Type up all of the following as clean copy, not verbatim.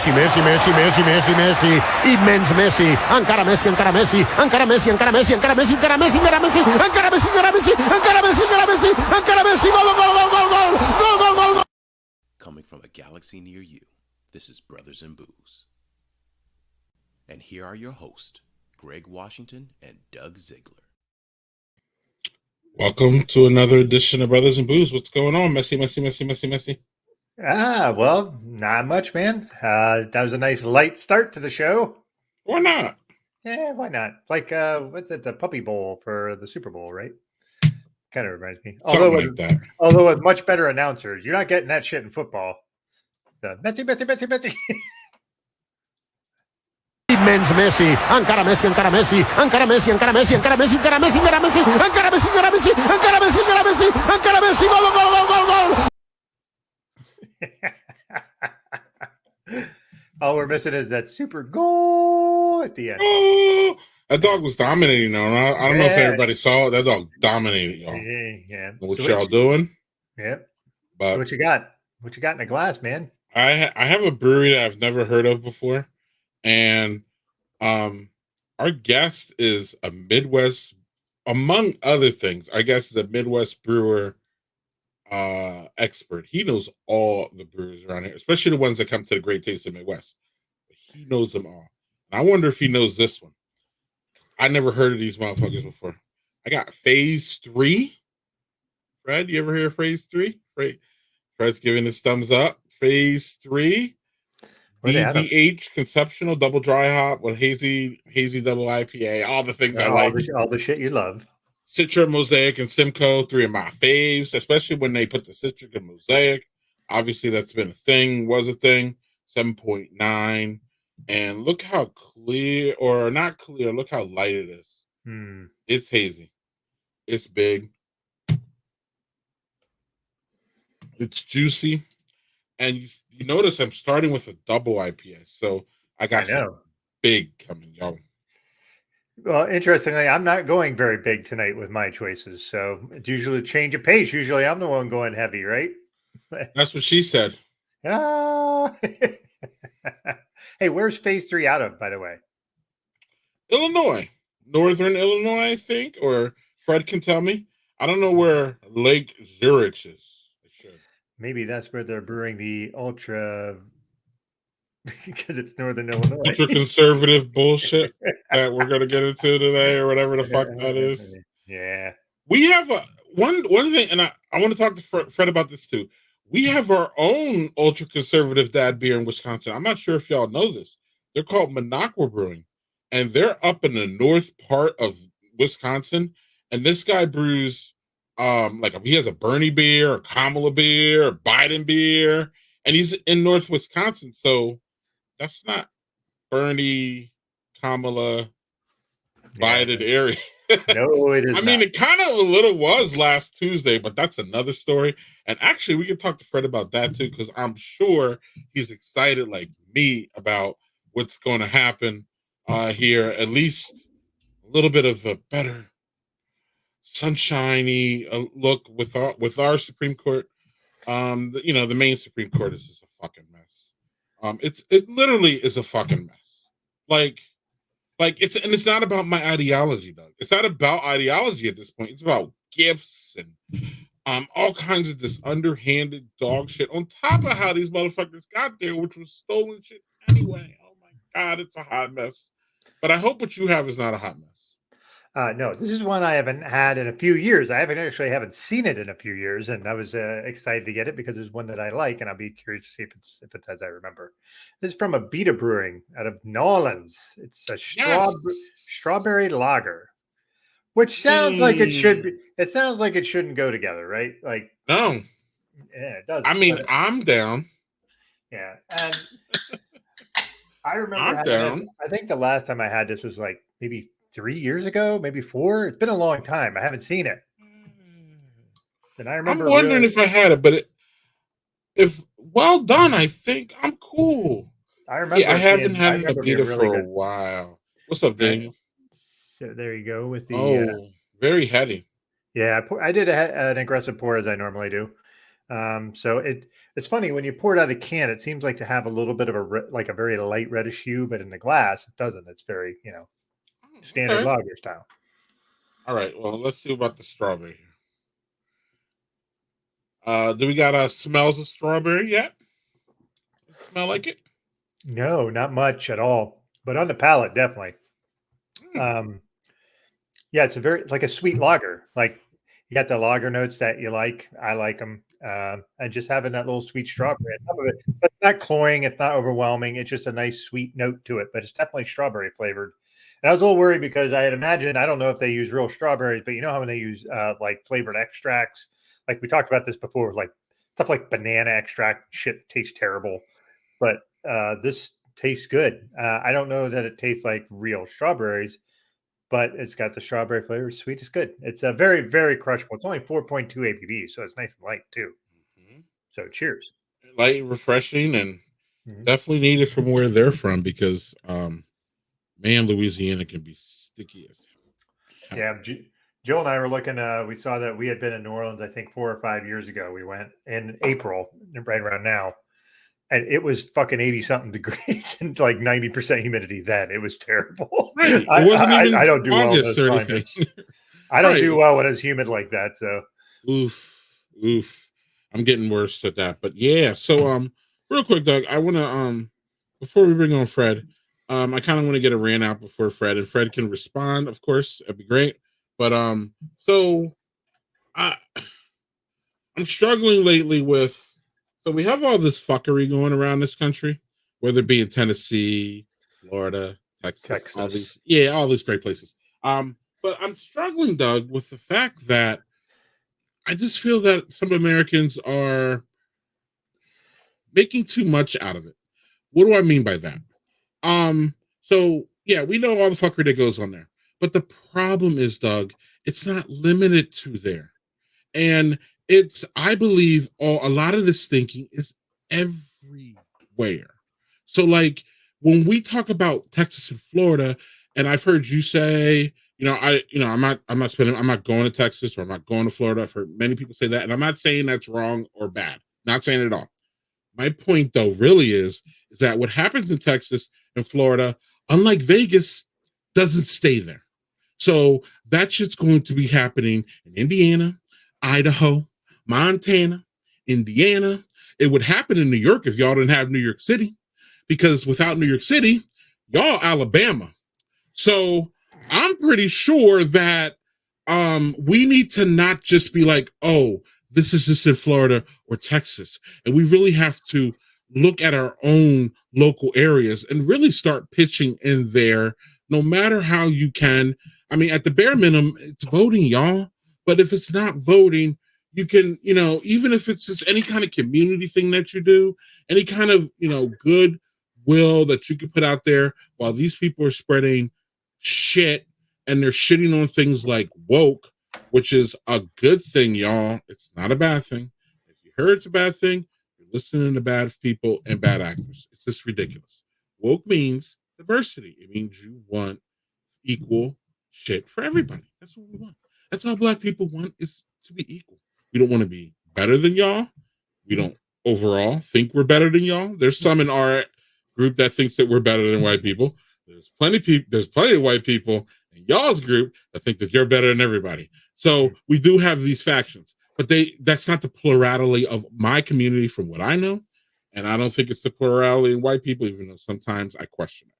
Messi, immens Messi, encara Messi, encara Messi, encara Messi, encara Messi, encara Messi, encara Messi, encara Messi, encara Messi, encara Messi, encara Messi, encara Messi, encara Messi, gol, gol, gol, gol, gol, gol, gol, gol, gol. Coming from a galaxy near you, this is Brothers in Booze. And here are your hosts, Greg Washington and Doug Ziegler. Welcome to another edition of Brothers in Booze. What's going on, Messi? Well, not much, man. That was a nice light start to the show. Why not? Yeah, why not? Like, what's it, the Puppy Bowl for the Super Bowl, right? Kind of reminds me. Although with much better announcers. You're not getting that shit in football. The Messi. Immens Messi, encara Messi, encara Messi, encara Messi, encara Messi, encara Messi, encara Messi, encara Messi, encara Messi, encara Messi, encara Messi, encara Messi, encara Messi, gol, gol, gol, gol, gol. All we're missing is that super goal at the end. Oh, that dog was dominating, though. I don't know if everybody saw it. That dog dominated, y'all. Yeah. What y'all doing? Yep. But so what you got? What you got in a glass, man? I have a brewery that I've never heard of before, and our guest is a Midwest, among other things. Our guest is a Midwest brewer expert. He knows all the brewers around here, especially the ones that come to the Great Taste of the Midwest. He knows them all. And I wonder if he knows this one. I never heard of these motherfuckers before. I got Phase 3. Fred, you ever hear of Phase 3? Fred's giving his thumbs up. Phase 3. DDH Conceptual Double Dry Hop with hazy double IPA. All the things I like. All the shit you love. Citra, Mosaic, and Simcoe, 3 of my faves, especially when they put the Citric and Mosaic. Obviously, that's been a thing, was a thing. 7.9. And look how clear, or not clear, look how light it is. It's hazy. It's big. It's juicy. And you notice I'm starting with a double IPA. So I got some big coming, y'all. Well, interestingly, I'm not going very big tonight with my choices, so it's usually a change of pace. Usually, I'm the one going heavy, right? That's what she said. Hey, where's Phase 3 out of, by the way? Illinois. Northern Illinois, I think, or Fred can tell me. I don't know where Lake Zurich is. Maybe that's where they're brewing the Ultra... because it's Northern Illinois. Ultra conservative bullshit that we're going to get into today, or whatever the fuck that is. Yeah. We have one thing, and I want to talk to Fred about this too. We have our own ultra conservative dad beer in Wisconsin. I'm not sure if y'all know this. They're called Minocqua Brewing, and they're up in the north part of Wisconsin. And this guy brews he has a Bernie beer, a Kamala beer, a Biden beer, and he's in North Wisconsin. So that's not Bernie, Kamala, Biden area. No, it is. I mean, it kind of a little was last Tuesday, but that's another story. And actually, we can talk to Fred about that too, because I'm sure he's excited like me about what's going to happen here. At least a little bit of a better sunshiny look with our Supreme Court. The main Supreme Court is just a fucking mess. It literally is a fucking mess. Like it's not about my ideology, Doug. It's not about ideology at this point. It's about gifts and all kinds of this underhanded dog shit on top of how these motherfuckers got there, which was stolen shit anyway. Oh my God, it's a hot mess. But I hope what you have is not a hot mess. No, this is one I haven't had in a few years. I haven't seen it in a few years, and I was excited to get it because it's one that I like, and I'll be curious to see if it's as I remember. This is from a Beta Brewing out of New Orleans. It's a strawberry lager, which sounds like it should be. It sounds like it shouldn't go together, right? Like no, yeah, it does. I mean, I'm down. Yeah, and I remember I'm having down. it. I think the last time I had this was like maybe 3 years ago, maybe 4. It's been a long time. I haven't seen it. And I I'm remember wondering really, if I had it, but if well done, I think I'm cool. I Yeah, remember I it haven't being, I had an remember it being Abita really for a good. while. What's up, Right. Daniel? So there you go with the, Oh, very heady. yeah, I did an aggressive pour as I normally do. So it's funny when you pour it out of a can, it seems like to have a little bit of like a very light reddish hue, but in the glass, it doesn't. It's very, standard Okay. lager style. All right. Well, let's see about the strawberry here. Do we got smells of strawberry yet? Smell like it? No, not much at all, but on the palate, definitely. Hmm. Yeah, it's a very like a sweet lager. Like you got the lager notes that you like. I like them, and just having that little sweet strawberry on top of it. But it's not cloying. It's not overwhelming. It's just a nice sweet note to it. But it's definitely strawberry flavored. And I was a little worried because I had imagined, I don't know if they use real strawberries, but you know how when they use like flavored extracts, like we talked about this before, like stuff like banana extract, shit tastes terrible. But this tastes good. I don't know that it tastes like real strawberries, but it's got the strawberry flavor. Sweet is good. It's a very, very crushable. It's only 4.2 ABV, so it's nice and light too. Mhm. So cheers. Light, refreshing, and Mhm. definitely needed from where they're from because, man, Louisiana can be sticky as hell. Yeah, Jill and I were looking. We saw that we had been in New Orleans, I think 4 or 5 years ago. We went in April, right around now, and it was fucking 80 something degrees and like 90% humidity. Then it was terrible. Right. It wasn't even I don't do well in August those or anything. climates. I don't do Right. well when it's humid like that. So Oof. Oof. I'm getting worse at that. But yeah. So real quick, Doug, I wanna before we bring on Fred, I kind of want to get a rant out before Fred, and Fred can respond, of course. That'd be great. But so I I'm struggling lately with so we have all this fuckery going around this country, whether it be in Tennessee, Florida, Texas, Texas. all these great places. But I'm struggling, Doug, with the fact that I just feel that some Americans are making too much out of it. What do I mean by that? So yeah, we know all the fuckery that goes on there. But the problem is, Doug, it's not limited to there. And it's, I believe, a lot of this thinking is everywhere. So, like, when we talk about Texas and Florida, and I've heard you say, I'm not going to Texas or I'm not going to Florida. I've heard many people say that, and I'm not saying that's wrong or bad. Not saying it at all. My point, though, really is that what happens in Texas and Florida, unlike Vegas, doesn't stay there. So that shit's going to be happening in Indiana, Idaho, Montana, Indiana. It would happen in New York if y'all didn't have New York City, because without New York City, y'all Alabama. So I'm pretty sure that we need to not just be like, oh, this is just in Florida or Texas. And we really have to look at our own local areas and really start pitching in there, no matter how you can. I mean, at the bare minimum, it's voting, y'all. But if it's not voting, you can, even if it's just any kind of community thing that you do, any kind of, good will that you can put out there while these people are spreading shit and they're shitting on things like woke, which is a good thing, y'all. It's not a bad thing. If you heard it's a bad thing, you're listening to bad people and bad actors. It's just ridiculous. Woke means diversity. It means you want equal shit for everybody. That's what we want. That's all black people want, is to be equal. We don't want to be better than y'all. We don't overall think we're better than y'all. There's some in our group that thinks that we're better than white people. There's plenty of white people in y'all's group that think that you're better than everybody. So we do have these factions, but that's not the plurality of my community from what I know. And I don't think it's the plurality of white people, even though sometimes I question it.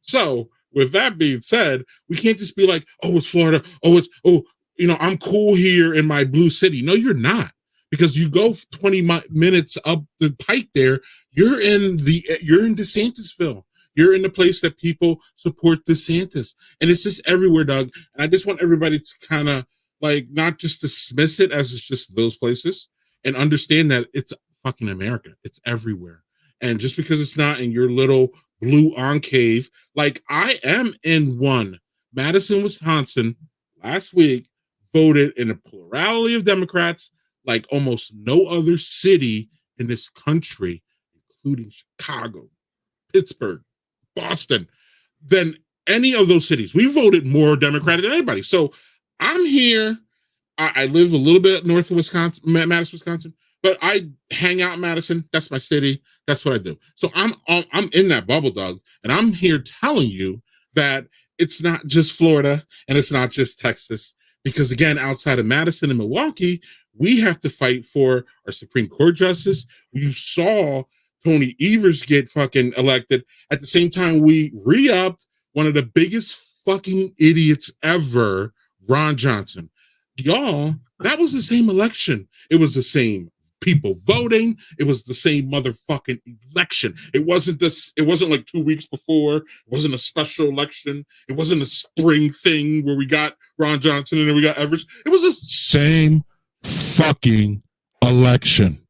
So with that being said, we can't just be like, oh, it's Florida. I'm cool here in my blue city. No, you're not. Because you go 20 minutes up the pike there, you're in DeSantisville. You're in the place that people support DeSantis. And it's just everywhere, Doug. And I just want everybody to kind of not just dismiss it as it's just those places and understand that it's fucking America. It's everywhere. And just because it's not in your little blue enclave. Like I am in one. Madison, Wisconsin, last week voted in a plurality of Democrats like almost no other city in this country, including Chicago, Pittsburgh, Boston, than any of those cities. We voted more Democratic than anybody. So I'm here. I live a little bit north of Wisconsin, Madison, Wisconsin, but I hang out in Madison. That's my city. That's what I do. So I'm in that bubble, Doug, and I'm here telling you that it's not just Florida and it's not just Texas, because again, outside of Madison and Milwaukee, we have to fight for our Supreme Court justice. You saw Tony Evers get fucking elected at the same time we re-upped one of the biggest fucking idiots ever, Ron Johnson. Y'all, that was the same election. It was the same people voting. It was the same motherfucking election. It wasn't like 2 weeks before. It wasn't a special election. It wasn't a spring thing where we got Ron Johnson and then we got Evers. It was the same fucking election.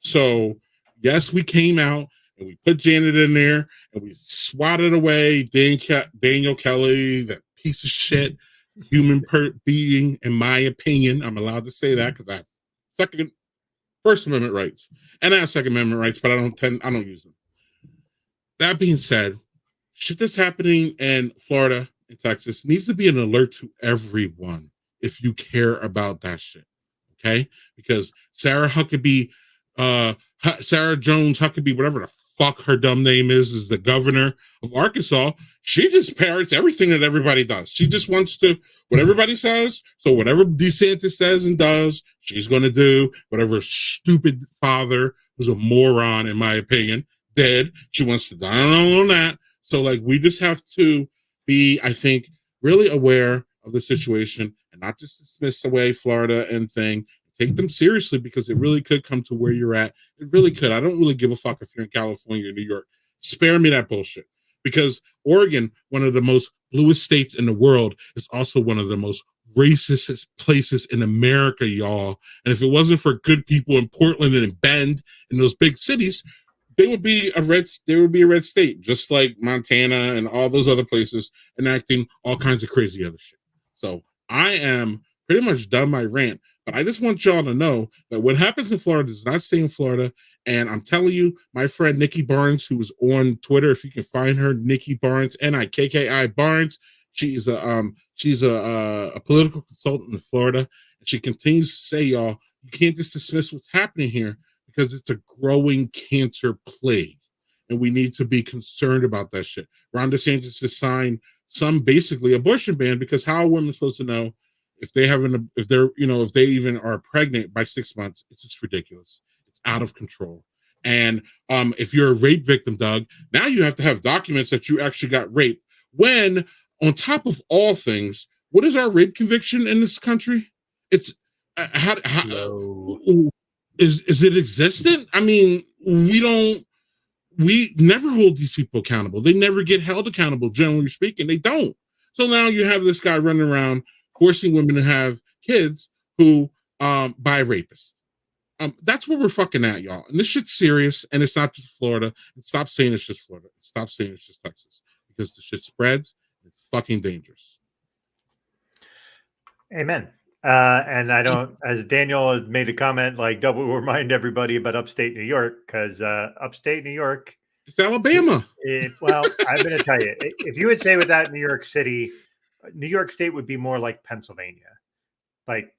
So yes, we came out and we put Janet in there and we swatted away Daniel Kelly, that piece of shit human being, in my opinion. I'm allowed to say that because I have First Amendment rights, and I have Second Amendment rights, but I don't use them. That being said, shit that's happening in Florida and Texas needs to be an alert to everyone if you care about that shit. Okay, because Sarah Huckabee, Sarah Jones Huckabee, whatever the fuck her dumb name is the governor of Arkansas. She just parrots everything that everybody does. She just wants to, what everybody says. So whatever DeSantis says and does, she's going to do. Whatever stupid father, who's a moron, in my opinion, did, she wants to die on that. So like, we just have to be, I think, really aware of the situation and not just dismiss away Florida and thing. Take them seriously, because it really could come to where you're at. It really could. I don't really give a fuck if you're in California or New York. Spare me that bullshit. Because Oregon, one of the most bluest states in the world, is also one of the most racist places in America, y'all. And if it wasn't for good people in Portland and in Bend, in those big cities, they would be a red state, just like Montana and all those other places enacting all kinds of crazy other shit. So I am pretty much done my rant. But I just want y'all to know that what happens in Florida does not stay in Florida. And I'm telling you, my friend Nikki Barnes, who was on Twitter, if you can find her, Nikki Barnes, Nikki Barnes, she's a political consultant in Florida. And she continues to say, y'all, you can't just dismiss what's happening here, because it's a growing cancer plague. And we need to be concerned about that shit. Ron DeSantis has signed some basically abortion ban, because how are women supposed to know if they even are pregnant by 6 months? It's just ridiculous. It's out of control. And if you're a rape victim, Doug, now you have to have documents that you actually got raped. When, on top of all things, what is our rape conviction in this country? It's is it existent? I mean, we never hold these people accountable. They never get held accountable, generally speaking. They don't. So now you have this guy running around forcing women to have kids who by rapists. That's where we're fucking at, y'all. And this shit's serious, and it's not just Florida. And stop saying it's just Florida. Stop saying it's just Texas, because the shit spreads. It's fucking dangerous. Amen. And I don't, as Daniel has made a comment, like, double remind everybody about upstate New York, because upstate New York, it's Alabama. Well, I'm going to tell you, if you would say without New York City, New York State would be more like Pennsylvania. Like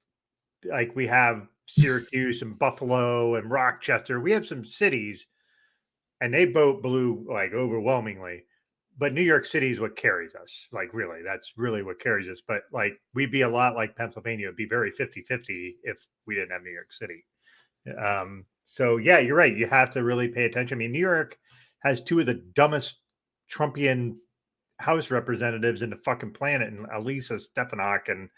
we have Syracuse and Buffalo and Rochester. We have some cities, and they vote blue like overwhelmingly. But New York City is what carries us. Like, really, that's really what carries us. But like, we'd be a lot like Pennsylvania. It'd be very 50-50 if we didn't have New York City. So yeah, you're right. You have to really pay attention. I mean, New York has two of the dumbest Trumpian House representatives in the fucking planet, and Elisa Stefanik and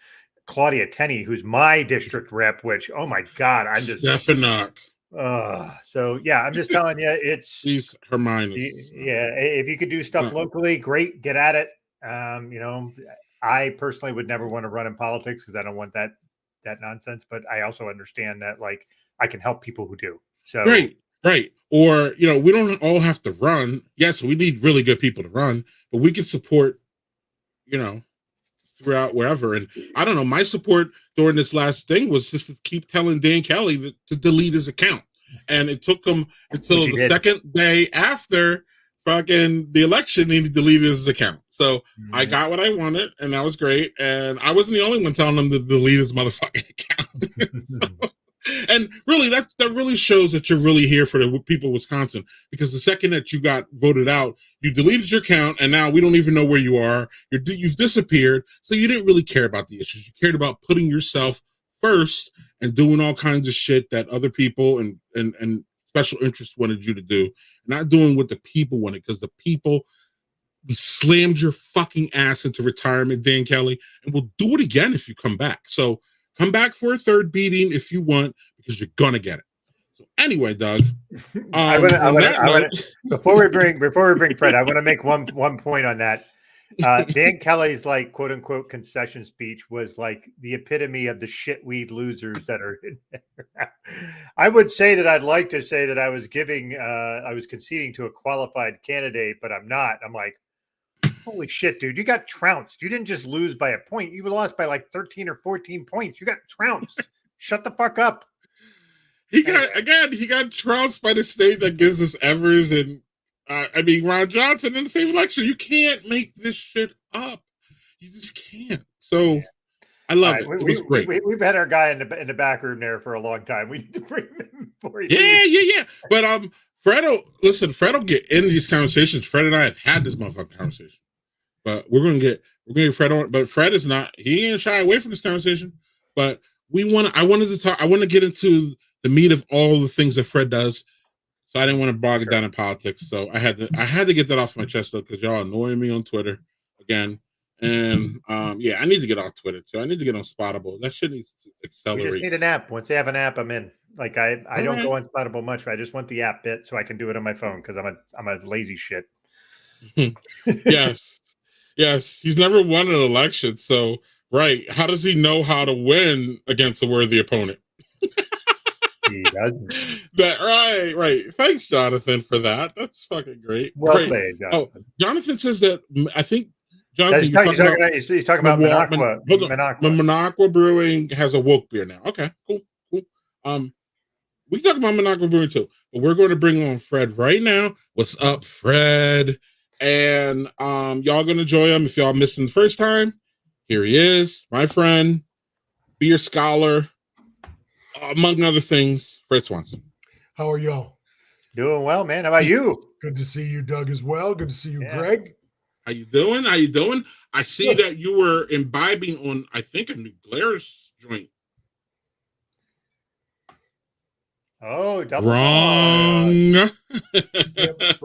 Claudia Tenney, who's my district rep, which, oh my God, I'm just Stefanik. So yeah, I'm just telling you, she's her mind. Yeah, if you could do stuff locally, great, get at it. I personally would never want to run in politics because I don't want that nonsense. But I also understand that, like, I can help people who do. So right. Right. Or, we don't all have to run. Yes, we need really good people to run, but we can support, throughout wherever. And I don't know, my support during this last thing was just to keep telling Dan Kelly to delete his account. And it took him until the second day after fucking the election, he deleted his account. So I got what I wanted, and that was great. And I wasn't the only one telling him to delete his motherfucking account. And really, that really shows that you're really here for the people of Wisconsin, because the second that you got voted out, you deleted your account, and now we don't even know where you are. You've disappeared, so you didn't really care about the issues. You cared about putting yourself first and doing all kinds of shit that other people and special interests wanted you to do, not doing what the people wanted, because the people slammed your fucking ass into retirement, Dan Kelly, and we'll do it again if you come back. So come back for a third beating if you want, because you're gonna get it. So anyway, Doug, before we bring Fred, I want to make one point on that. Dan Kelly's quote unquote concession speech was like the epitome of the shitweed losers that are in there. I would say that I'd like to say that I was conceding to a qualified candidate, but I'm not. I'm like, holy shit, dude, you got trounced. You didn't just lose by a point. You lost by 13 or 14 points. You got trounced. Shut the fuck up. He got trounced by the state that gives us Evers and Ron Johnson in the same election. You can't make this shit up. You just can't. So I love it. It was great. We've had our guy in the back room there for a long time. We need to bring him for you. Yeah. But Fred will get into these conversations. Fred and I have had this motherfucking conversation. But we're gonna get Fred on. But Fred is not. He ain't shy away from this conversation. But I wanted to get into the meat of all the things that Fred does. So I didn't want to bog it down in politics. So I had to get that off my chest though, because y'all annoying me on Twitter again. And I need to get off Twitter too. I need to get on Spottable. That shit needs to accelerate. We just need an app. Once they have an app, I'm in. I don't go on Spottable much, but I just want the app bit so I can do it on my phone, because I'm a lazy shit. Yes, he's never won an election, so right. How does he know how to win against a worthy opponent? He doesn't. Right. Thanks, Jonathan, for that. That's fucking great. Well played, Jonathan. Oh, Jonathan says that I think Jonathan, he's talking about Minocqua. Minocqua Brewing has a woke beer now. Okay, cool. We can talk about Minocqua Brewing too, but we're going to bring on Fred right now. What's up, Fred? And y'all gonna enjoy him. If y'all missed him the first time, here he is, my friend, beer scholar, among other things, Fred Swanson. How are y'all? Doing well, man. How about you? Good to see you, Doug, as well. Good to see you, Greg. How you doing? I see that you were imbibing on, I think, a New Glarus joint. Oh, double wrong. Yep,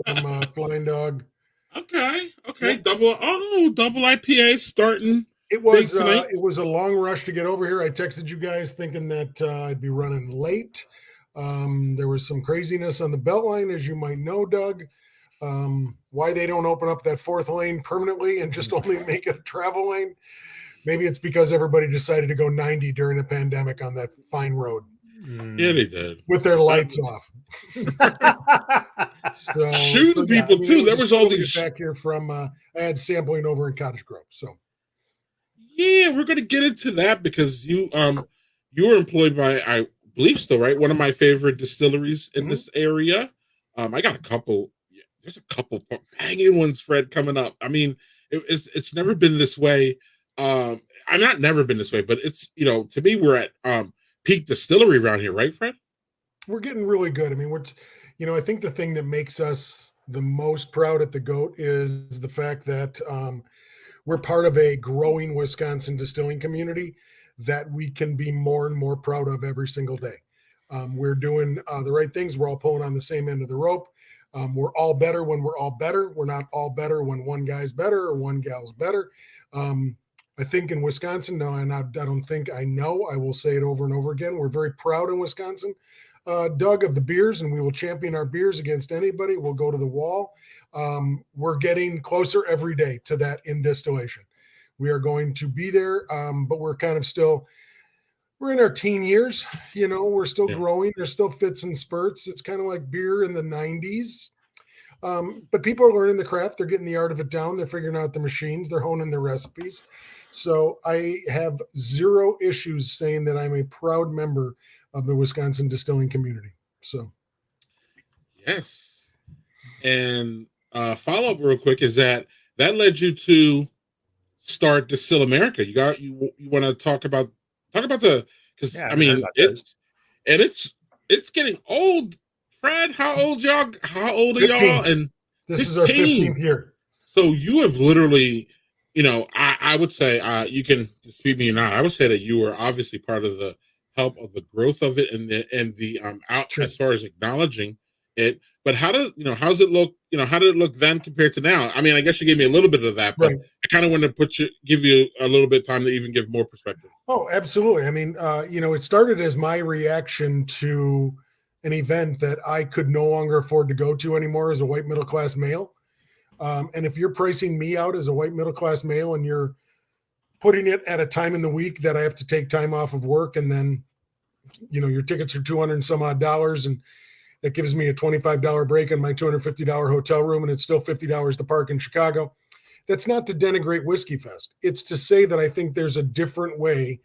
from Flying Dog. Okay. Double IPA starting. It was a long rush to get over here. I texted you guys thinking that I'd be running late. There was some craziness on the Beltline, as you might know, Doug. Why they don't open up that fourth lane permanently and just only make it a travel lane? Maybe it's because everybody decided to go 90 during the pandemic on that fine road. Yeah, they did. With their lights off. Shooting people too. There was all these back here from I had sampling over in Cottage Grove. So yeah, we're gonna get into that, because you were employed by, I believe still, right, one of my favorite distilleries in this area. I got a couple. Yeah, there's a couple banging ones, Fred, coming up. I mean, it's never been this way. I'm not never been this way, but it's, to me, we're at peak distillery around here, right, Fred? We're getting really good. I mean, I think the thing that makes us the most proud at the Goat is the fact that we're part of a growing Wisconsin distilling community that we can be more and more proud of every single day. We're doing the right things. We're all pulling on the same end of the rope. We're all better when we're all better. We're not all better when one guy's better or one gal's better. I think in Wisconsin, no, and I don't think I know, I will say it over and over again, we're very proud in Wisconsin, Doug, of the beers, and we will champion our beers against anybody. We'll go to the wall. We're getting closer every day to that in distillation. We are going to be there, but we're kind of still we're in our teen years. We're still Yeah. growing. There's still fits and spurts. It's kind of like beer in the 90s. But people are learning the craft. They're getting the art of it down. They're figuring out the machines. They're honing their recipes. So I have zero issues saying that I'm a proud member of the Wisconsin distilling community. So, Yes. And follow up real quick is that led you to start Distill America. You want to talk about because Yeah, I mean this. it's getting old. Fred, how old y'all? How old are 15. y'all? And This is our 15th year. So you have literally, I would say you can dispute me or not. I would say that you were obviously part of the help of the growth of it and the out Sure. as far as acknowledging it. But how's it look? How did it look then compared to now? I mean, I guess you gave me a little bit of that, but Right. I kind of want to give you a little bit of time to even give more perspective. Oh, absolutely. I mean, it started as my reaction to an event that I could no longer afford to go to anymore as a white middle-class male. And if you're pricing me out as a white middle-class male and you're putting it at a time in the week that I have to take time off of work, and then, your tickets are $200 and some odd dollars, and that gives me a $25 break on my $250 hotel room, and it's still $50 to park in Chicago. That's not to denigrate Whiskey Fest. It's to say that I think there's a different way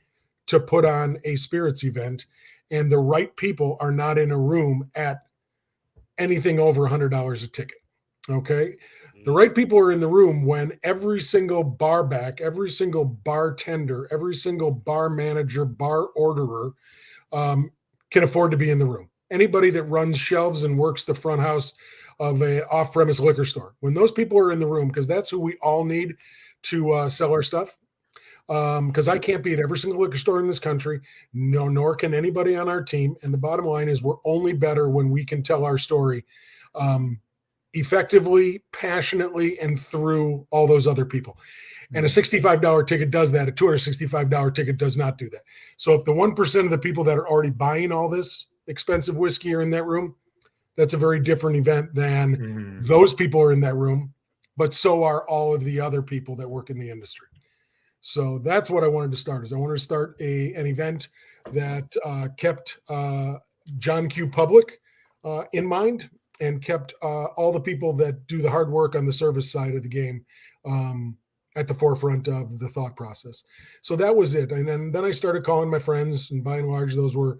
to put on a spirits event, and the right people are not in a room at anything over $100 a ticket. Okay. The right people are in the room when every single bar back, every single bartender, every single bar manager, bar orderer can afford to be in the room. Anybody that runs shelves and works the front house of a off-premise liquor store, when those people are in the room, because that's who we all need to sell our stuff. Because I can't be at every single liquor store in this country, nor can anybody on our team. And the bottom line is we're only better when we can tell our story effectively, passionately, and through all those other people. And a $65 ticket does that. A $265 ticket does not do that. So if the 1% of the people that are already buying all this expensive whiskey are in that room, that's a very different event than those people are in that room, but so are all of the other people that work in the industry. So that's what I wanted to start. I wanted to start an event that kept John Q. Public in mind, and kept all the people that do the hard work on the service side of the game at the forefront of the thought process. So that was it. And then I started calling my friends, and by and large, those were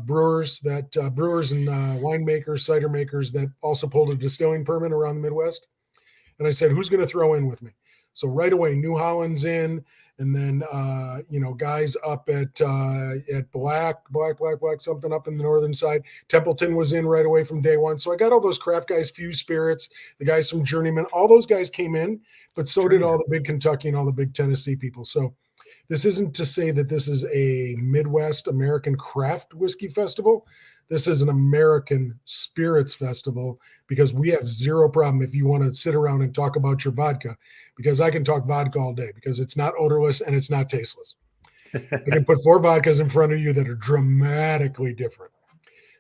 brewers and winemakers, cider makers that also pulled a distilling permit around the Midwest. And I said, who's going to throw in with me? So right away, New Holland's in, and then guys up at Black something up in the northern side. Templeton was in right away from day one. So I got all those craft guys, Fuse Spirits, the guys from Journeyman, all those guys came in, but so did all the big Kentucky and all the big Tennessee people. So this isn't to say that this is a Midwest American craft whiskey festival. This is an American spirits festival, because we have zero problem if you want to sit around and talk about your vodka, because I can talk vodka all day, because it's not odorless and it's not tasteless. I can put 4 vodkas in front of you that are dramatically different.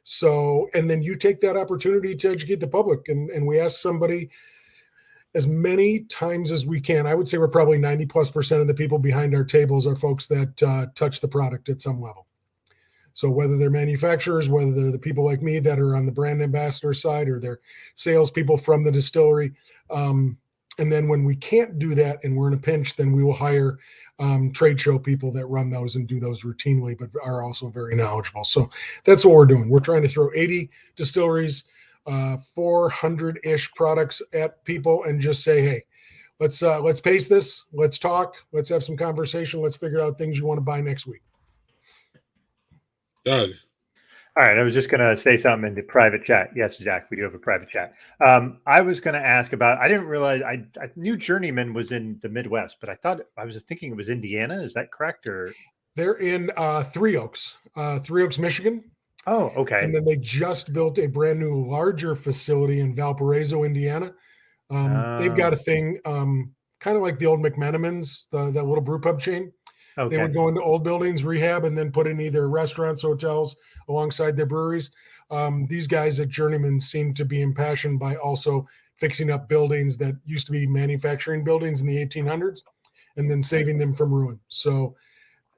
So, and then you take that opportunity to educate the public, and we ask somebody as many times as we can. I would say we're probably 90+% of the people behind our tables are folks that touch the product at some level. So whether they're manufacturers, whether they're the people like me that are on the brand ambassador side, or they're salespeople from the distillery. And then when we can't do that and we're in a pinch, then we will hire trade show people that run those and do those routinely, but are also very knowledgeable. So that's what we're doing. We're trying to throw 80 distilleries, 400-ish products at people, and just say, hey, let's pace this. Let's talk. Let's have some conversation. Let's figure out things you want to buy next week. Doug. All right. I was just going to say something in the private chat. Yes, Zach, we do have a private chat. I was going to ask about, I didn't realize, I knew Journeyman was in the Midwest, but I was thinking it was Indiana. Is that correct? Or they're in Three Oaks, Michigan. Oh, okay. And then they just built a brand new, larger facility in Valparaiso, Indiana. They've got a thing kind of like the old McMenamins, that little brew pub chain. Okay. They would go into old buildings, rehab, and then put in either restaurants, hotels alongside their breweries. These guys at Journeyman seem to be impassioned by also fixing up buildings that used to be manufacturing buildings in the 1800s and then saving them from ruin. So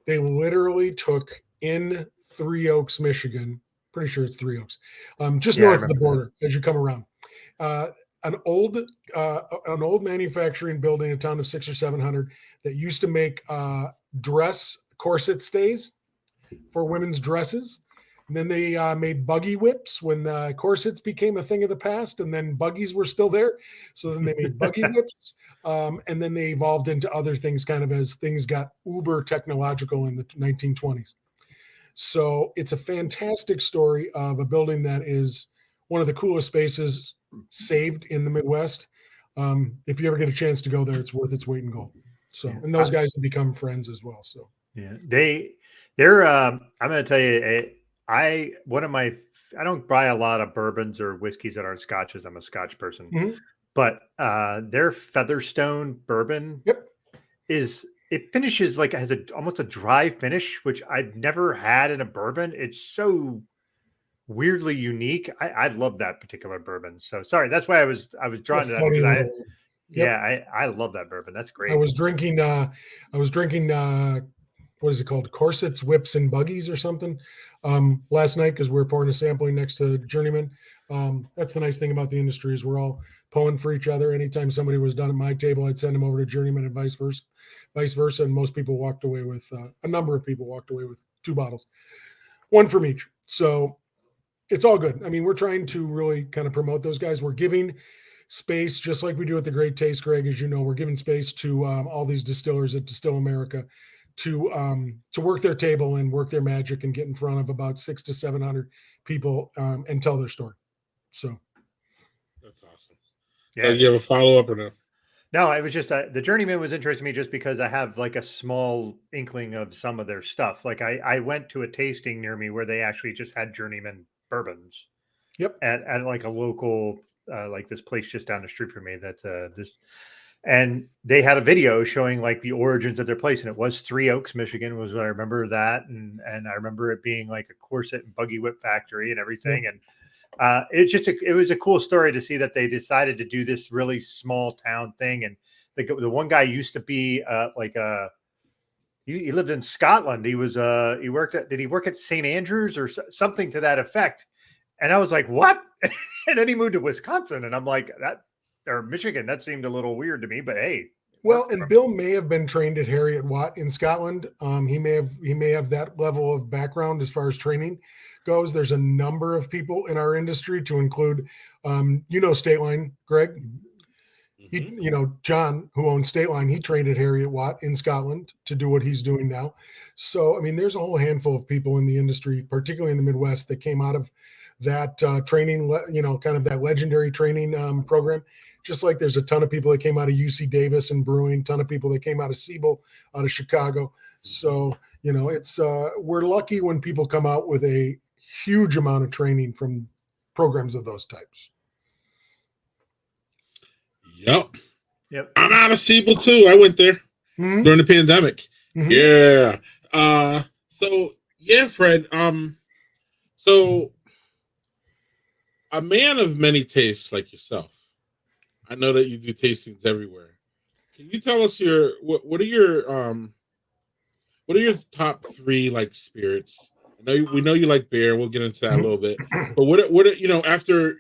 they literally took in Three Oaks, Michigan. Pretty sure it's Three Oaks, just Yeah, I north of the remember border as you come around. An old manufacturing building, a town of 600 or 700, that used to make dress corset stays for women's dresses. And then they made buggy whips when the corsets became a thing of the past, and then buggies were still there. So then they made buggy whips, and then they evolved into other things kind of as things got uber technological in the 1920s. So it's a fantastic story of a building that is one of the coolest spaces saved in the Midwest. If you ever get a chance to go there, it's worth its weight in gold. So, and those guys have become friends as well. So yeah, they're I'm going to tell you, I don't buy a lot of bourbons or whiskeys that aren't scotches. I'm a Scotch person, but their Featherstone bourbon it finishes like it has almost a dry finish, which I've never had in a bourbon. It's so weirdly unique. I love that particular bourbon. So sorry, that's why I was drawn to that because I love that bourbon. That's great. I was drinking what is it called? Corsets, Whips, and Buggies or something last night because we were pouring a sampling next to Journeyman. That's the nice thing about the industry is we're all pulling for each other. Anytime somebody was done at my table, I'd send them over to Journeyman and vice versa. And most people walked away with a number of people walked away with 2 bottles, one from each. So it's all good. I mean, we're trying to really kind of promote those guys. We're giving space, just like we do at the Great Taste, Greg, as you know, we're giving space to all these distillers at Distill America to work their table and work their magic and get in front of about 600 to 700 people and tell their story. So that's awesome. Yeah. You have a follow up or no? No, it was just the Journeyman was interesting to me just because I have like a small inkling of some of their stuff. Like I went to a tasting near me where they actually just had Journeyman bourbons. Yep. At like a local like this place just down the street from me that's and they had a video showing like the origins of their place, and it was Three Oaks, Michigan was what I remember that, and I remember it being like a corset and buggy whip factory and everything. Yep. And it was a cool story to see that they decided to do this really small town thing. And the one guy used to be he lived in Scotland. He worked at St. Andrews or something to that effect. And I was like, what? And then he moved to Wisconsin. And I'm like, or Michigan, that seemed a little weird to me, but hey. Well, and Bill may have been trained at Harriet Watt in Scotland. He may have that level of background as far as training goes. There's a number of people in our industry to include, State Line, Greg. He, John, who owns State Line, he trained at Harriet Watt in Scotland to do what he's doing now. So, I mean, there's a whole handful of people in the industry, particularly in the Midwest, that came out of that training, kind of that legendary training program. Just like there's a ton of people that came out of UC Davis and brewing, ton of people that came out of Siebel, out of Chicago. So, it's we're lucky when people come out with a huge amount of training from programs of those types. Yep. I'm out of Siebel too. I went there during the pandemic. Yeah. Fred. So a man of many tastes like yourself. I know that you do tastings everywhere. Can you tell us what are your top 3 like spirits? We know you like beer. We'll get into that a little bit. But what after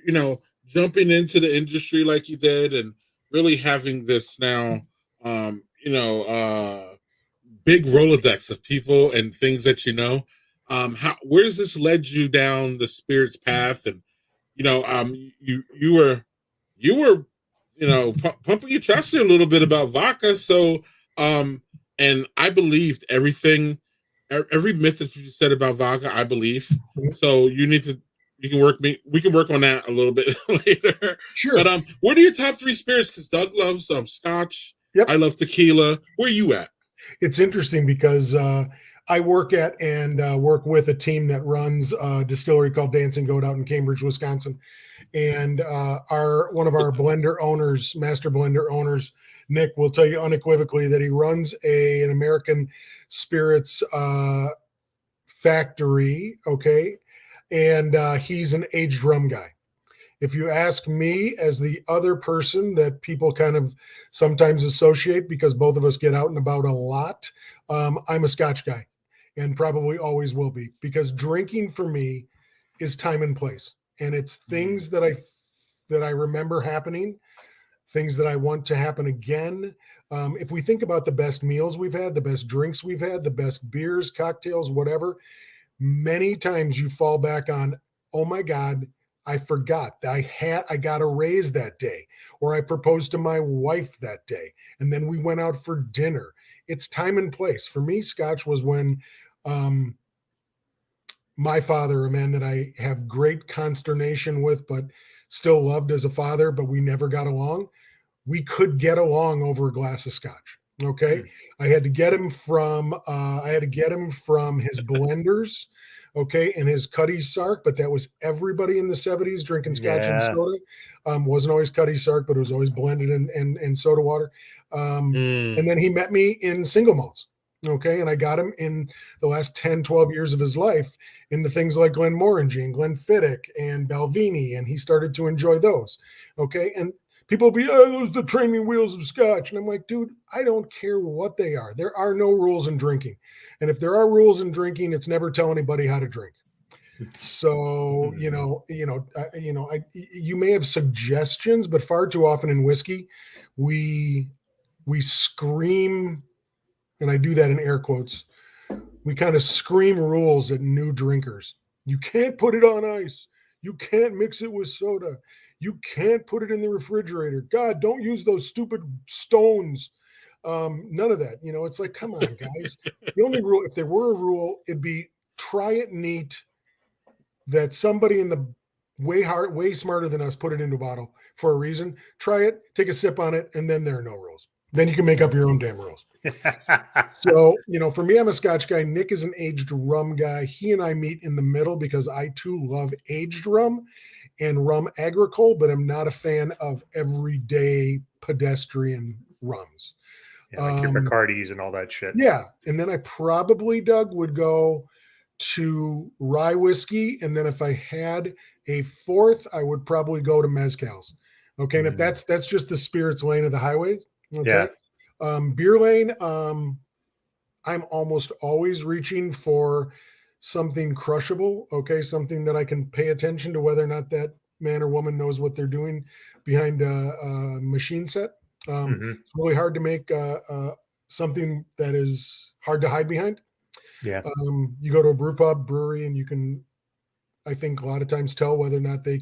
jumping into the industry like you did and really having this now big Rolodex of people and things that where does this led you down the spirits path? And you were pumping your chest a little bit about vodka. So and I believed every myth that you said about vodka, I believe. So we can work on that a little bit later. Sure. But what are your top 3 spirits? Because Doug loves Scotch. Yep. I love tequila. Where are you at? It's interesting because I work at and work with a team that runs a distillery called Dancing Goat out in Cambridge, Wisconsin. And one of our blender owners, master blender owners, Nick, will tell you unequivocally that he runs an American spirits factory, okay? And he's an aged rum guy. If you ask me, as the other person that people kind of sometimes associate because both of us get out and about a lot, I'm a Scotch guy. and probably always will be, because drinking for me is time and place, and it's things that I remember happening, things that I want to happen again. If we think about the best meals we've had, the best drinks we've had, the best beers, cocktails, whatever, many times you fall back on, oh my God, I forgot that I got a raise that day, or I proposed to my wife that day, and then we went out for dinner. It's time and place. For me, Scotch was when my father, a man that I have great consternation with, but still loved as a father, but we never got along. We could get along over a glass of Scotch. Okay. I had to get him from his blenders, okay, and his Cuddy Sark, but that was everybody in the 70s drinking Scotch and soda. Wasn't always Cuddy Sark, but it was always blended and soda water. And then he met me in single malts. Okay. And I got him in the last 10, 12 years of his life into things like Glenmorangie and Glenfiddich and Balvenie, and he started to enjoy those. Okay. And people will be, oh, those are the training wheels of Scotch. And I'm like, dude, I don't care what they are. There are no rules in drinking. And if there are rules in drinking, it's never tell anybody how to drink. So, you may have suggestions, but far too often in whiskey, we scream, and I do that in air quotes, we kind of scream rules at new drinkers. You can't put it on ice. You can't mix it with soda. You can't put it in the refrigerator. God, don't use those stupid stones. None of that. It's like, come on, guys. The only rule, if there were a rule, it'd be try it neat, that somebody in the way smarter than us put it into a bottle for a reason. Try it, take a sip on it, and then there are no rules. Then you can make up your own damn rules. So, for me, I'm a Scotch guy. Nick is an aged rum guy. He and I meet in the middle because I too love aged rum and rum agricole, but I'm not a fan of everyday pedestrian rums. Yeah, like your Bacardis and all that shit. Yeah. And then I probably, Doug, would go to rye whiskey. And then if I had a fourth, I would probably go to mezcals. Okay. And if that's just the spirits lane of the highways. Okay. Yeah. Beer lane, I'm almost always reaching for something crushable. Okay. Something that I can pay attention to whether or not that man or woman knows what they're doing behind a machine set. It's really hard to make something that is hard to hide behind. Yeah. You go to a brew pub, brewery, and you can, I think, a lot of times tell whether or not they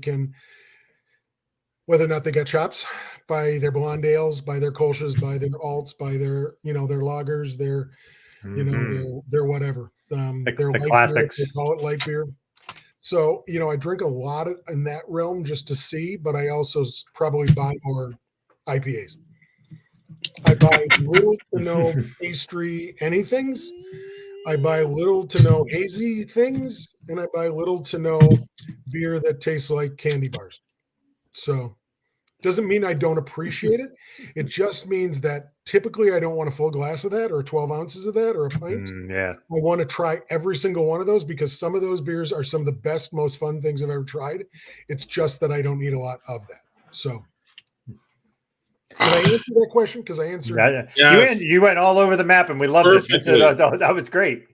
got chops by their blonde ales, by their kolsches, by their alts, by their, their lagers, their, their whatever. Their light classics. Beer, they call it light beer. So, I drink a lot in that realm just to see, but I also probably buy more IPAs. I buy little to no pastry anythings. I buy little to no hazy things, and I buy little to no beer that tastes like candy bars. So doesn't mean I don't appreciate it. It just means that typically I don't want a full glass of that or 12 ounces of that or a pint. Yeah. I want to try every single one of those because some of those beers are some of the best, most fun things I've ever tried. It's just that I don't need a lot of that. So did I answer that question? Because I answered. Yes. You went all over the map, and we loved it. That was great.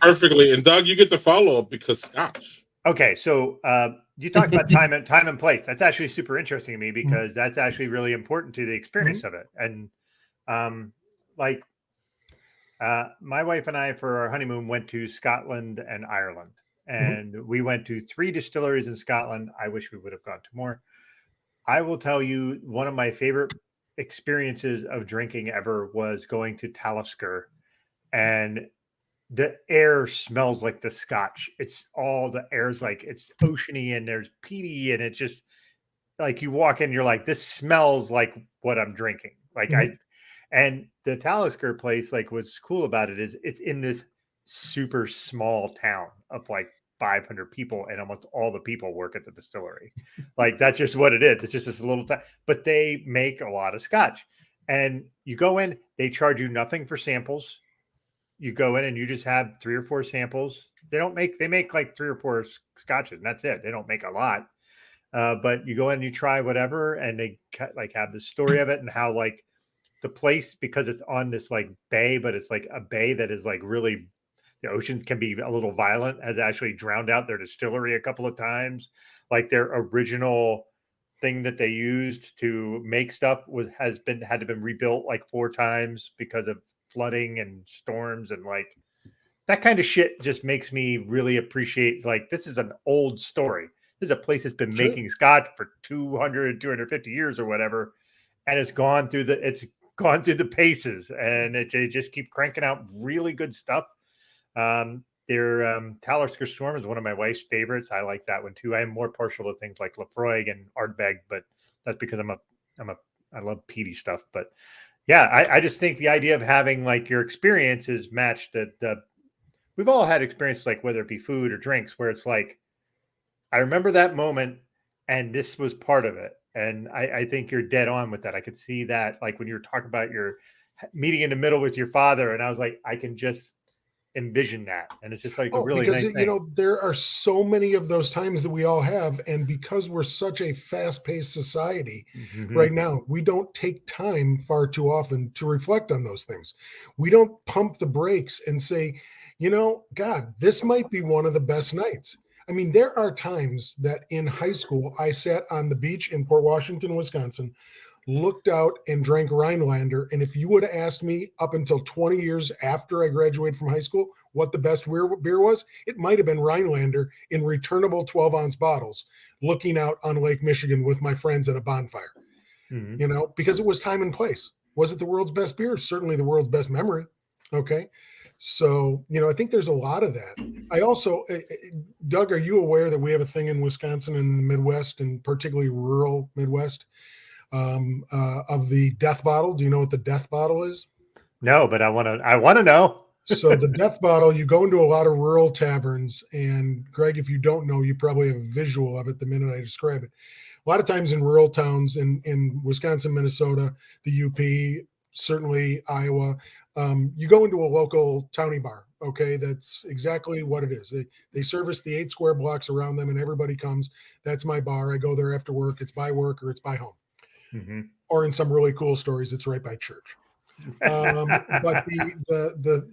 Perfectly. And Doug, you get the follow up because Scotch. Okay, so you talked about time and place. That's actually super interesting to me because that's actually really important to the experience of it. And my wife and I, for our honeymoon, went to Scotland and Ireland, and we went to 3 distilleries in Scotland. I wish we would have gone to more. I will tell you, one of my favorite experiences of drinking ever was going to Talisker, and the air smells like the Scotch. It's all the air's like it's oceany and there's peaty, and it's just like you walk in, you're like, this smells like what I'm drinking. Like and the Talisker place, like what's cool about it is it's in this super small town of like 500 people, and almost all the people work at the distillery. Like that's just what it is. It's just this little town, but they make a lot of Scotch. And you go in, they charge you nothing for samples. You go in and you just have 3 or 4 samples. They make like 3 or 4 scotches, and that's it. They don't make a lot. But you go in and you try whatever, and they have the story of it and how like the place, because it's on this like bay, but it's like a bay that is like really, the ocean can be a little violent, has actually drowned out their distillery a couple of times. Like their original thing that they used to make stuff had to been rebuilt like 4 times because of flooding and storms, and like that kind of shit just makes me really appreciate, like, this is an old story. This is a place that's been making scotch for 250 years or whatever, and it's gone through the paces, and they just keep cranking out really good stuff. Their Talisker Storm is one of my wife's favorites. I like that one too. I am more partial to things like Lafroig and Ardbeg, but that's because I love peaty stuff. But yeah, I just think the idea of having like your experiences matched we've all had experiences, like whether it be food or drinks, where it's like, I remember that moment and this was part of it. And I think you're dead on with that. I could see that, like when you were talking about your meeting in the middle with your father, and I was like, I can just envision that. And it's just like a really nice thing. You know, there are so many of those times that we all have. And because we're such a fast-paced society right now, we don't take time far too often to reflect on those things. We don't pump the brakes and say, you know, God, this might be one of the best nights. I mean, there are times that in high school, I sat on the beach in Port Washington, Wisconsin, looked out and drank Rhinelander. And if you would have asked me up until 20 years after I graduated from high school what the best beer was, it might have been Rhinelander in returnable 12-ounce bottles, looking out on Lake Michigan with my friends at a bonfire, you know, because it was time and place. Was it the world's best beer? Certainly the world's best memory. Okay. So, you know, I think there's a lot of that. I also, Doug, are you aware that we have a thing in Wisconsin and the Midwest, and particularly rural Midwest, of the death bottle? Do you know what the death bottle is? No, but I want to know. So the death bottle, you go into a lot of rural taverns, and Greg, if you don't know, you probably have a visual of it the minute I describe it. A lot of times in rural towns in Wisconsin, Minnesota, the UP, certainly Iowa, you go into a local towny bar. Okay, that's exactly what it is. They service the 8 square blocks around them, and everybody comes. That's my bar. I go there after work. It's by work or it's by home. Or in some really cool stories, it's right by church. But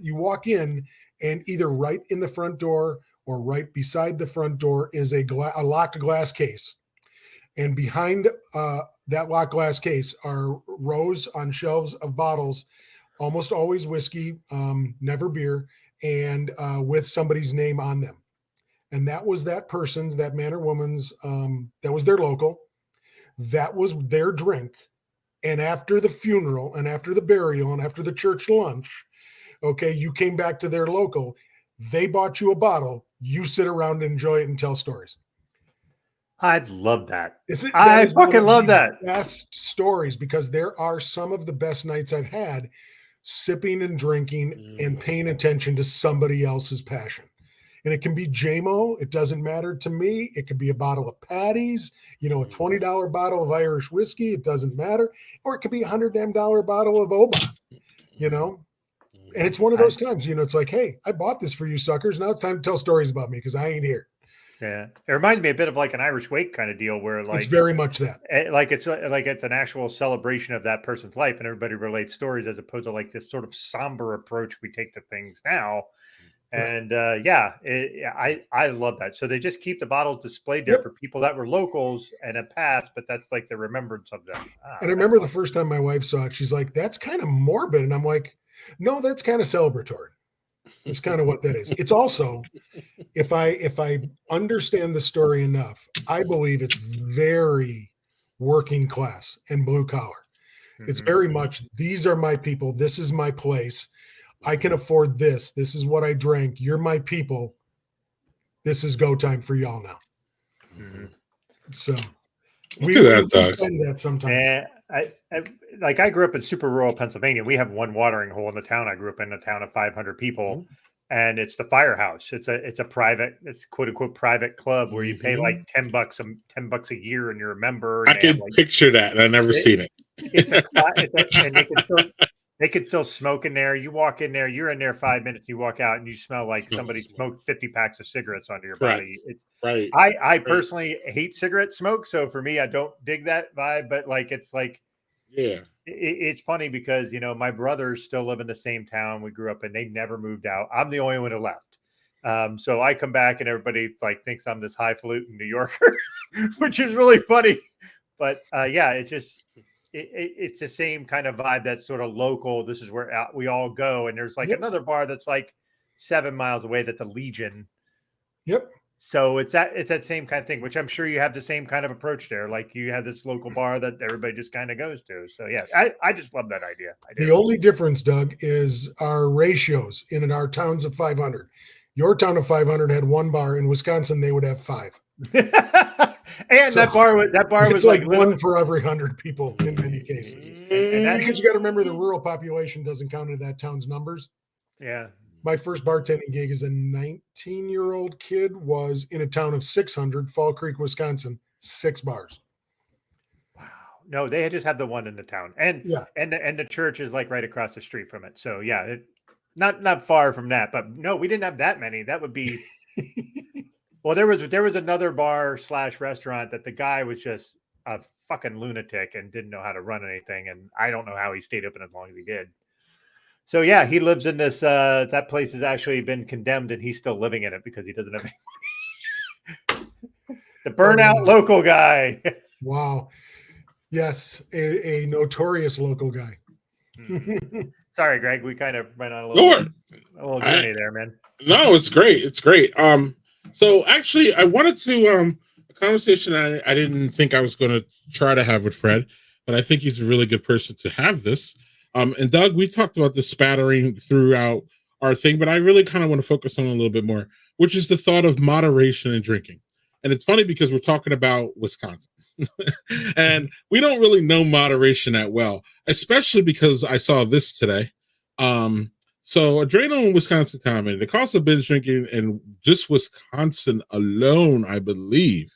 you walk in, and either right in the front door or right beside the front door is a locked glass case, and behind that locked glass case are rows on shelves of bottles, almost always whiskey, never beer, and with somebody's name on them. And that was that person's, that man or woman's, that was their local, that was their drink. And after the funeral and after the burial and after the church lunch, okay, you came back to their local, they bought you a bottle, you sit around and enjoy it and tell stories. I'd love that. I fucking love that. Best stories, because there are some of the best nights I've had sipping and drinking and paying attention to somebody else's passion. And it can be JMO. It doesn't matter to me. It could be a bottle of Patty's, you know, a $20 bottle of Irish whiskey. It doesn't matter. Or it could be a $100 bottle of Oba, you know. And it's one of those times, you know, it's like, hey, I bought this for you suckers. Now it's time to tell stories about me because I ain't here. Yeah, it reminds me a bit of like an Irish wake kind of deal, where like it's very much that. It's an actual celebration of that person's life, and everybody relates stories, as opposed to like this sort of somber approach we take to things now. And I love that. So they just keep the bottles displayed there for people that were locals and have passed, but that's like the remembrance of them. And I remember the first time my wife saw it, she's like, "That's kind of morbid," and I'm like, "No, that's kind of celebratory." It's kind of what that is. It's also, if I understand the story enough, I believe it's very working class and blue collar. It's very much, these are my people. This is my place. I can afford this. This is what I drank. You're my people. This is go time for y'all now. So we do that sometimes. I grew up in super rural Pennsylvania. We have one watering hole in the town. I grew up in a town of 500 people, and it's the Firehouse. It's a private, it's quote unquote private club where you pay like $10 a year and you're a member. I can picture that, and I've never seen it. And they could still smoke in there. You walk in there, you're in there 5 minutes, you walk out and you smell like somebody smoked 50 packs of cigarettes onto your body. Right. I personally hate cigarette smoke. So for me, I don't dig that vibe, but like, it's like, Yeah. It's funny because, you know, my brothers still live in the same town we grew up in. They never moved out. I'm the only one who left. So I come back and everybody like thinks I'm this highfalutin New Yorker, which is really funny. But yeah, it's the same kind of vibe that's sort of local. This is where we all go. And there's like another bar that's like 7 miles away. That's a Legion. Yep. So it's that same kind of thing, which I'm sure you have the same kind of approach there. Like you have this local bar that everybody just kind of goes to. So yeah, I just love that idea. The only difference, Doug, is our ratios in our towns of 500. Your town of 500 had one bar. In Wisconsin, they would have 5. And so, that bar was like one for every 100 people in many cases. And because you got to remember the rural population doesn't count into that town's numbers. Yeah. My first bartending gig as a 19-year-old kid was in a town of 600, Fall Creek, Wisconsin, 6 bars. Wow. No, they just have the one in the town. And the church is like right across the street from it. So yeah, not far from that, but no, we didn't have that many. That would be well, there was another bar / restaurant that the guy was just a fucking lunatic and didn't know how to run anything. And I don't know how he stayed open as long as he did. So yeah, he lives in this. That place has actually been condemned, and he's still living in it because he doesn't have any money. The burnout local guy. Wow. Yes, a notorious local guy. Sorry, Greg. We kind of went on a little journey there, man. No, it's great. It's great. So actually, I wanted to a conversation I didn't think I was going to try to have with Fred, but I think he's a really good person to have this. And Doug, we talked about this spattering throughout our thing, but I really kind of want to focus on a little bit more, which is the thought of moderation in drinking. And it's funny because we're talking about Wisconsin and we don't really know moderation that well, especially because I saw this today. So Adrenal in Wisconsin commented, the cost of binge drinking in just Wisconsin alone, I believe,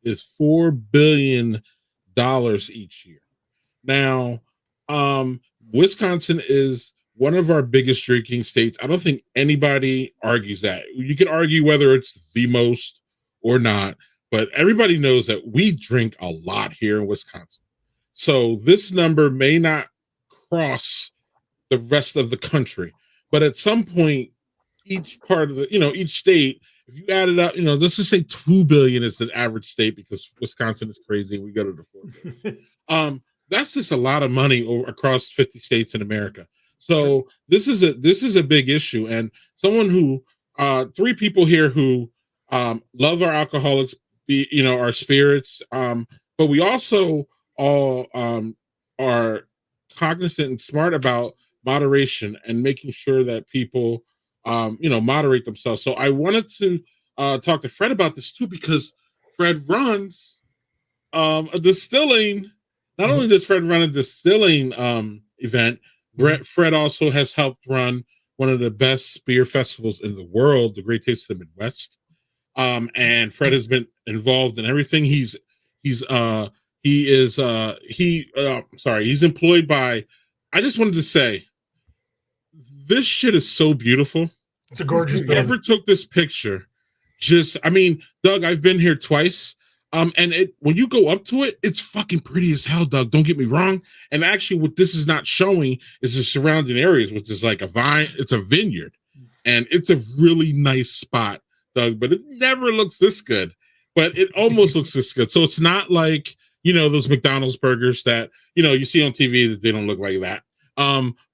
is $4 billion each year. Now, Wisconsin is one of our biggest drinking states. I don't think anybody argues that. You can argue whether it's the most or not, but everybody knows that we drink a lot here in Wisconsin. So this number may not cross the rest of the country, but at some point, each part of each state, if you add it up, let's just say 2 billion is the average state because Wisconsin is crazy. We go to the 4 billion. That's just a lot of money across 50 states in America. So this is a big issue. And someone who 3 people here who love our alcoholics, our spirits, but we also all are cognizant and smart about moderation and making sure that people moderate themselves. So I wanted to talk to Fred about this too, because Fred runs a distilling. Not only does Fred run a distilling event, Fred also has helped run one of the best beer festivals in the world, the Great Taste of the Midwest. And Fred has been involved in everything. He's employed by, I just wanted to say, this shit is so beautiful. It's a gorgeous building. Whoever took this picture, Doug, I've been here twice. And when you go up to it, it's fucking pretty as hell, Doug. Don't get me wrong. And actually, what this is not showing is the surrounding areas, which is like a vine. It's a vineyard, and it's a really nice spot, Doug. But it never looks this good. But it almost looks this good. So it's not like those McDonald's burgers that you see on TV that they don't look like that.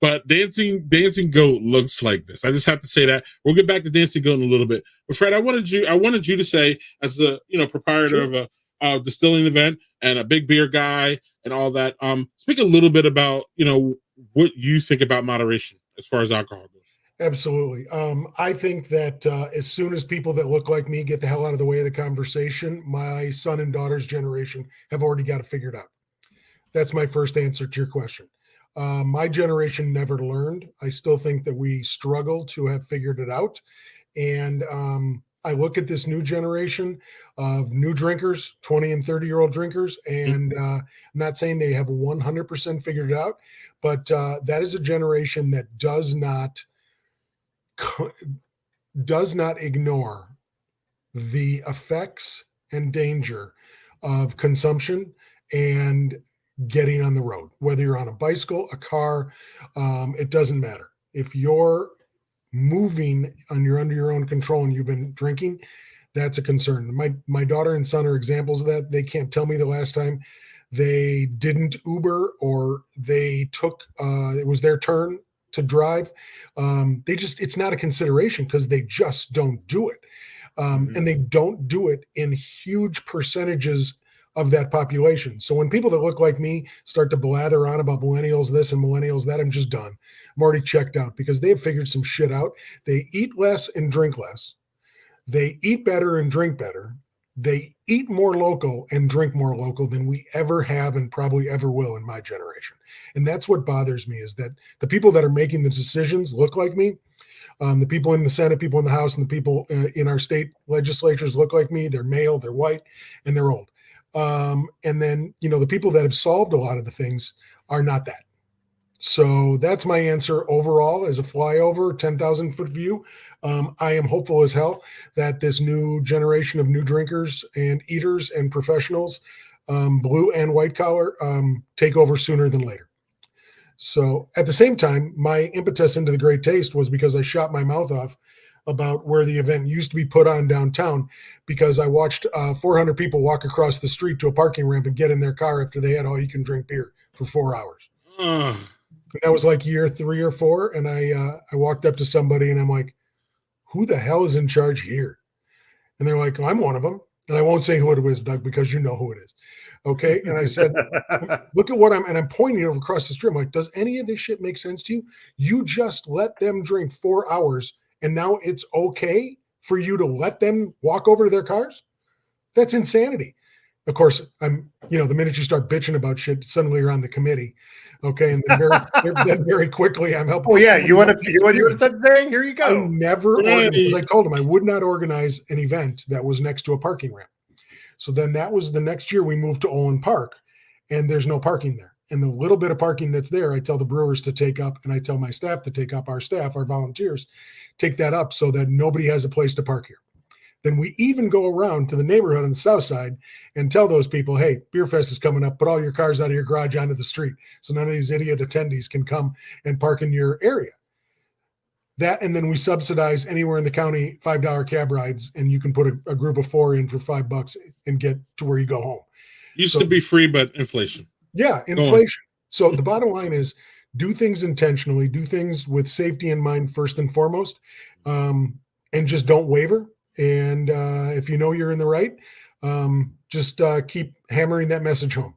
But Dancing Goat looks like this. I just have to say that. We'll get back to Dancing Goat in a little bit. But Fred, I wanted you to say, as the proprietor of a distilling event and a big beer guy and all that, speak a little bit about what you think about moderation as far as alcohol goes. Absolutely. I think that as soon as people that look like me get the hell out of the way of the conversation, my son and daughter's generation have already got it figured out. That's my first answer to your question. My generation never learned. I still think that we struggle to have figured it out. And I look at this new generation of new drinkers, 20 and 30-year-old drinkers, and I'm not saying they have 100% figured it out, but that is a generation that does not ignore the effects and danger of consumption and getting on the road, whether you're on a bicycle, a car, it doesn't matter. If you're moving and you're under your own control and you've been drinking, that's a concern. My daughter and son are examples of that. They can't tell me the last time they didn't Uber or they took, it was their turn to drive. It's not a consideration because they just don't do it. And they don't do it in huge percentages of that population. So when people that look like me start to blather on about millennials this and millennials that, I'm just done. I'm already checked out because they have figured some shit out. They eat less and drink less. They eat better and drink better. They eat more local and drink more local than we ever have and probably ever will in my generation. And that's what bothers me, is that the people that are making the decisions look like me. The people in the Senate, people in the House, and the people in our state legislatures look like me. They're male, they're white, and they're old. And then, the people that have solved a lot of the things are not that. So that's my answer overall as a flyover, 10,000 foot view. I am hopeful as hell that this new generation of new drinkers and eaters and professionals, blue and white collar, take over sooner than later. So at the same time, my impetus into the Great Taste was because I shot my mouth off about where the event used to be put on downtown, because I watched 400 people walk across the street to a parking ramp and get in their car after they had all you can drink beer for 4 hours. That was like year 3 or 4. And I walked up to somebody and I'm like, who the hell is in charge here? And they're like, I'm one of them. And I won't say who it was, Doug, because you know who it is. Okay. And I said, look at what I'm pointing over across the street. I'm like, does any of this shit make sense to you? You just let them drink 4 hours and now it's okay for you to let them walk over to their cars? That's insanity. Of course, the minute you start bitching about shit, suddenly you're on the committee. Okay. And then very quickly I'm helping. Oh yeah. You want to say, here you go. I never organized, because I told him I would not organize an event that was next to a parking ramp. So then that was the next year we moved to Olin Park, and there's no parking there. And the little bit of parking that's there, I tell the brewers to take up, and I tell my staff to take up, our volunteers, take that up so that nobody has a place to park here. Then we even go around to the neighborhood on the south side and tell those people, hey, Beer Fest is coming up, put all your cars out of your garage onto the street so none of these idiot attendees can come and park in your area. That, and then we subsidize anywhere in the county $5 cab rides, and you can put a group of 4 in for $5 and get to where you go home. Used to be free, but inflation. Yeah, inflation. So the bottom line is, do things intentionally, do things with safety in mind first and foremost, and just don't waver. And if you know you're in the right, just keep hammering that message home.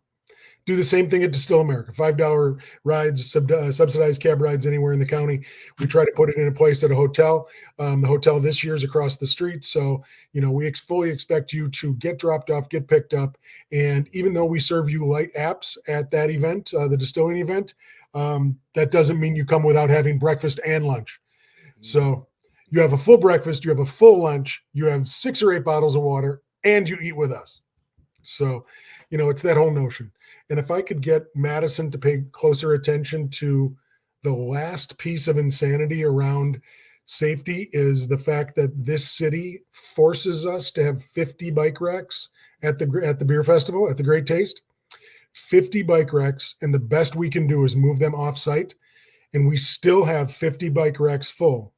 Do the same thing at Distill America. $5 rides, subsidized cab rides anywhere in the county. We try to put it in a place at a hotel. The hotel this year is across the street. So, we fully expect you to get dropped off, get picked up. And even though we serve you light apps at that event, the distilling event, that doesn't mean you come without having breakfast and lunch. So you have a full breakfast, you have a full lunch, you have 6 or 8 bottles of water, and you eat with us. So, it's that whole notion. And if I could get Madison to pay closer attention to the last piece of insanity around safety, is the fact that this city forces us to have 50 bike racks at the beer festival, at the Great Taste. 50 bike racks, and the best we can do is move them off site. And we still have 50 bike racks full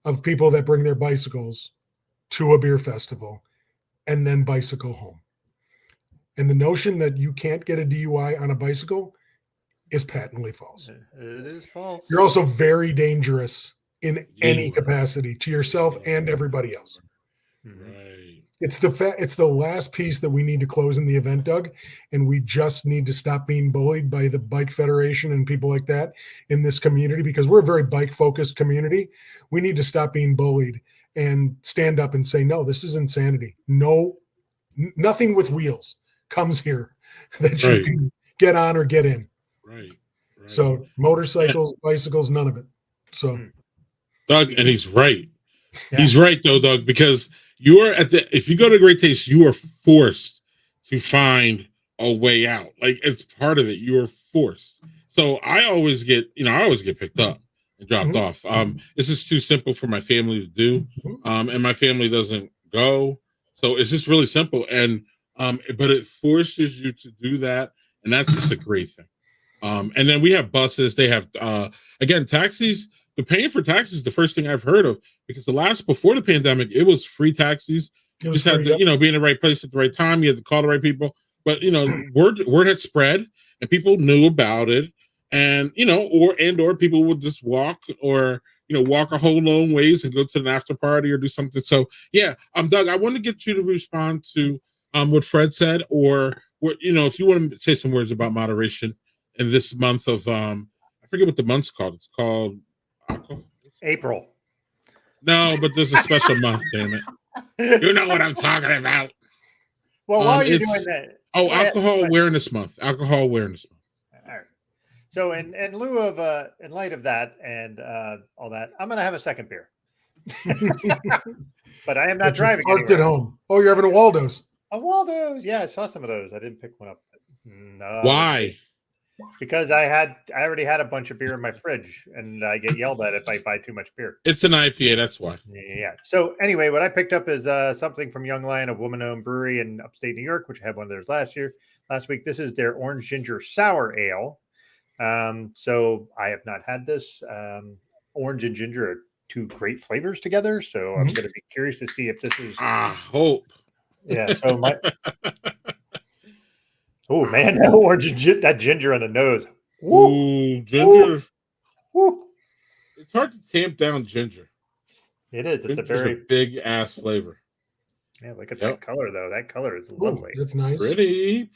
of people that bring their bicycles to a beer festival and then bicycle home. And the notion that you can't get a DUI on a bicycle is patently false. It is false. You're also very dangerous in any capacity to yourself and everybody else. Right. It's the last piece that we need to close in the event, Doug. And we just need to stop being bullied by the Bike Federation and people like that in this community, because we're a very bike focused community. We need to stop being bullied and stand up and say, no, this is insanity. No, nothing with wheels comes here that you can get on or get in. Right. So motorcycles, bicycles, none of it. So Doug, and he's right. Yeah. He's right though, Doug, because if you go to Great Taste, you are forced to find a way out. Like, it's part of it. You are forced. So I always get picked up and dropped off. This is too simple for my family to do. And my family doesn't go. So it's just really simple. And but it forces you to do that and that's just a great thing. And then we have buses. They have again taxis. The paying for taxis is the first thing I've heard of, because before the pandemic, it was free taxis. You just had to, be in the right place at the right time. You had to call the right people. But word had spread and people knew about it. And or people would just walk or walk a whole long ways and go to an after party or do something. So yeah, Doug, I want to get you to respond to what Fred said, or what if you want to say some words about moderation in this month of I forget what the month's called. It's called April. No, but there's a special month, damn it. You know what I'm talking about. Well, while you're doing that. Oh, Alcohol Awareness Month. Alcohol Awareness Month. All right. So in lieu of in light of that and all that, I'm gonna have a second beer. But I am not driving. Parked at home. Oh, you're having a Waldo's. A Waldo's. Yeah, I saw some of those. I didn't pick one up. No. Why? Because I already had a bunch of beer in my fridge, and I get yelled at if I buy too much beer. It's an IPA, that's why. Yeah. So anyway, what I picked up is something from Young Lion, a woman-owned brewery in upstate New York, which I had one of theirs last week. This is their Orange Ginger Sour Ale. So I have not had this. Orange and ginger are two great flavors together. So I'm going to be curious to see if this is. Hope. Yeah. So my. Oh man, that orange, that ginger on the nose. Woo. Ooh, ginger. Woo. It's hard to tamp down ginger. It is. It's Ginger's a big ass flavor. Yeah, look at that color though. That color is lovely. That's nice. Pretty.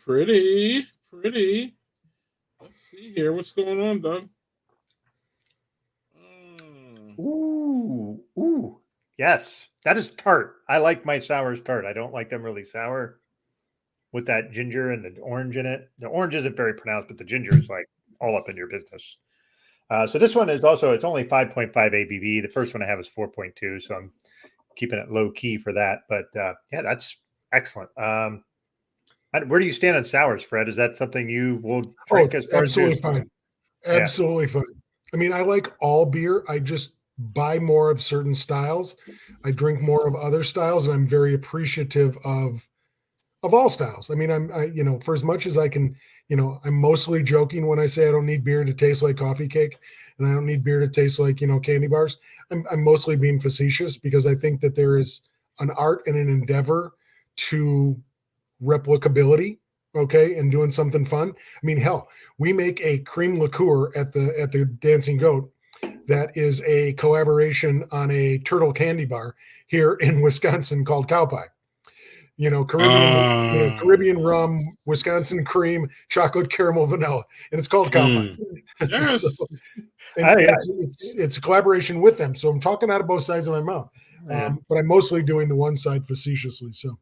Let's see here. What's going on, Doug? Ooh. Yes, that is tart. I like my sours tart. I don't like them really sour. With that ginger and the orange in it. The orange isn't very pronounced, but the ginger is like all up in your business. So this one is also, it's only 5.5 ABV. The first one I have is 4.2, so I'm keeping it low key for that. But yeah, that's excellent. Where do you stand on sours, Fred? Is that something you will drink as far absolutely as fine. Absolutely fine. I mean, I like all beer. I just buy more of certain styles. I drink more of other styles, and I'm very appreciative of all styles. I mean, I'm for as much as I can, I'm mostly joking when I say I don't need beer to taste like coffee cake, and I don't need beer to taste like, candy bars. I'm mostly being facetious, because I think that there is an art and an endeavor to replicability, okay, and doing something fun. I mean, hell, we make a cream liqueur at the Dancing Goat that is a collaboration on a turtle candy bar here in Wisconsin called Cow Pie. Caribbean rum, Wisconsin cream, chocolate caramel vanilla, and it's called Cow Pie. Yes. It's a collaboration with them. So I'm talking out of both sides of my mouth. But I'm mostly doing the one side facetiously. So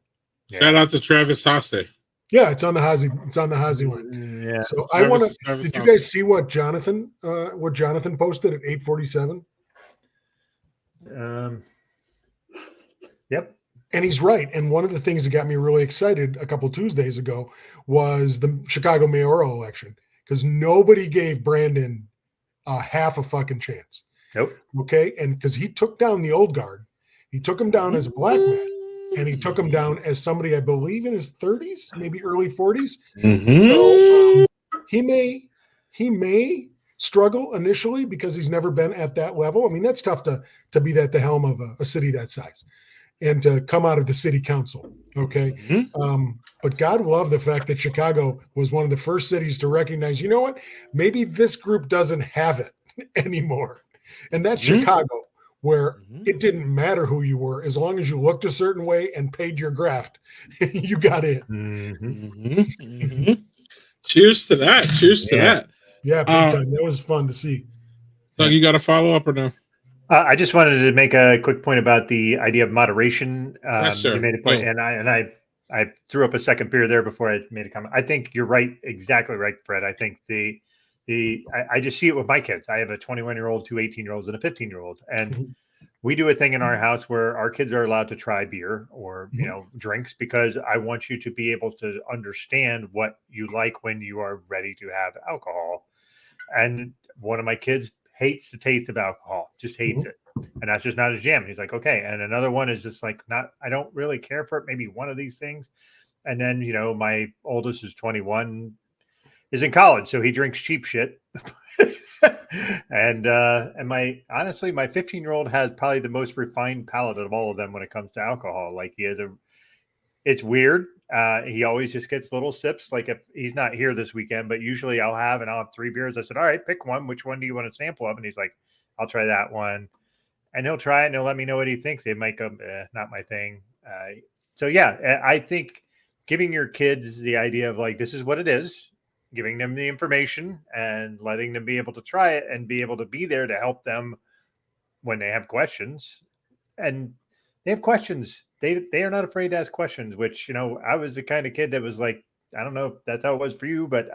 shout out to Travis Hasse. Yeah, it's on the Hazy. It's on the Hazy one. Yeah. So I want to. Did you guys see what Jonathan posted at 8:47? Yep. And he's right. And one of the things that got me really excited a couple Tuesdays ago was the Chicago mayoral election, because nobody gave Brandon half a fucking chance. Nope. Okay. And because he took down the old guard, he took him down as a black man, and he took him down as somebody, I believe, in his 30s, maybe early 40s. So he may struggle initially because he's never been at that level. I mean, that's tough to be at the helm of a city that size and to come out of the city council. Okay. But God love the fact that Chicago was one of the first cities to recognize, you know what, maybe this group doesn't have it anymore. And that's Chicago, where it didn't matter who you were, as long as you looked a certain way and paid your graft, you got in. Cheers to that. Cheers to that. Yeah, big time. That was fun to see. Doug, you got a follow up or no? I just wanted to make a quick point about the idea of moderation. Yes, sir. You made a point, and I threw up a second beer there before I made a comment. I think you're right, exactly right, Fred. I think I just see it with my kids. I have a 21-year-old, two 18-year-olds, and a 15-year-old, and we do a thing in our house where our kids are allowed to try beer or drinks, because I want you to be able to understand what you like when you are ready to have alcohol. And one of my kids hates the taste of alcohol, just hates it. And that's just not his jam. He's like, okay. And another one is just like, I don't really care for it. Maybe one of these things. And then, my oldest is 21. is in college, so he drinks cheap shit. and my 15-year-old has probably the most refined palate of all of them when it comes to alcohol. Like it's weird. He always just gets little sips. Like if he's not here this weekend, but usually I'll have 3 beers. I said, all right, pick one. Which one do you want a sample of? And he's like, I'll try that one. And he'll try it and he'll let me know what he thinks. It might go, not my thing. So yeah, I think giving your kids the idea of like, this is what it is, giving them the information and letting them be able to try it and be able to be there to help them when they have questions. And they have questions. They are not afraid to ask questions, which, I was the kind of kid that was like, I don't know if that's how it was for you, but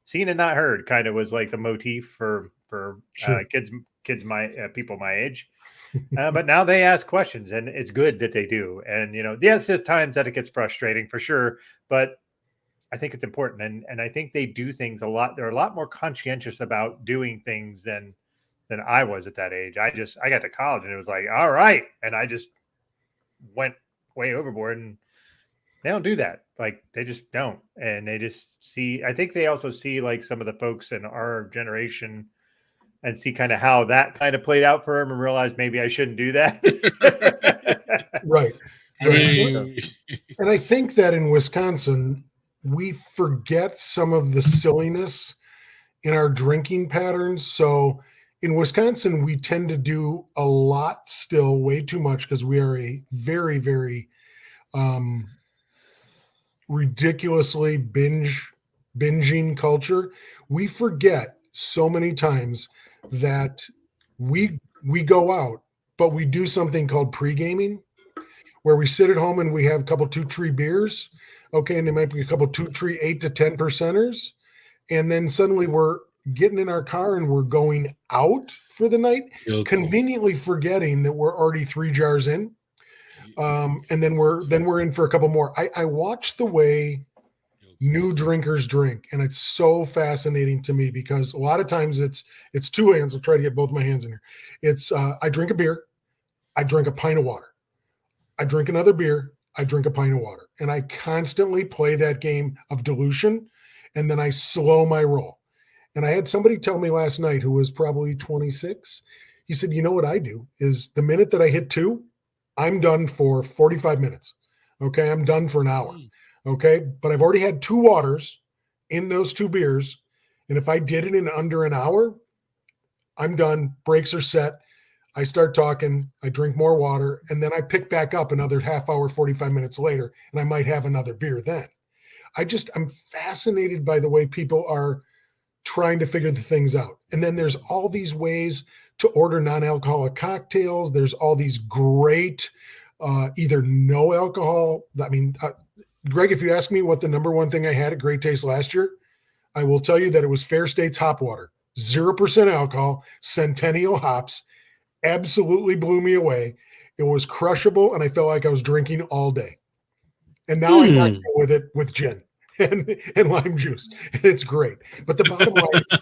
seen and not heard kind of was like the motif for Sure. kids people my age. But now they ask questions, and it's good that they do. And yes, there's times that it gets frustrating for sure, but I think it's important. And I think they do things a lot. They're a lot more conscientious about doing things than I was at that age. I got to college and it was like, all right, and I just went way overboard, and they don't do that. Like they just don't. And they just see, I think they also see like some of the folks in our generation and see kind of how that kind of played out for him and realize maybe I shouldn't do that. Right. I mean, And I think that in Wisconsin, we forget some of the silliness in our drinking patterns. So in Wisconsin, we tend to do a lot still, way too much, because we are a very, very ridiculously binging culture. We forget so many times that we go out, but we do something called pre-gaming, where we sit at home and we have a couple 2-tree beers, okay, and they might be a couple 2-tree 8 to 10 percenters, and then suddenly we're getting in our car and we're going out for the night, conveniently forgetting that we're already 3 jars in, and then we're in for a couple more. I watch the way new drinkers drink, and it's so fascinating to me because a lot of times it's 2 hands. I'll try to get both my hands in here. It's I drink a beer, I drink a pint of water, I drink another beer, I drink a pint of water, and I constantly play that game of dilution, and then I slow my roll. And I had somebody tell me last night who was probably 26. He said, you know what I do is the minute that I hit 2, I'm done for 45 minutes. Okay, I'm done for an hour. Okay, but I've already had 2 waters in those 2 beers. And if I did it in under an hour, I'm done. Brakes are set. I start talking, I drink more water, and then I pick back up another half hour, 45 minutes later, and I might have another beer then. I'm fascinated by the way people are trying to figure the things out. And then there's all these ways to order non-alcoholic cocktails. There's all these great, either no alcohol. I mean, Greg, if you ask me what the number one thing I had at Great Taste last year, I will tell you that it was Fair States hop water, 0% alcohol, Centennial hops, absolutely blew me away. It was crushable, and I felt like I was drinking all day. And now I got with it with gin and lime juice, and it's great. But the bottom line is,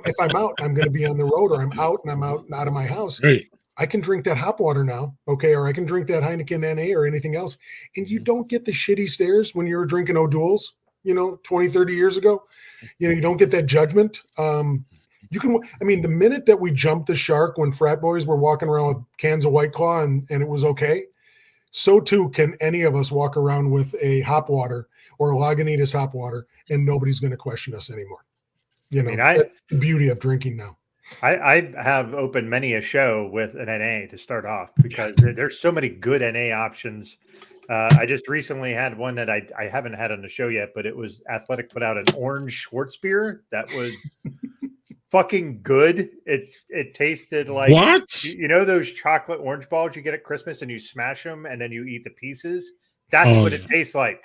if I'm out, I'm going to be on the road, or I'm out and I'm out of my house. Right. I can drink that hop water now, okay, or I can drink that Heineken NA or anything else. And you don't get the shitty stares when you were drinking O'Doul's, 20, 30 years ago. You don't get that judgment. The minute that we jumped the shark when frat boys were walking around with cans of White Claw and it was okay, so too can any of us walk around with a hop water or a Lagunitas hop water, and nobody's going to question us anymore. That's the beauty of drinking now. I have opened many a show with an NA to start off because there's so many good NA options. I just recently had one that I haven't had on the show yet, but it was Athletic put out an orange Schwarzbier that was fucking good. It tasted like what? Those chocolate orange balls you get at Christmas and you smash them and then you eat the pieces. That's what it tastes like.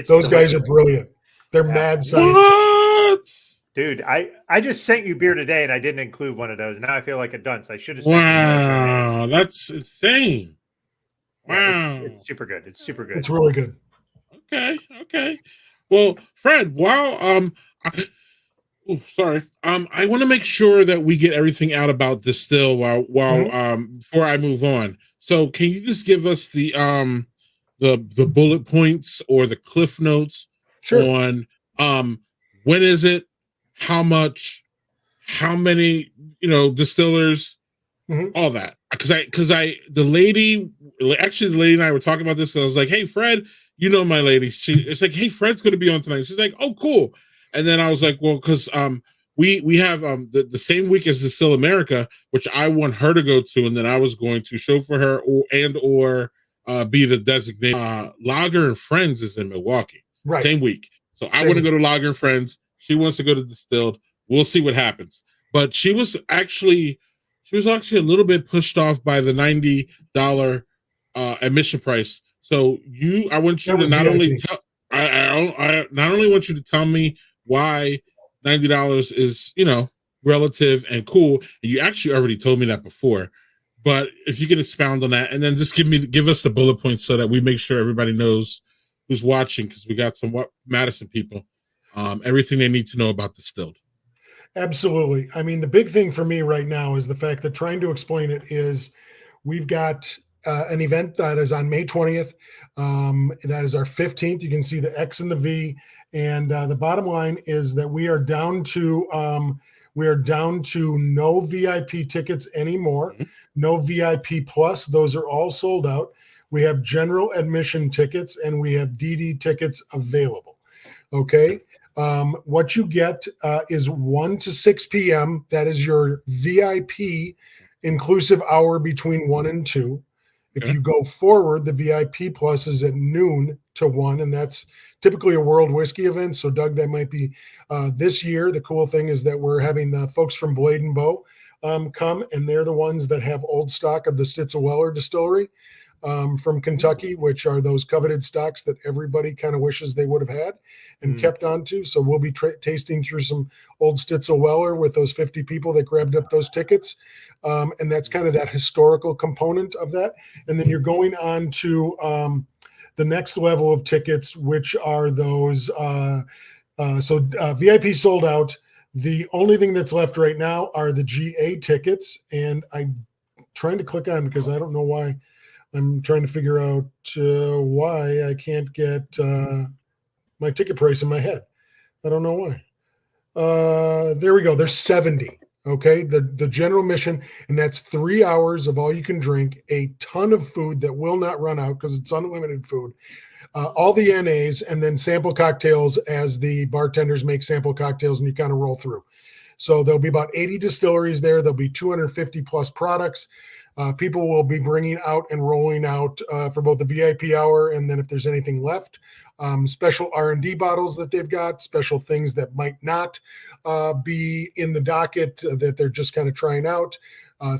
Those guys are brilliant. They're mad scientists. Dude, I just sent you beer today and I didn't include one of those. Now I feel like a dunce. I should have sent you. That's insane. Wow. It's super good. It's super good. It's really good. Okay. Well, Fred, I want to make sure that we get everything out about Distill while before I move on. So can you just give us the bullet points or the cliff notes on When is it? How much? How many? Distillers. All that. The lady and I were talking about this. I was like, "Hey, Fred, my lady." It's like, "Hey, Fred's going to be on tonight." She's like, "Oh, cool." And then I was like, "Well, because we have the same week as Distill America, which I want her to go to, and then I was going to show for her or be the designated Lager and Friends is in Milwaukee, Right. Same week. So I want to go to Lager and Friends. She wants to go to Distilled. We'll see what happens. But she was actually a little bit pushed off by the $90 admission price. So I want you to not only tell I not only want you to tell me why $90 is relative and cool. And you actually already told me that before, but if you can expound on that and then just give us the bullet points so that we make sure everybody knows who's watching, because we got some Madison people, everything they need to know about Distilled. Absolutely. I mean, the big thing for me right now is the fact that trying to explain it is we've got an event that is on May 20th. That is our 15th. You can see the X and the V. And the bottom line is that we are down to no VIP tickets anymore. No VIP plus. Those are all sold out. We have general admission tickets and we have DD tickets available. Okay. What you get is 1 to 6 p.m. That is your VIP inclusive hour between 1 and 2. If you go forward, the VIP plus is at noon to 1, and that's typically a world whiskey event. So, Doug, that might be this year. The cool thing is that we're having the folks from Blade and Bow come, and they're the ones that have old stock of the Stitzel Distillery from Kentucky, which are those coveted stocks that everybody kind of wishes they would have had and kept on to. So we'll be tasting through some old Stitzel Weller with those 50 people that grabbed up those tickets. And that's kind of that historical component of that. And then you're going on to the next level of tickets, which are those. VIP sold out. The only thing that's left right now are the GA tickets. And I'm trying to click on because I don't know why. I'm trying to figure out why I can't get my ticket price in my head. I don't know why. There we go. There's 70. Okay. The general mission, and that's 3 hours of all you can drink, a ton of food that will not run out because it's unlimited food, all the NAs, and then sample cocktails as the bartenders make sample cocktails and you kind of roll through. So there'll be about 80 distilleries there. There'll be 250 plus products. People will be bringing out and rolling out for both the VIP hour, and then if there's anything left, special R&D bottles that they've got, special things that might not be in the docket that they're just kind of trying out,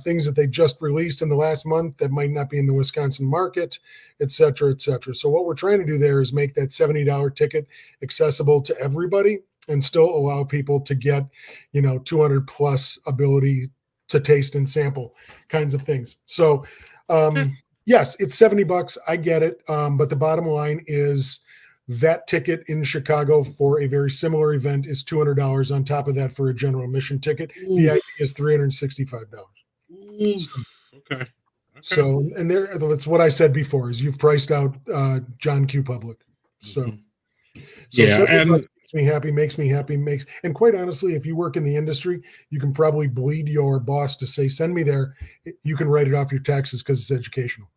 things that they just released in the last month that might not be in the Wisconsin market, et cetera, et cetera. So what we're trying to do there is make that $70 ticket accessible to everybody and still allow people to get, 200 plus ability to taste and sample kinds of things. So, yes, it's $70. I get it. But the bottom line is that ticket in Chicago for a very similar event is $200 on top of that for a general admission ticket. VIP is $365. Okay. So, and that's what I said before is you've priced out John Q. Public. So, yeah, and makes me happy, and quite honestly, if you work in the industry, you can probably bleed your boss to say, send me there. You can write it off your taxes because it's educational.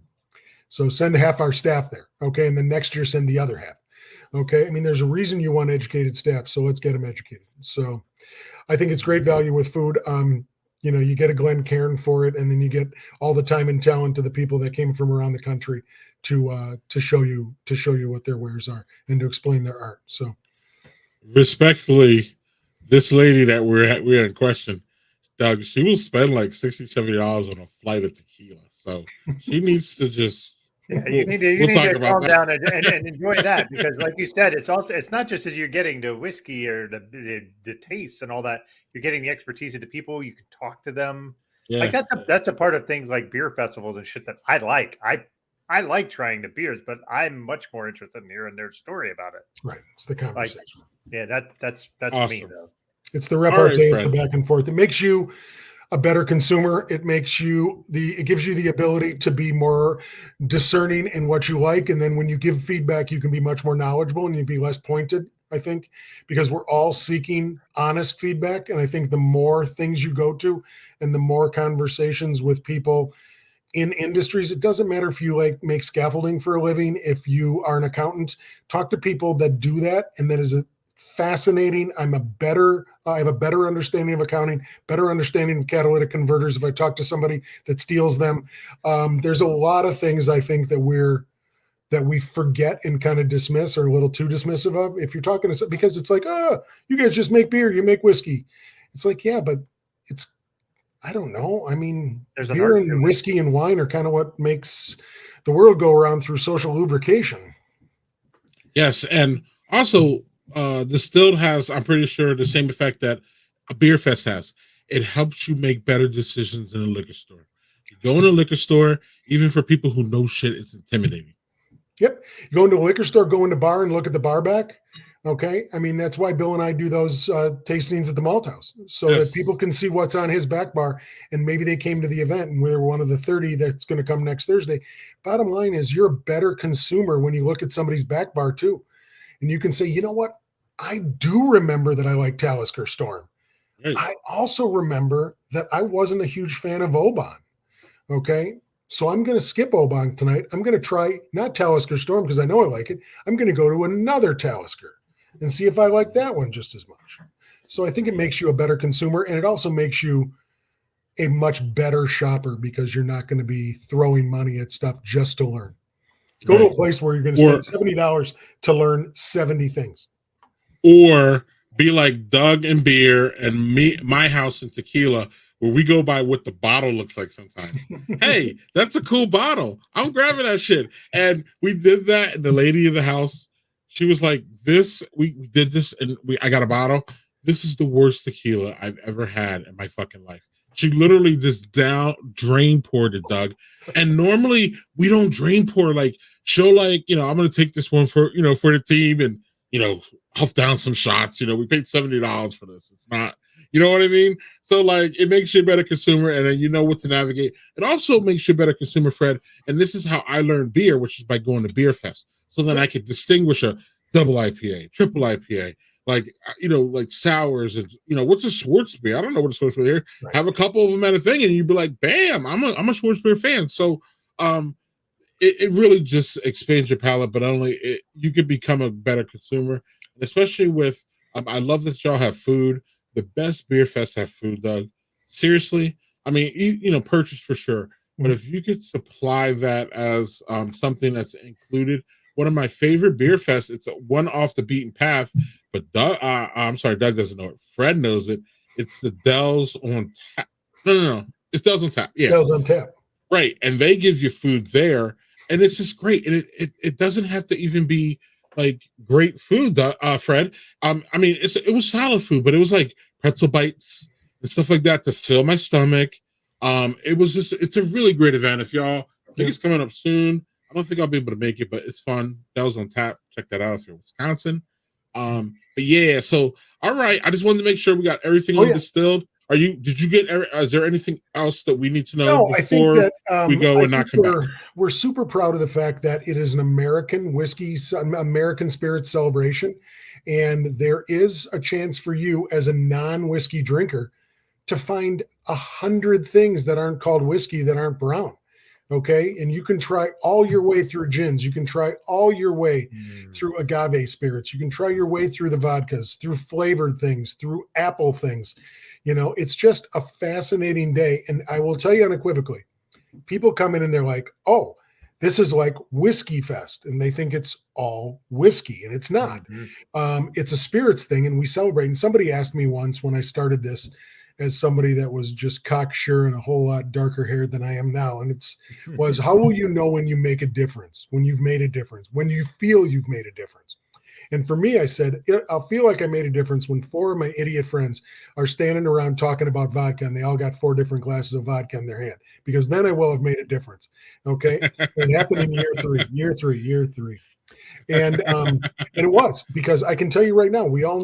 So send half our staff there. Okay. And then next year, send the other half. Okay. I mean, there's a reason you want educated staff. So let's get them educated. So I think it's great value with food. You get a Glen Cairn for it, and then you get all the time and talent to the people that came from around the country to show you what their wares are and to explain their art. So respectfully, this lady that we're in question, Doug, she will spend like $60-$70 on a flight of tequila. So she needs to just you need to calm down and enjoy that, because like you said, it's not just that you're getting the whiskey or the taste and all that. You're getting the expertise of the people. You can talk to them. Yeah. Like that's a part of things like beer festivals and shit that I like. I like trying the beers, but I'm much more interested in hearing their story about it. Right. It's the conversation. That's awesome. me though. It's the repartee, it's the back and forth. It makes you a better consumer. It gives you the ability to be more discerning in what you like. And then when you give feedback, you can be much more knowledgeable and you'd be less pointed I think, because we're all seeking honest feedback. And I think the more things you go to and the more conversations with people in industries, it doesn't matter if you like make scaffolding for a living, if you are an accountant, talk to people that do that. And that is a fascinating. I have a better understanding of accounting, better understanding of catalytic converters. If I talk to somebody that steals them, there's a lot of things I think that we forget and kind of dismiss or a little too dismissive of. If you're talking to, because it's like, oh, you guys just make beer, you make whiskey. It's like, yeah, but it's, I don't know. I mean, There's an beer art and to it. whiskey and wine are kind of what makes the world go around through social lubrication. Yes, and also distilled has, I'm pretty sure, the same effect that a beer fest has. It helps you make better decisions in a liquor store. You go in a liquor store, even for people who know shit, it's intimidating. Yep. You go into a liquor store, go into bar and look at the bar back. Okay. I mean, that's why Bill and I do those tastings at the Malt House, so Yes. that people can see what's on his back bar. And maybe they came to the event and we're one of the 30 that's going to come next Thursday. Bottom line is, you're a better consumer when you look at somebody's back bar too. And you can say, you know what? I do remember that I like Talisker Storm. Right. I also remember that I wasn't a huge fan of Oban. Okay. So I'm going to skip Oban tonight. I'm going to try not Talisker Storm because I know I like it. I'm going to go to another Talisker and see if I like that one just as much. So I think it makes you a better consumer, and it also makes you a much better shopper because you're not going to be throwing money at stuff just to learn. Go to a place where you're going to spend $70 to learn 70 things. Or be like Doug and beer and my house and tequila, where we go by what the bottle looks like sometimes. Hey, that's a cool bottle. I'm grabbing that shit. And we did that, and the lady in the house, she was like, we did this, and I got a bottle. This is the worst tequila I've ever had in my fucking life. She literally just drain poured it, Doug. And normally we don't drain pour. Like, she'll like, I'm going to take this one for the team and, huff down some shots. We paid $70 for this. It's not, you know what I mean? So like, it makes you a better consumer, and then you know what to navigate. It also makes you a better consumer, Fred. And this is how I learned beer, which is by going to Beer Fest. So then I could distinguish a double IPA, triple IPA, like sours, and what's a Schwartz beer? I don't know what a Schwartz beer is. Right. Have a couple of them at a thing, and you'd be like, bam, I'm a Schwartz beer fan. So it really just expands your palate, but you could become a better consumer, and especially with I love that y'all have food. The best beer fests have food, Doug. Seriously, I mean, purchase for sure, but if you could supply that as something that's included. One of my favorite beer fests, it's one off the beaten path, but Doug, I'm sorry, Doug doesn't know it. Fred knows it. It's the Dells on Tap. No. It's Dells on Tap. Yeah. Dells on Tap. Right. And they give you food there, and it's just great. And it doesn't have to even be like great food, Fred. It was solid food, but it was like pretzel bites and stuff like that to fill my stomach. It's a really great event. If y'all, I think it's coming up soon. I don't think I'll be able to make it, but it's fun. Dells on Tap. Check that out if you're in Wisconsin. But yeah, so all right. I just wanted to make sure we got everything on Distilled. Did you get, is there anything else that we need to know before we go and not come back? We're super proud of the fact that it is an American whiskey, American spirit celebration. And there is a chance for you as a non-whiskey drinker to find 100 things that aren't called whiskey that aren't brown. Okay. And you can try all your way through gins. You can try all your way through agave spirits. You can try your way through the vodkas, through flavored things, through apple things. It's just a fascinating day. And I will tell you unequivocally, people come in and they're like, oh, this is like Whiskey Fest. And they think it's all whiskey, and it's not. It's a spirits thing, and we celebrate. And somebody asked me once when I started this, as somebody that was just cocksure and a whole lot darker haired than I am now. And was how will you know when you make a difference, when you've made a difference, when you feel you've made a difference? And for me, I said, I'll feel like I made a difference when 4 of my idiot friends are standing around talking about vodka, and they all got 4 different glasses of vodka in their hand, because then I will have made a difference. Okay. It happened in year three. And it was, because I can tell you right now, we all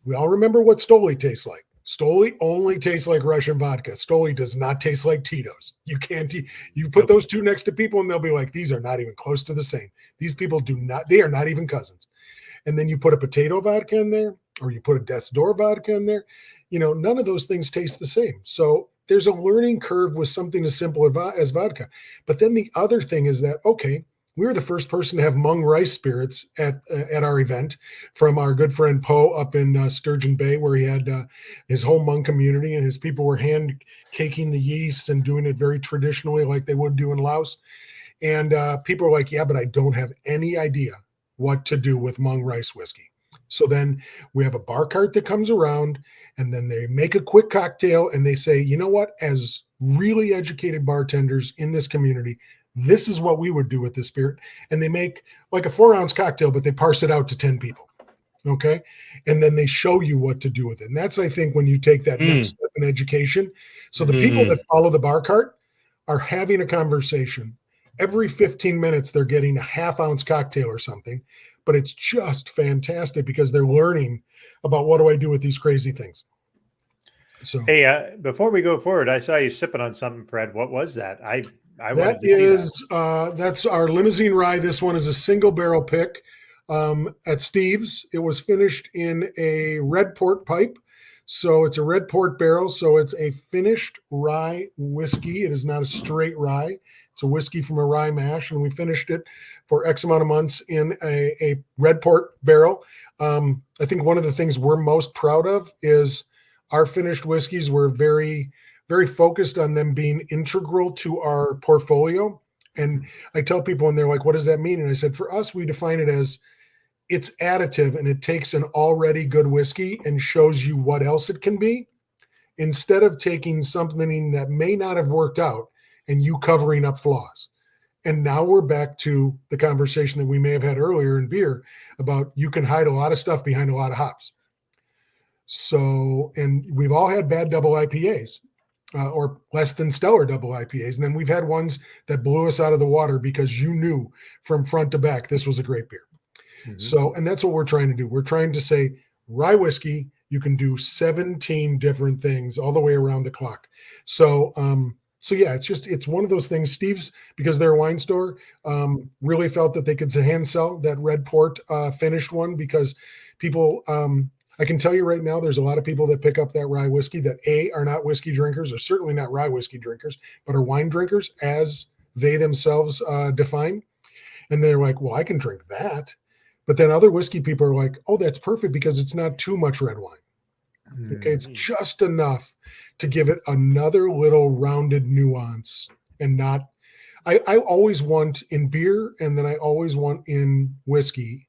remember what Stoli tastes like. Stoli only tastes like Russian vodka. Stoli does not taste like Tito's. You can't, you put those two next to people and they'll be like, these are not even close to the same. These people they are not even cousins. and then you put a potato vodka in there, or you put a Death's Door vodka in there, none of those things taste the same. So there's a learning curve with something as simple as vodka. But then the other thing is that, okay, we were the first person to have Hmong rice spirits at our event from our good friend Poe up in Sturgeon Bay, where he had his whole Hmong community, and his people were hand caking the yeast and doing it very traditionally like they would do in Laos. And people are like, yeah, but I don't have any idea what to do with Hmong rice whiskey. So then we have a bar cart that comes around, and then they make a quick cocktail, and they say, you know what, as really educated bartenders in this community, this is what we would do with this spirit. And they make like a 4-ounce cocktail, but they parse it out to 10 people. Okay. And then they show you what to do with it. And that's, I think, when you take that next step in education. So the people that follow the bar cart are having a conversation. Every 15 minutes, they're getting a 1/2-ounce cocktail or something, but it's just fantastic because they're learning about what do I do with these crazy things. So, hey, before we go forward, I saw you sipping on something, Fred. What was that? That's our limousine rye. This one is a single barrel pick at Steve's. It was finished in a red port pipe. So it's a red port barrel. So it's a finished rye whiskey. It is not a straight rye. It's a whiskey from a rye mash. And we finished it for X amount of months in a red port barrel. I think one of the things we're most proud of is our finished whiskeys. We're very focused on them being integral to our portfolio. And I tell people, and they're like, what does that mean? And I said, for us, we define it as it's additive, and it takes an already good whiskey and shows you what else it can be, instead of taking something that may not have worked out and you covering up flaws. And now we're back to the conversation that we may have had earlier in beer about you can hide a lot of stuff behind a lot of hops. So, and we've all had bad double IPAs. Or less than stellar double IPAs. And then we've had ones that blew us out of the water because you knew from front to back this was a great beer. So, and that's what we're trying to do. We're trying to say rye whiskey, you can do 17 different things all the way around the clock. So, yeah, it's one of those things. Steve's, because they're a wine store, really felt that they could hand sell that red port finished one, because people, I can tell you right now, there's a lot of people that pick up that rye whiskey that are not whiskey drinkers, or certainly not rye whiskey drinkers, but are wine drinkers as they themselves define. And they're like, well, I can drink that. But then other whiskey people are like, oh, that's perfect because it's not too much red wine. Okay. It's just enough to give it another little rounded nuance, and not, I always want in beer, and then I always want in whiskey,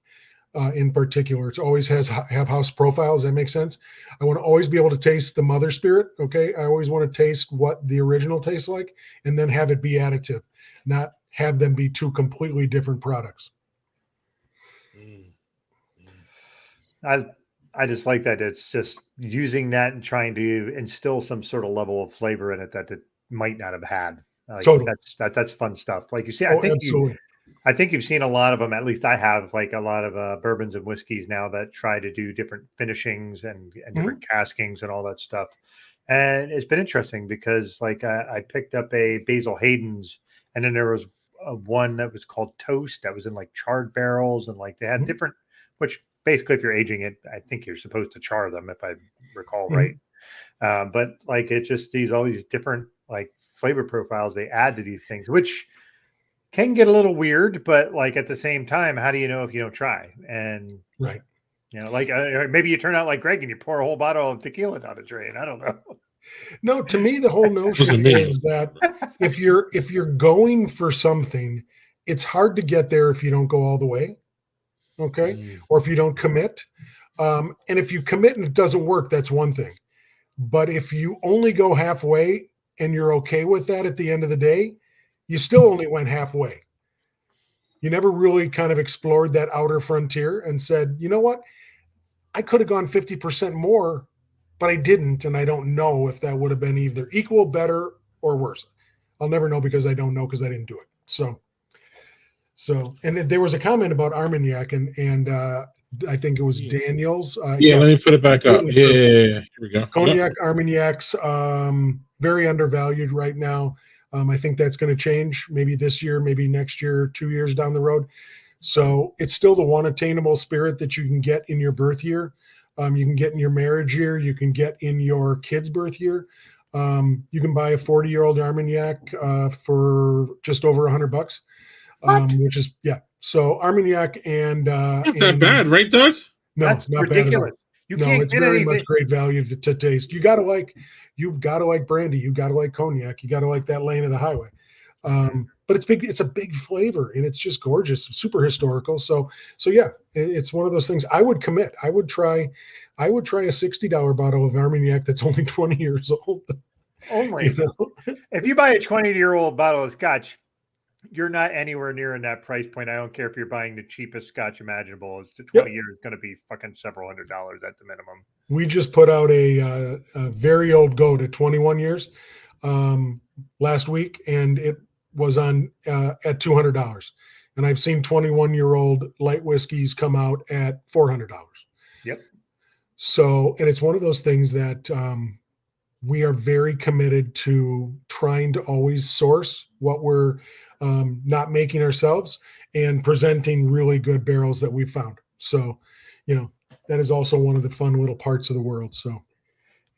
in particular, it always have house profiles. That makes sense. I want to always be able to taste the mother spirit. Okay. I always want to taste what the original tastes like, and then have it be additive, not have them be two completely different products. I just like that. It's just using that and trying to instill some sort of level of flavor in it that it might not have had. Totally. That's fun stuff. Like you see, Absolutely. I think you've seen a lot of them. At least I have, like a lot of bourbons and whiskeys now that try to do different finishings and different caskings and all that stuff. And it's been interesting because, like, I picked up a Basil Hayden's, and then there was one that was called Toast that was in like charred barrels, and like they had different, which basically if you're aging it, I think you're supposed to char them if I recall right. But like it's just all these different like flavor profiles they add to these things, which can get a little weird, but like at the same time, how do you know if you don't try? And right, like maybe you turn out like Greg and you pour a whole bottle of tequila down a drain. I don't know. No, to me, the whole notion is that if you're going for something, it's hard to get there if you don't go all the way. Okay. Or if you don't commit. And if you commit and it doesn't work, that's one thing. But if you only go halfway and you're okay with that at the end of the day, you still only went halfway. You never really kind of explored that outer frontier and said, you know what? I could have gone 50% more, but I didn't. And I don't know if that would have been either equal, better, or worse. I'll never know because I don't know because I didn't do it. So, and there was a comment about Armagnac, and I think it was Daniel's. Let me put it back up. Yeah. Here we go. Cognac, Armagnacs, very undervalued right now. I think that's going to change maybe this year, maybe next year, 2 years down the road. So it's still the one attainable spirit that you can get in your birth year. You can get in your marriage year. You can get in your kid's birth year. You can buy a 40-year-old Armagnac for just over $100, which is, yeah. So Armagnac and Not that bad, right, Doug? No, That's not ridiculous. bad at all. You No, can't it's get very anything. much great value to taste. You've got to like brandy. You've got to like cognac. You got to like that lane of the highway. But it's big. It's a big flavor, and it's just gorgeous. Super historical. So yeah, it's one of those things. I would commit. I would try a $60 bottle of Armagnac that's only 20 years old. Only. If you buy a 20-year-old bottle of scotch, you're not anywhere near in that price point. I don't care if you're buying the cheapest scotch imaginable. It's 20 years going to be fucking several $100s at the minimum. We just put out a very old goat at 21 years last week, and it was on at $200. And I've seen 21-year-old light whiskeys come out at $400. Yep. So, and it's one of those things that we are very committed to trying to always source what we're not making ourselves and presenting really good barrels that we found. So, that is also one of the fun little parts of the world. So,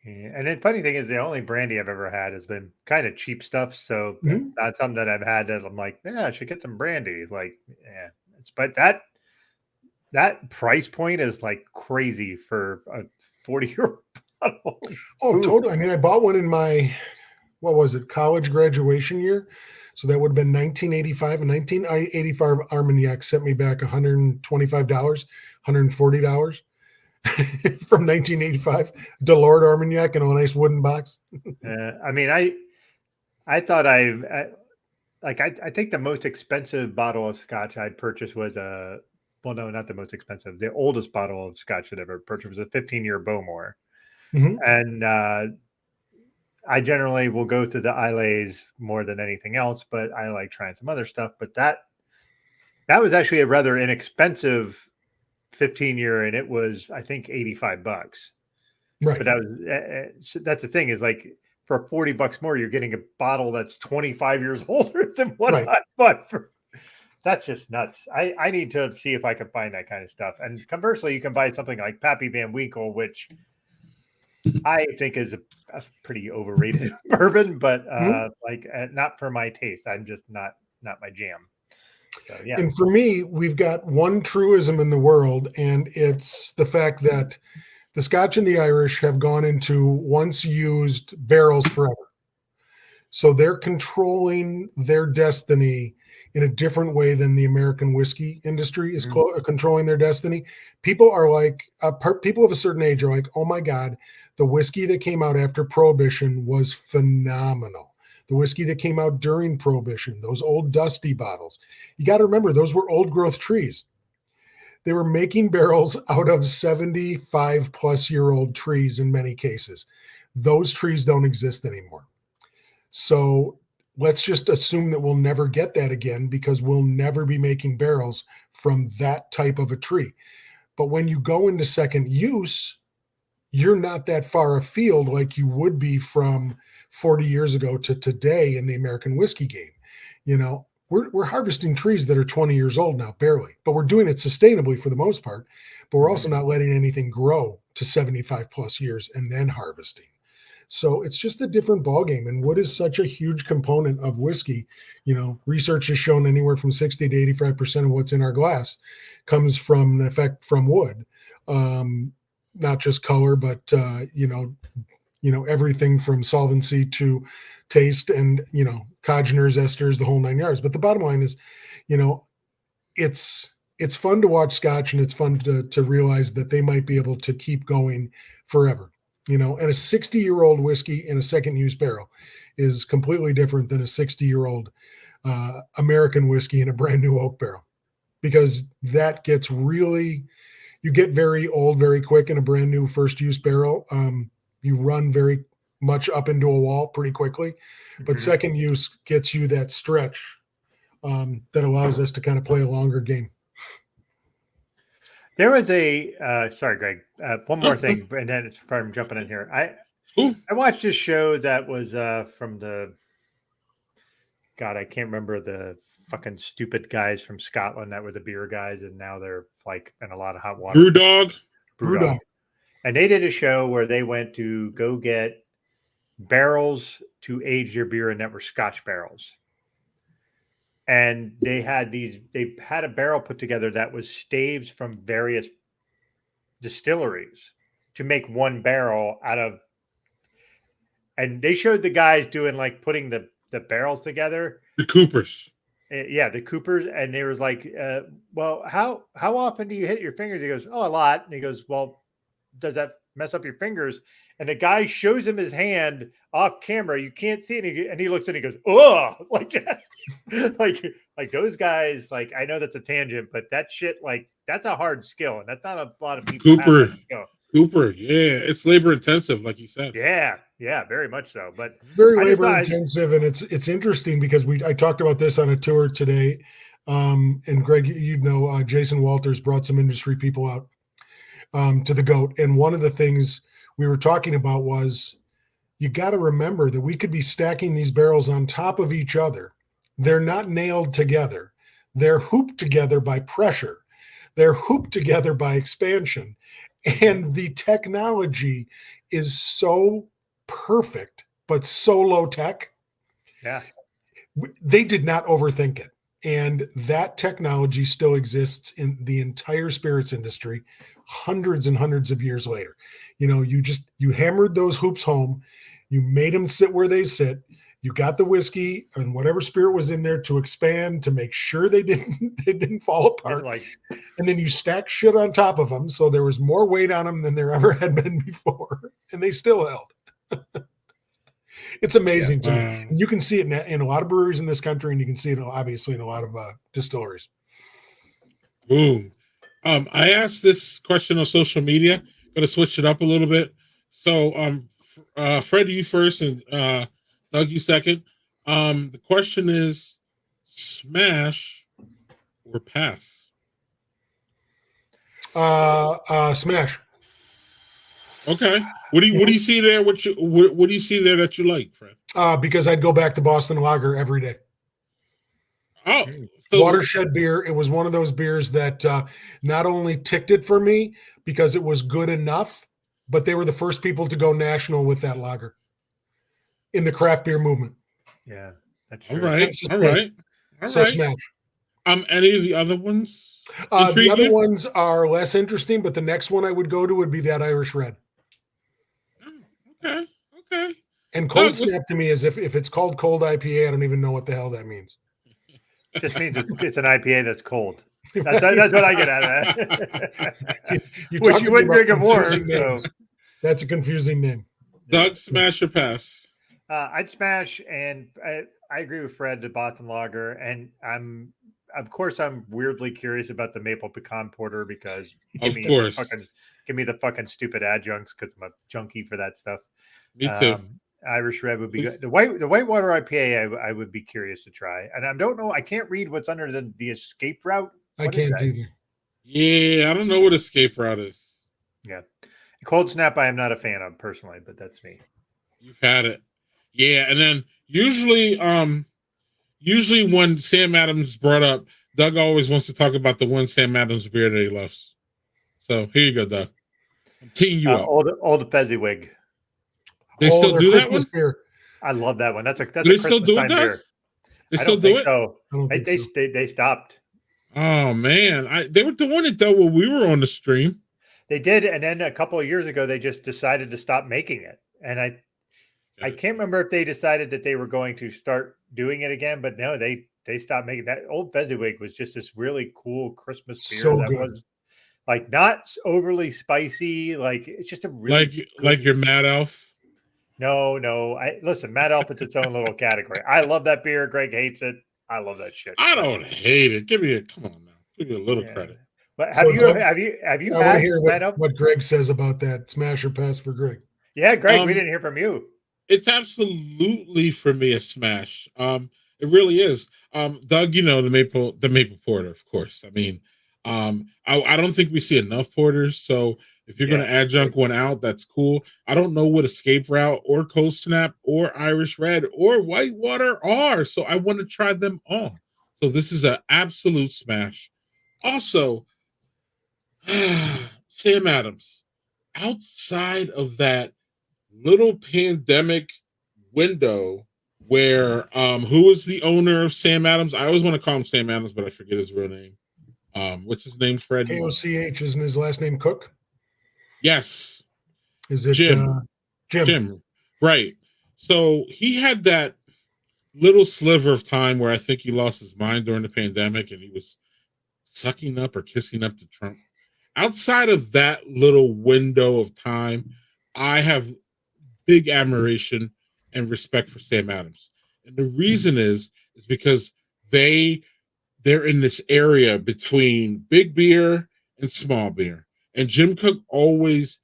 yeah. And the funny thing is, the only brandy I've ever had has been kind of cheap stuff. So not something that I've had that I'm like, yeah, I should get some brandy. Like, yeah, but that price point is like crazy for a 40-year-old bottle. Oh, totally. I mean, I bought one in my, college graduation year. So that would have been 1985. And 1985 Armagnac sent me back $125, $140 from 1985. Delord Armagnac in a nice wooden box. I mean, I thought I think the most expensive bottle of scotch I purchased was well, no, not the most expensive. The oldest bottle of scotch that I ever purchased was a 15-year Bowmore. And I generally will go through the Islays more than anything else, but I like trying some other stuff. But that was actually a rather inexpensive 15-year, and it was, I think, $85. Right. But that's the thing is, like, for $40 more, you're getting a bottle that's 25 years older than what I bought for. That's just nuts. I need to see if I can find that kind of stuff. And conversely, you can buy something like Pappy Van Winkle, which I think is a pretty overrated bourbon, but not for my taste. I'm just not my jam. So yeah. And for me, we've got one truism in the world, and it's the fact that the Scotch and the Irish have gone into once used barrels forever. So they're controlling their destiny in a different way than the American whiskey industry is controlling their destiny. People are like, people of a certain age are like, oh my God, the whiskey that came out after Prohibition was phenomenal. The whiskey that came out during Prohibition, those old dusty bottles. You got to remember, those were old growth trees. They were making barrels out of 75 plus year old trees in many cases. Those trees don't exist anymore. So let's just assume that we'll never get that again because we'll never be making barrels from that type of a tree. But when you go into second use, you're not that far afield like you would be from 40 years ago to today in the American whiskey game. We're harvesting trees that are 20 years old now, barely, but we're doing it sustainably for the most part. But we're also not letting anything grow to 75 plus years and then harvesting. So it's just a different ballgame. And wood is such a huge component of whiskey. Research has shown anywhere from 60 to 85% of what's in our glass comes from an effect from wood. Not just color, but everything from solvency to taste and congeners, esters, the whole 9 yards. But the bottom line is, it's fun to watch Scotch, and it's fun to realize that they might be able to keep going forever. And a 60-year-old whiskey in a second use barrel is completely different than a 60-year-old American whiskey in a brand new oak barrel, because that gets you get very old very quick in a brand new first use barrel. You run very much up into a wall pretty quickly, but second use gets you that stretch that allows us to kind of play a longer game. There was sorry, Greg, one more thing, and then it's probably I'm jumping in here. I watched this show that was from I can't remember the fucking stupid guys from Scotland that were the beer guys, and now they're like in a lot of hot water. Brewdog. Brewdog. And they did a show where they went to go get barrels to age your beer, and that were Scotch barrels. And they had a barrel put together that was staves from various distilleries to make one barrel out of. And they showed the guys doing like putting the barrels together. The Coopers. Yeah, the Coopers. And they was like, well, how often do you hit your fingers? He goes, oh, a lot. And he goes, well, does that mess up your fingers? And the guy shows him his hand off camera. You can't see it. And he looks at it and he goes, oh, like that. like those guys, like, I know that's a tangent, but that shit, like, that's a hard skill. And that's not a lot of people. Cooper, yeah, it's labor intensive, like you said. Yeah, very much so. But it's very labor intensive, and it's interesting because I talked about this on a tour today. And Greg, Jason Walters brought some industry people out to the Goat, and one of the things we were talking about was you got to remember that we could be stacking these barrels on top of each other. They're not nailed together. They're hooped together by pressure. They're hooped together by expansion. And the technology is so perfect, but so low tech. Yeah. They did not overthink it. And that technology still exists in the entire spirits industry hundreds and hundreds of years later. You hammered those hoops home. You made them sit where they sit. You got the whiskey and whatever spirit was in there to expand to make sure they didn't fall apart. And then you stack shit on top of them, so there was more weight on them than there ever had been before, and they still held. It's amazing to me. And you can see it in a lot of breweries in this country, and you can see it obviously in a lot of distilleries. Boom. I asked this question on social media. Going to switch it up a little bit. So, Fred, you first, and Doug, you second. The question is, smash or pass? Smash. Okay. What do you see there? What do you see there that you like, Fred? Because I'd go back to Boston Lager every day. Oh, so watershed beer. It was one of those beers that not only ticked it for me because it was good enough, but they were the first people to go national with that lager in the craft beer movement. Yeah, that's true. All right. Smash. Any of the other ones? The other ones are less interesting, but the next one I would go to would be that Irish Red. Okay. And Cold Snap to me is if it's called Cold IPA, I don't even know what the hell that means. It just means it's an IPA that's cold. That's what I get out of that. Which you wouldn't drink it more. So. That's a confusing name. Doug, smash or pass? I'd smash, and I agree with Fred, the Boston Lager, and I'm weirdly curious about the maple pecan porter because give me the fucking stupid adjuncts because I'm a junkie for that stuff. Me too. Irish Red would be good. The Whitewater IPA I would be curious to try, and I don't know. I can't read what's under the escape route. I can't either. Yeah, I don't know what escape route is. Yeah, Cold Snap I am not a fan of personally, but that's me. You've had it. Yeah, and then usually when Sam Adams brought up, Doug always wants to talk about the one Sam Adams beer that he loves. So here you go, Doug. I'm teeing you up. Old Fezziwig. They still do that one? Beer. I love that one. That's a do they still do it, Doug? They still do it? So. They stopped. Oh man, they were doing it though when we were on the stream. They did, and then a couple of years ago they just decided to stop making it. And I can't remember if they decided that they were going to start doing it again, but no, they stopped making that. Old Fezziwig was just this really cool Christmas beer was like not overly spicy. Like it's just a really like your Mad Elf. No. Listen, Mad Elf is its own little category. I love that beer. Greg hates it. I love that shit. I don't hate it. Come on now. Give me a little credit. But have you had I want to hear what Greg says about that smash or pass for Greg. Yeah, Greg, we didn't hear from you. It's absolutely for me a smash. It really is. Doug, the maple porter, of course. I mean, I don't think we see enough porters. So if you're going to adjunct one out, that's cool. I don't know what Escape Route or Cold Snap or Irish Red or Whitewater are. So I want to try them all. So this is an absolute smash. Also, Sam Adams, outside of that little pandemic window where who is the owner of Sam Adams? I always want to call him Sam Adams, but I forget his real name. What's his name, Fred? KOCH, isn't his last name Cook? Yes. Is it Jim? Jim. Right. So he had that little sliver of time where I think he lost his mind during the pandemic and he was sucking up or kissing up to Trump. Outside of that little window of time, I have big admiration and respect for Sam Adams. And the reason is because they're in this area between big beer and small beer. And Jim Cook always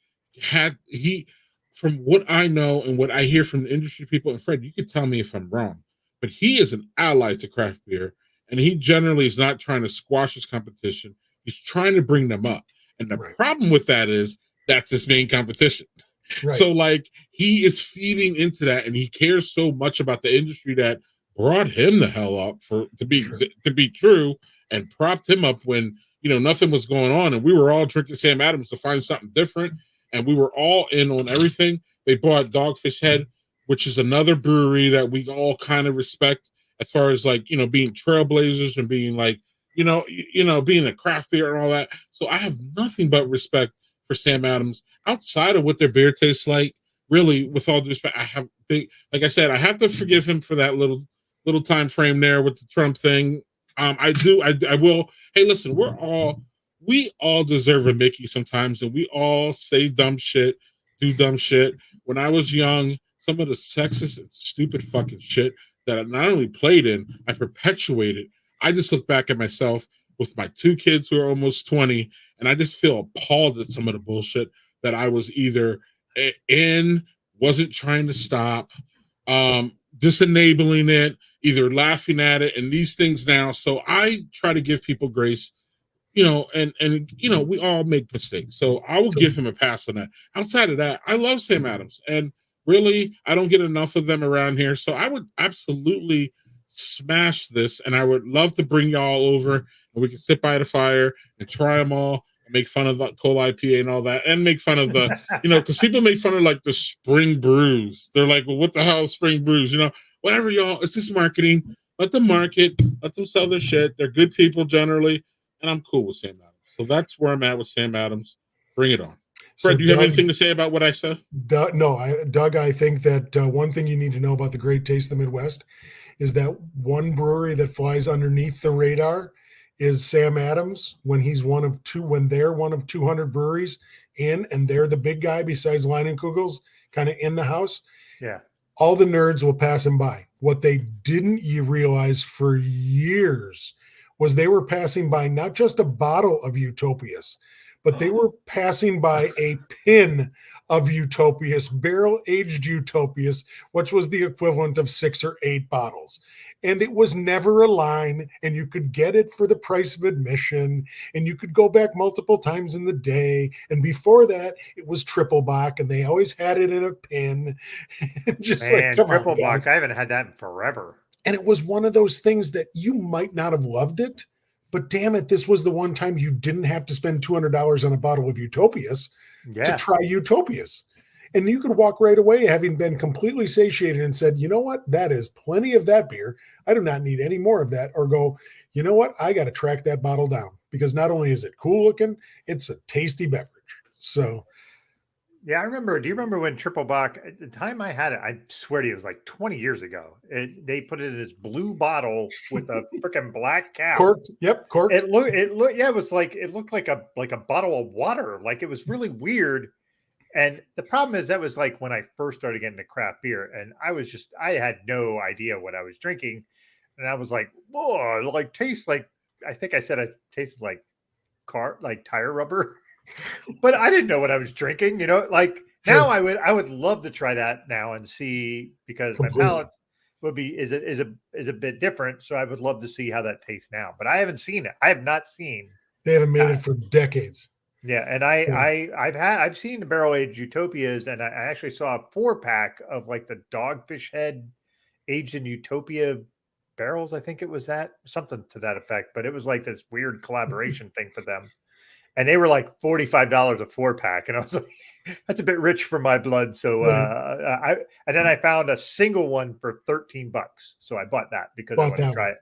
from what I know and what I hear from the industry people, and Fred, you could tell me if I'm wrong, but he is an ally to craft beer. And he generally is not trying to squash his competition. He's trying to bring them up. And the problem with that is that's his main competition. Right. So like he is feeding into that, and he cares so much about the industry that brought him the hell up to be true, and propped him up when nothing was going on, and we were all drinking Sam Adams to find something different, and we were all in on everything. They bought Dogfish Head, which is another brewery that we all kind of respect as far as like being trailblazers and being like being a craft beer and all that. So I have nothing but respect for Sam Adams outside of what their beer tastes like. Really, with all due respect, like I said, I have to forgive him for that little time frame there with the Trump thing. I will. Hey, listen, we all deserve a Mickey sometimes, and we all say dumb shit, do dumb shit. When I was young, some of the sexist and stupid fucking shit that I not only played in, I perpetuated. I just look back at myself with my 2 kids who are almost 20, and I just feel appalled at some of the bullshit that I was either wasn't trying to stop, just enabling it, either laughing at it, and these things now. So I try to give people grace, and we all make mistakes. So I will give him a pass on that. Outside of that, I love Sam Adams, and really, I don't get enough of them around here. So I would absolutely smash this, and I would love to bring y'all over, and we can sit by the fire and try them all. Make fun of the Cole IPA and all that, and make fun of the, because people make fun of like the spring brews. They're like, well, what the hell is spring brews? Whatever, y'all. It's just marketing. Let them market. Let them sell their shit. They're good people generally, and I'm cool with Sam Adams. So that's where I'm at with Sam Adams. Bring it on. Fred, do you have anything to say about what I said? Doug, I think that one thing you need to know about the great taste of the Midwest is that one brewery that flies underneath the radar is Sam Adams when they're one of 200 breweries and they're the big guy besides Leinenkugel's kind of in the house. Yeah. All the nerds will pass him by. What they didn't realize for years was they were passing by not just a bottle of Utopias, but they were passing by a pin of Utopias, barrel-aged Utopias, which was the equivalent of 6 or 8 bottles. And it was never a line, and you could get it for the price of admission, and you could go back multiple times in the day. And before that, it was triple bock, and they always had it in a pin. Triple bock, I haven't had that in forever. And it was one of those things that you might not have loved it, but damn it, this was the one time you didn't have to spend $200 on a bottle of Utopias to try Utopias. And you could walk right away having been completely satiated and said, you know what, that is plenty of that beer. I do not need any more of that. Or go, you know what, I got to track that bottle down because not only is it cool looking, it's a tasty beverage. So yeah, I remember. Do you remember when Triple Bock, at the time I had it, I swear to you, it was like 20 years ago. They put it in this blue bottle with a freaking black cap. Corked. Yep, corked. It looked like a bottle of water. Like it was really weird. And the problem is that was like when I first started getting to craft beer, and I had no idea what I was drinking. And I was like, whoa, like tastes like, I think I said it tasted like tire rubber. But I didn't know what I was drinking, like now I would love to try that now and see, because my palate is a bit different. So I would love to see how that tastes now, but I haven't seen it. I have not seen. They haven't made it for decades. Yeah. And I've seen the barrel aged Utopias, and I actually saw a 4-pack of like the Dogfish Head aged in Utopia barrels. I think it was something to that effect, but it was like this weird collaboration thing for them. And they were like $45 a 4-pack. And I was like, that's a bit rich for my blood. So and then I found a single one for $13. So I bought that because I wanted to try it.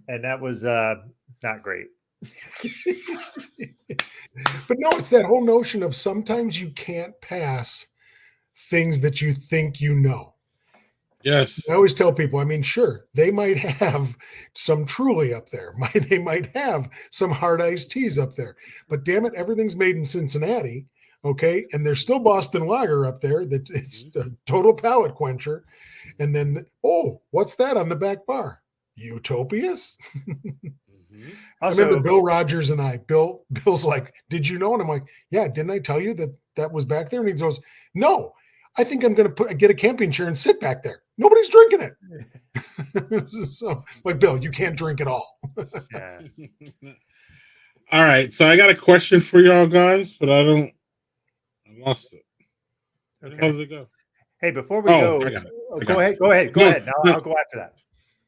And that was not great. But no, it's that whole notion of sometimes you can't pass things that you think you know. Yes. I always tell people, I mean, sure, they might have some Truly up there. They might have some hard iced teas up there. But damn it, everything's made in Cincinnati. Okay. And there's still Boston Lager up there. That it's a total palate quencher. And then, oh, what's that on the back bar? Utopias. I remember Bill Rogers and Bill's like, did you know? And I'm like, yeah, didn't I tell you that was back there? And he goes, no, I think I'm going to get a camping chair and sit back there. Nobody's drinking it. So, like, Bill, you can't drink at all. Yeah. All right. So I got a question for y'all guys, but I lost it. Okay. How does it go? Hey, before we go, go ahead. I'll go after that.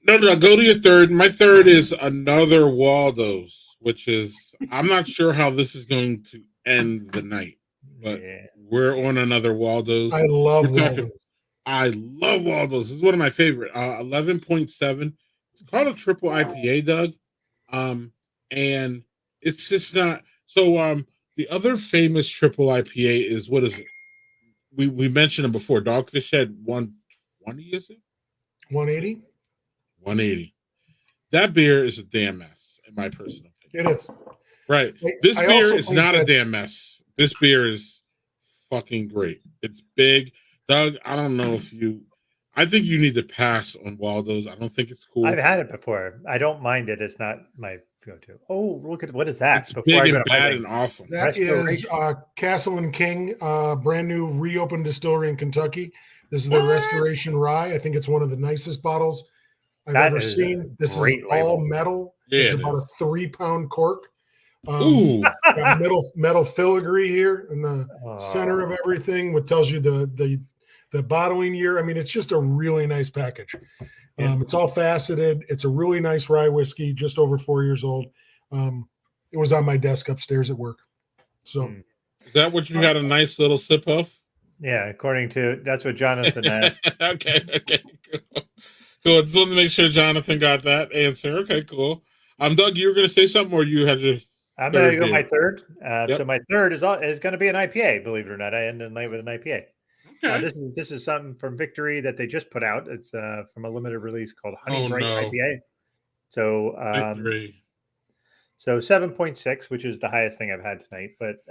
No, go to your third. My third is another Waldo's, which is, I'm not sure how this is going to end the night, but we're on another Waldo's. I love Waldo's. I love Waldo's. This is one of my favorite. 11.7. It's called a triple IPA, Doug. And it's just not. So the other famous triple IPA is, what is it? We mentioned them before. Dogfish Head 120, is it? 180. 180. That beer is a damn mess, in my personal opinion. It is. Right. This beer is not a damn mess. This beer is fucking great. It's big. Doug, I don't know if I think you need to pass on Waldo's. I don't think it's cool. I've had it before. I don't mind it. It's not my go-to. Oh, look at what is that? It's big and bad and awful. That is Castle and King, brand new reopened distillery in Kentucky. This is their Restoration Rye. I think it's one of the nicest bottles I've ever seen. This is all metal. Yeah, it's about a 3-pound cork. Got metal filigree here in the center of everything, which tells you the bottling year. I mean, it's just a really nice package. It's all faceted. It's a really nice rye whiskey, just over 4 years old. It was on my desk upstairs at work. So, is that what you got a nice little sip of? Yeah, according to that's what Jonathan asked. Okay, cool. Just wanted to make sure Jonathan got that answer. Okay, cool. Doug, you were going to say something, or you had your? I'm going to go my third. So my third is going to be an IPA. Believe it or not, I ended the night with an IPA. Okay. This is something from Victory that they just put out. It's from a limited release called Honey Bright IPA. So Victory. So 7.6, which is the highest thing I've had tonight. But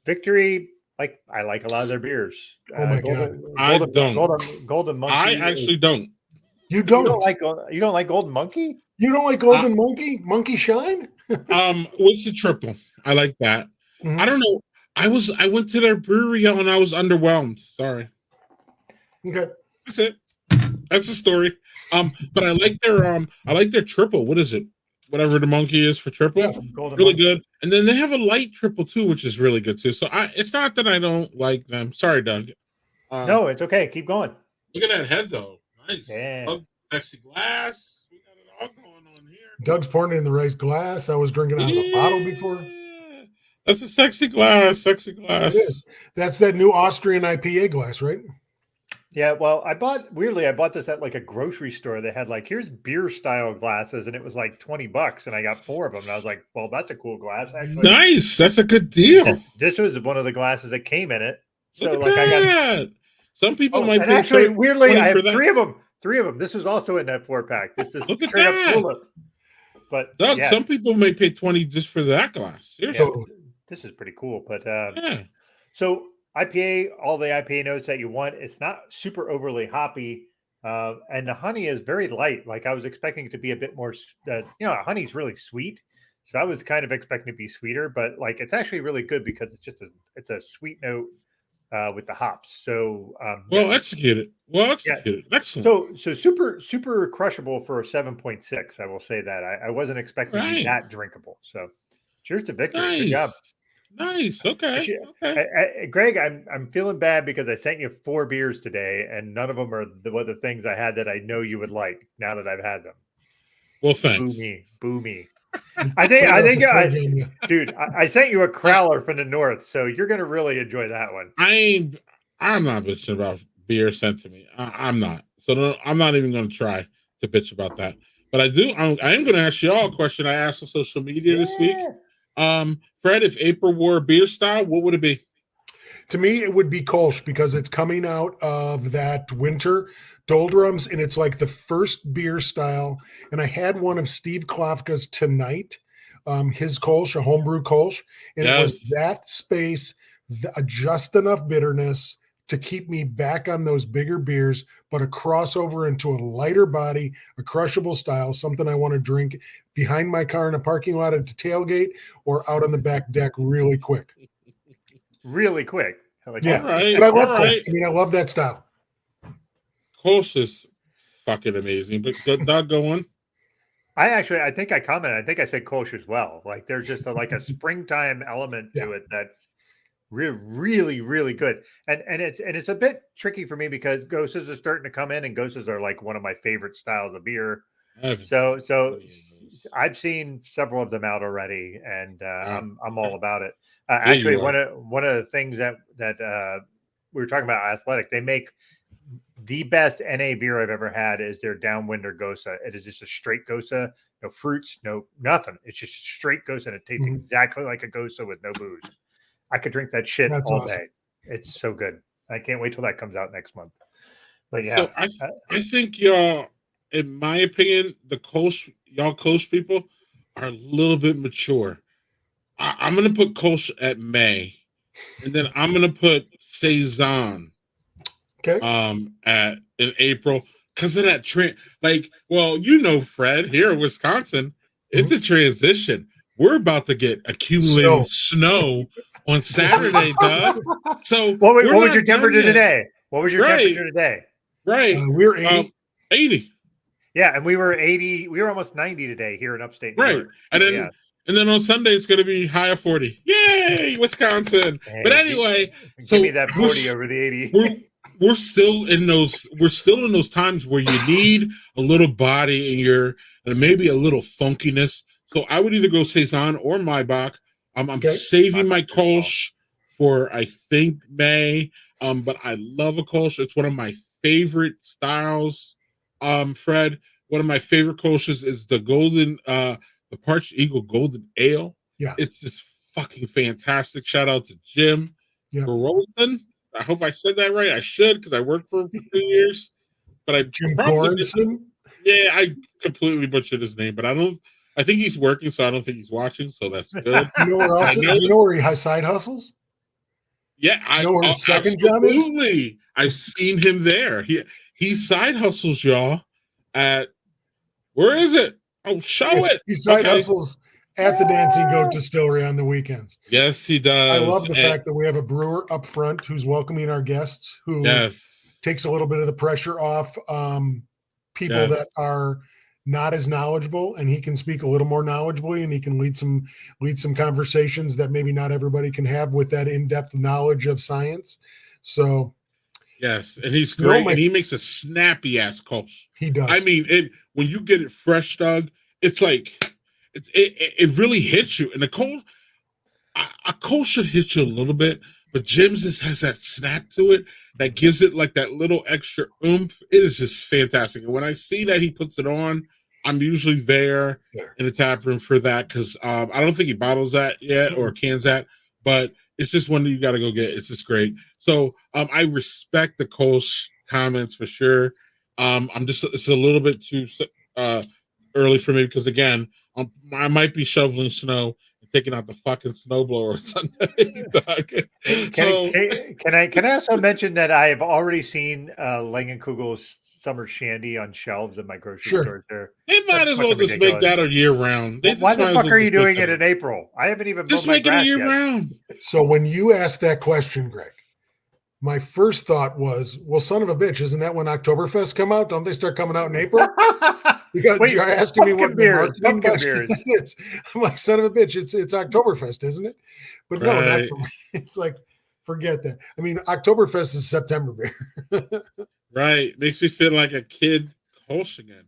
Victory, I like a lot of their beers. Oh my God. I don't. Golden Monkey. I actually don't. You don't? You don't like Golden Monkey? You don't like Golden Monkey? Monkey Shine? What's the triple? I like that. I don't know. I went to their brewery and I was underwhelmed. Sorry. Okay. That's it. That's the story. But I like their triple. What is it? Whatever the monkey is for triple. Yeah, really good. And then they have a light triple too, which is really good too. So it's not that I don't like them. Sorry, Doug. No, it's okay. Keep going. Look at that head though. Nice. Yeah. Sexy glass. We got it all going on here. Doug's pouring it in the right glass. I was drinking out of a bottle before. That's a sexy glass. Sexy glass. It is. That's that new Austrian IPA glass, right? Yeah, well, I bought this at a grocery store. They had here's beer style glasses, and it was $20, and I got 4 of them. And I was like, well, that's a cool glass. Actually, nice. That's a good deal. This was one of the glasses that came in it. So I got. Some people might pay. Actually, weirdly, I have 3 of them. 3 of them. This was also in that 4-pack. This is look at that. But Doug, some people may pay $20 just for that glass. Seriously. Yeah, this is pretty cool. But so IPA, all the IPA notes that you want. It's not super overly hoppy, and the honey is very light. I was expecting it to be a bit more. Honey's really sweet, so I was kind of expecting it to be sweeter. But it's actually really good because it's a sweet note with the hops. So well executed. Excellent. So super crushable for a 7.6. I will say that I wasn't expecting it to be that drinkable. So cheers to Victory. Nice. Good job. Nice. Okay. Greg, I'm feeling bad because I sent you 4 beers today, and none of them are the things I had that I know you would like. Now that I've had them, Well, thanks. boo me. I think, dude, I sent you a crowler from the north, so you're gonna really enjoy that one. I'm not bitching about beer sent to me. I'm not. So no, I'm not even going to try to bitch about that. But I am going to ask you all a question I asked on social media this week. Fred, if April wore a beer style, what would it be? To me, it would be Kolsch because it's coming out of that winter doldrums, and it's like the first beer style. And I had one of Steve Klofka's tonight, his Kolsch, a homebrew Kolsch, and it was that space, just enough bitterness to keep me back on those bigger beers, but a crossover into a lighter body, a crushable style, something I want to drink behind my car in a parking lot at the tailgate or out on the back deck really quick. Really quick. Yeah. Right. But I love Kolsch. I mean, I love that style. Kolsch is fucking amazing. But Doug, go on. I think I commented. I think I said Kolsch as well. Like there's just a springtime element to it that's really, really good. And it's a bit tricky for me because Goses are starting to come in, and Goses are like one of my favorite styles of beer. So I've seen several of them out already, and I'm all about it. Actually, one of the things that we were talking about, Athletic, they make the best NA beer I've ever had is their Downwinder Gosa. It is just a straight Gosa, no fruits, no nothing. It's just straight Gosa, and it tastes exactly like a Gosa with no booze. I could drink that shit all day. It's so good. I can't wait till that comes out next month. But yeah, so I think y'all, in my opinion, the Kolsch people are a little bit mature. I'm going to put Kolsch at May, and then I'm going to put Saison in April because of that trend. Like, well, Fred, here in Wisconsin, it's a transition. We're about to get accumulating snow on Saturday, Doug. So what was your temperature today? What was your temperature today? Right. We're 80. 80. Yeah, and we were 80. We were almost 90 today here in upstate New York. And then on Sunday it's going to be high of 40. Yay, Wisconsin! Hey, but anyway, give me that 40 over the 80. We're still in those times where you need a little body and maybe a little funkiness. So I would either go Saison or Maibach. I'm saving my Kolsch for I think May. But I love a Kolsch. It's one of my favorite styles. Fred, one of my favorite Kolsch's is the the Parched Eagle Golden Ale. Yeah, it's just fucking fantastic. Shout out to Jim Rosen. I hope I said that right. I should because I worked for him for 2 years. But Jim Goranson. Yeah, I completely butchered his name, but I think he's working, so I don't think he's watching. So that's good. You know where he side hustles? Yeah, I know where his second job is. Absolutely, I've seen him there. He side hustles y'all at where is it? Oh, show it. He side hustles at the Dancing Goat Distillery on the weekends. Yes, he does. I love the fact that we have a brewer up front who's welcoming our guests, who takes a little bit of the pressure off people that are not as knowledgeable, and he can speak a little more knowledgeably, and he can lead some conversations that maybe not everybody can have with that in-depth knowledge of science. So yes, and he's great, and he makes a snappy ass Kolsch. He does. I mean, when you get it fresh, Doug, it's like it really hits you. And a Kolsch should hit you a little bit, but Jim's just has that snap to it that gives it like that little extra oomph. It is just fantastic. And when I see that he puts it on, I'm usually there in the tap room for that because I don't think he bottles that yet or cans that, but it's just one that you got to go get. It's just great. So I respect the Kolsch comments for sure. It's a little bit too early for me because again, I might be shoveling snow and taking out the fucking snowblower Sunday. Can I also mention that I have already seen Langenkugel's Summer Shandy on shelves in my grocery stores. They might as well just make that a year round. Why the fuck are you doing it in April? I haven't even just make it a year round. So when you asked that question, Greg, my first thought was, well, son of a bitch, isn't that when Oktoberfest come out? Don't they start coming out in April? Because Wait, you're asking me pumpkin what beer, the marketing pumpkin budget beers. is. I'm like, son of a bitch, it's Oktoberfest, isn't it? But no, not Right. for me. It's like, forget that. I mean, Oktoberfest is September beer. Right. Makes me feel like a kid Kolsch again.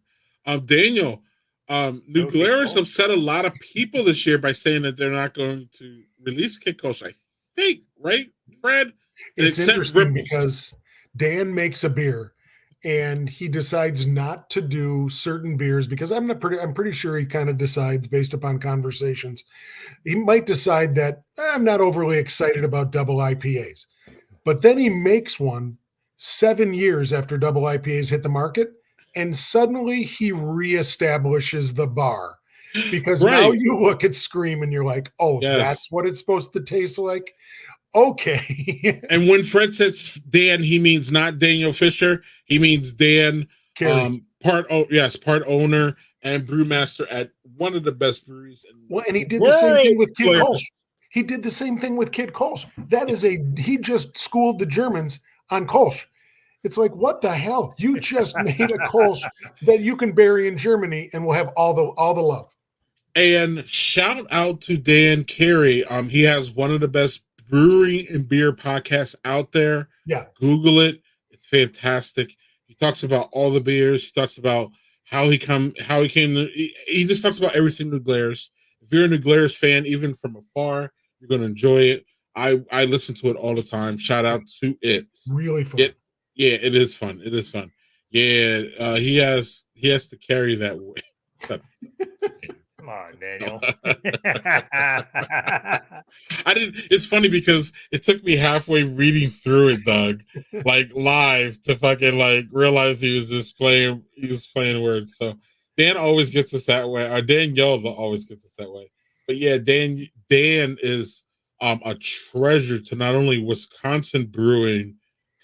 Daniel, New No Kid Glarus Kolsch. upset a lot of people this year by saying that they're not going to release Kid Kolsch. I think, right, Fred? It's Except interesting Ripples. because Dan makes a beer and he decides not to do certain beers because I'm pretty sure he kind of decides based upon conversations. He might decide that I'm not overly excited about double IPAs. But then he makes one 7 years after double IPAs hit the market, and suddenly he reestablishes the bar. Because now Right. you look at Scream and you're like, oh, Yes. that's what it's supposed to taste like? Okay. And when Fred says Dan, he means not Daniel Fisher. He means Dan, Carey. part owner and brewmaster at one of the best breweries in Well, and he the did the same thing with Kid world. Kolsch. He did the same thing with Kid Kolsch. He just schooled the Germans on Kolsch. It's like, what the hell? You just made a Kolsch that you can bury in Germany and will have all the love. And shout out to Dan Carey. He has one of the best brewery and beer podcasts out there. Yeah. Google it. It's fantastic. He talks about all the beers. He talks about how he came to, he just talks about everything New Glarus. If you're a New Glarus fan, even from afar, you're going to enjoy it. I listen to it all the time. Shout out to it. Really fun. It is fun. It is fun. Yeah, he has to carry that way. Come on, Daniel. It's funny because it took me halfway reading through it, Doug, like live to fucking like realize he was playing words. So Dan always gets us that way. Or Danielle always gets us that way. But yeah, Dan is a treasure to not only Wisconsin brewing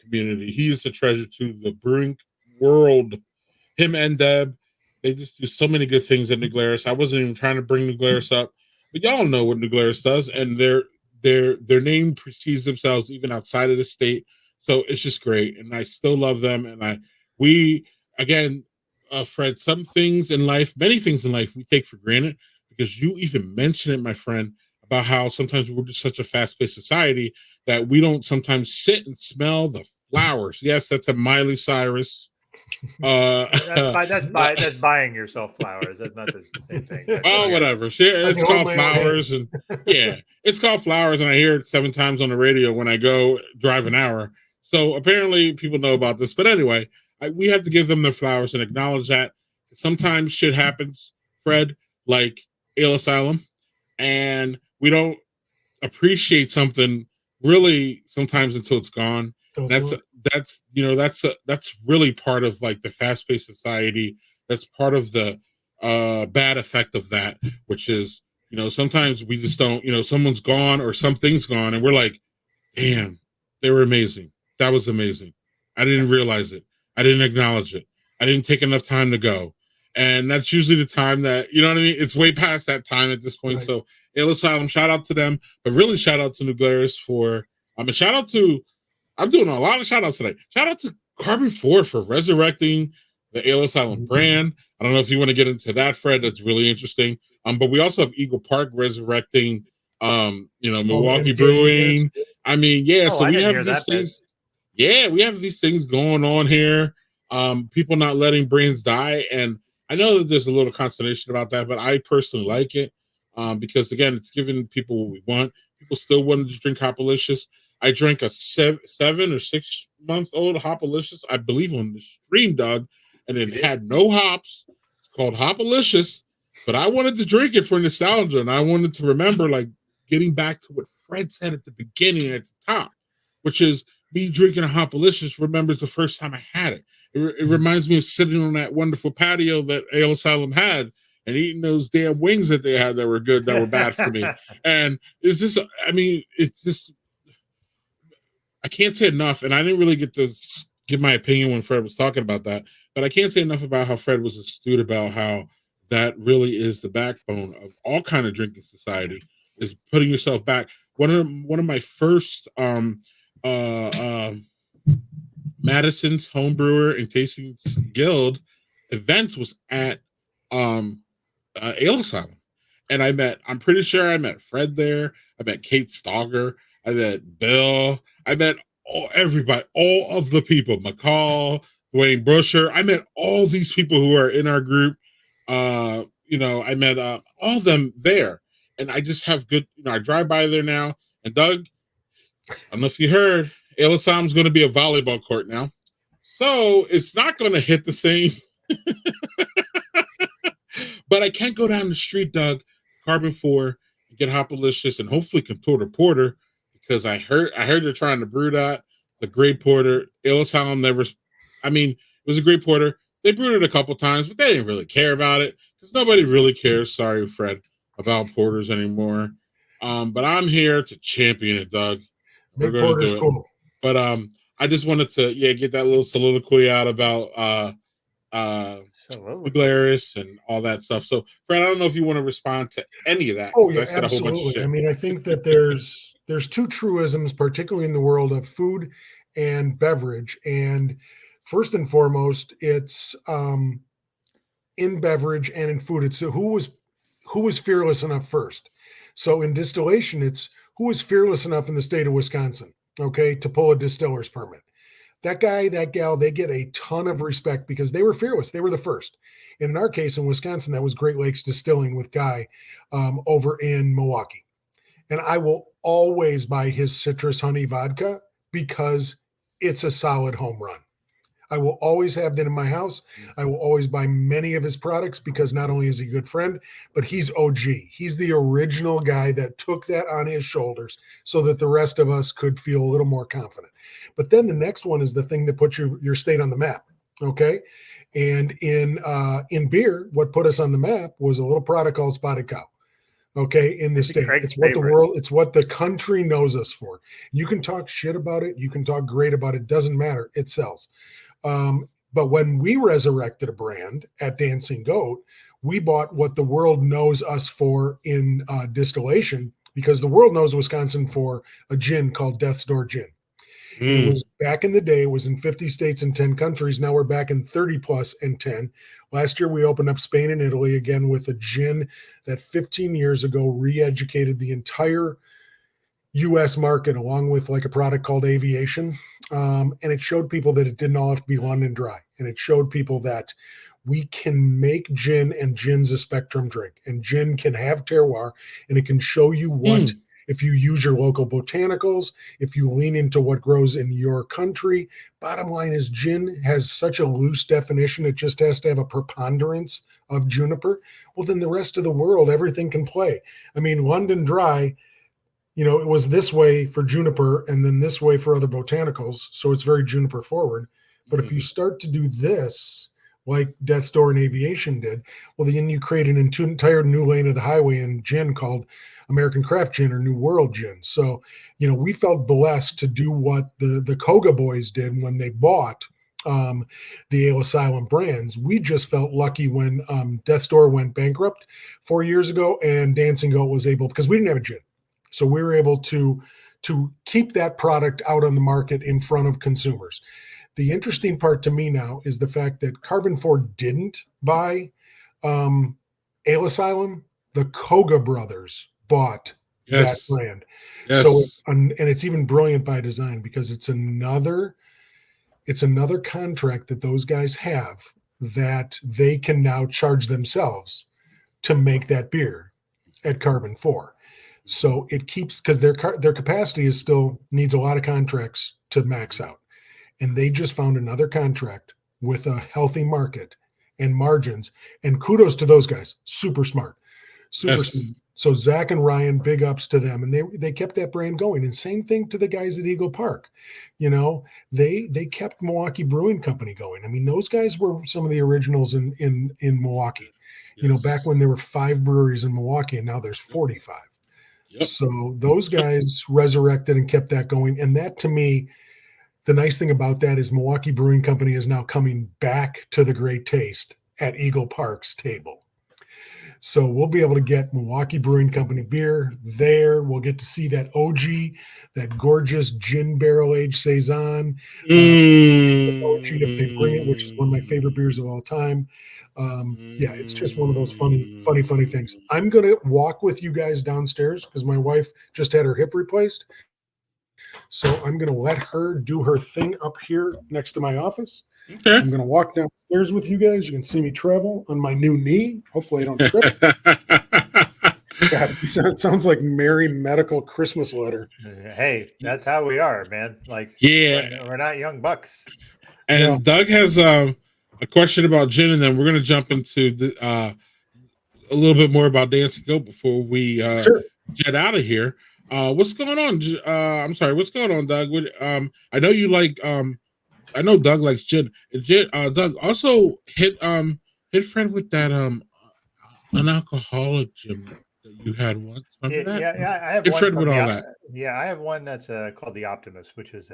community. He is a treasure to the brewing world. Him and Deb, they just do so many good things at New Glarus. I wasn't even trying to bring New Glarus up, but y'all know what New Glarus does, and their name precedes themselves even outside of the state. So it's just great, and I still love them. And Fred, many things in life we take for granted because you even mentioned it, my friend, about how sometimes we're just such a fast-paced society that we don't sometimes sit and smell the flowers. Yes, that's a Miley Cyrus. That's buying yourself flowers. That's not the same thing. Oh, whatever. It's called flowers, and yeah, it's called flowers, and I hear it 7 times on the radio when I go drive an hour. So apparently, people know about this. But anyway, we have to give them their flowers and acknowledge that sometimes shit happens, Fred, like Ale Asylum, and we don't appreciate something really sometimes until it's gone. That's really part of like the fast-paced society. That's part of the bad effect of that, which is, sometimes we just don't, someone's gone or something's gone and we're like, damn, they were amazing. That was amazing. I didn't realize it. I didn't acknowledge it. I didn't take enough time to go. And that's usually the time that, you know what I mean? It's way past that time at this point. Right. So Ale Asylum, shout out to them, but really shout out to New Glarus I'm doing a lot of shout outs today. Shout out to Carbon 4 for resurrecting the Ale Asylum brand. I don't know if you want to get into that, Fred. That's really interesting. But we also have Eagle Park resurrecting, Milwaukee Brewing. I mean, yeah. So we have these things. Yeah, we have these things going on here. People not letting brands die, and I know that there's a little consternation about that, but I personally like it because again, it's giving people what we want. People still wanted to drink Hopalicious. I drank a 7 or 6 month old Hopalicious, I believe, on the stream, Doug, and it had no hops. It's called Hopalicious, but I wanted to drink it for nostalgia, and I wanted to remember, like, getting back to what Fred said at the beginning, at the top, which is me drinking a Hopalicious remembers the first time I had it. It reminds me of sitting on that wonderful patio that Ale Asylum had and eating those damn wings that they had that were good, that were bad for me. And it's just, I can't say enough, and I didn't really get to give my opinion when Fred was talking about that, but I can't say enough about how Fred was astute about how that really is the backbone of all kind of drinking society, is putting yourself back. One of my first Madison's Homebrewer and Tasting Guild events was at Ale Asylum. And I'm pretty sure I met Fred there. I met Kate Stogger. I met Bill. I met everybody, all of the people, McCall, Dwayne Brusher. I met all these people who are in our group. I met all of them there. And I just have good, I drive by there now. And Doug, I don't know if you heard, Ale Asylum's going to be a volleyball court now. So it's not going to hit the same. But I can't go down the street, Doug, Carbon 4, and get Hopalicious and hopefully Contorted Porter, because I heard they're trying to brew that. It's a great porter. Ale Asylum it was a great porter. They brewed it a couple times, but they didn't really care about it because nobody really cares, sorry, Fred, about porters anymore. But I'm here to champion it, Doug. Big porter's cool. But I just wanted to get that little soliloquy out about Glarus and all that stuff. So, Fred, I don't know if you want to respond to any of that. Oh yeah, absolutely. I mean, I think that there's two truisms, particularly in the world of food and beverage. And first and foremost, it's in beverage and in food. It's who was fearless enough first. So in distillation, it's who was fearless enough in the state of Wisconsin, okay, to pull a distiller's permit. That guy, that gal, they get a ton of respect because they were fearless. They were the first. And in our case, in Wisconsin, that was Great Lakes Distilling with Guy over in Milwaukee. And I will always buy his citrus honey vodka because it's a solid home run. I will always have that in my house. I will always buy many of his products because not only is he a good friend, but he's OG. He's the original guy that took that on his shoulders so that the rest of us could feel a little more confident. But then the next one is the thing that puts your state on the map, okay? And in beer, what put us on the map was a little product called Spotted Cow. Okay, in this state, it's what the world, it's what the country knows us for. You can talk shit about it, you can talk great about it, doesn't matter, it sells. But when we resurrected a brand at Dancing Goat, we bought what the world knows us for in distillation, because the world knows Wisconsin for a gin called Death's Door Gin. It was back in the day, it was in 50 states and 10 countries. Now we're back in 30 plus and 10. Last year, we opened up Spain and Italy again with a gin that 15 years ago re-educated the entire U.S. market, along with like a product called Aviation. And it showed people that it didn't all have to be London Dry. And it showed people that we can make gin, and gin's a spectrum drink. And gin can have terroir, and it can show you what, if you use your local botanicals, if you lean into what grows in your country. Bottom line is gin has such a loose definition. It just has to have a preponderance of juniper. Well, then the rest of the world, everything can play. I mean, London Dry, it was this way for juniper and then this way for other botanicals. So it's very juniper forward. But if you start to do this, like Death's Door and Aviation did, well, then you create an entire new lane of the highway in gin called American Craft Gin or New World Gin. So, we felt blessed to do what the Koga boys did when they bought the Ale Asylum brands. We just felt lucky when Death's Door went bankrupt 4 years ago and Dancing Goat was able, because we didn't have a gin. So we were able to keep that product out on the market in front of consumers. The interesting part to me now is the fact that Carbon 4 didn't buy Ale Asylum. The Koga brothers bought that brand. Yes. So and it's even brilliant by design because it's another contract that those guys have that they can now charge themselves to make that beer at Carbon 4. So it keeps, because their capacity is still needs a lot of contracts to max out. And they just found another contract with a healthy market and margins. And kudos to those guys. Super smart. Smart. So Zach and Ryan, big ups to them. And they kept that brand going. And same thing to the guys at Eagle Park. They kept Milwaukee Brewing Company going. I mean, those guys were some of the originals in Milwaukee. Yes. Back when there were 5 breweries in Milwaukee and now there's 45. Yep. So those guys resurrected and kept that going. And that, to me, the nice thing about that is Milwaukee Brewing Company is now coming back to the great taste at Eagle Park's table. So we'll be able to get Milwaukee Brewing Company beer there. We'll get to see that OG, that gorgeous gin barrel aged saison. OG if they bring it, which is one of my favorite beers of all time. Yeah, it's just one of those funny things. I'm gonna walk with you guys downstairs because my wife just had her hip replaced. So I'm gonna let her do her thing up here next to my office. Okay. I'm gonna walk downstairs with you guys. You can see me travel on my new knee. Hopefully I don't trip. God, it sounds like Merry Medical Christmas letter. Hey, that's how we are, man. Like, Yeah. we're not young bucks. And No. Doug has a question about gin, and then we're going to jump into a little bit more about Dancing Goat before we get out of here. What's going on? I'm sorry. What's going on, Doug? I know you like. I know Doug likes gin. Doug also hit Fred with that non-alcoholic gin that you had once. Remember that? Yeah. I have Hit one. Fred with all that. Yeah, I have one that's called the Optimist, which is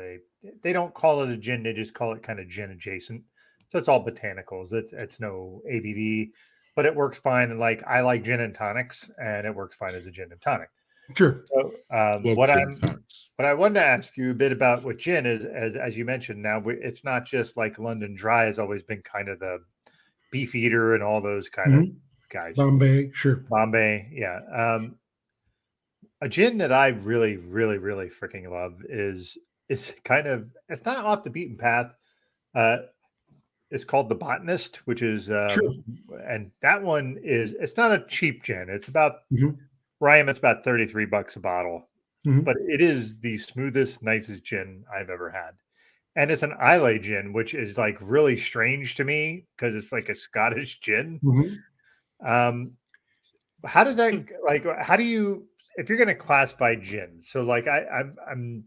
they don't call it a gin, they just call it kind of gin adjacent. So it's all botanicals. It's no ABV, but it works fine. And like I like gin and tonics, and it works fine as a gin and tonic. Sure. So what I wanted to ask you a bit about with gin is, as you mentioned, now it's not just like London Dry has always been kind of the beef eater and all those kind of guys. Bombay, sure. Bombay, yeah. A gin that I really, really, really freaking love is kind of, it's not off the beaten path. It's called the Botanist, which is and that one it's not a cheap gin. It's about Ryan, it's about $33 a bottle. But it is the smoothest, nicest gin I've ever had. And it's an Islay gin, which is like really strange to me because it's like a Scottish gin. How does that how do you, if you're going to classify gin? So like I'm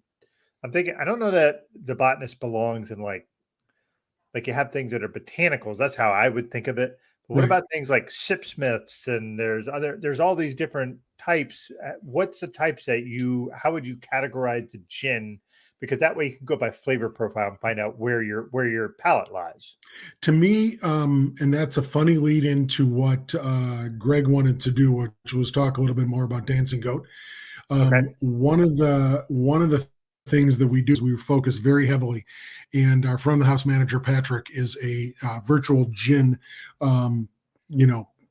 thinking, I don't know that the Botanist belongs in like you have things that are botanicals. That's how I would think of it. But what about things like Sipsmiths and there's all these different types? What's the types that how would you categorize the gin? Because that way you can go by flavor profile and find out where your palate lies. To me, and that's a funny lead into what Greg wanted to do, which was talk a little bit more about Dancing Goat. One of the things that we do is we focus very heavily, and our front of the house manager Patrick is a virtual gin,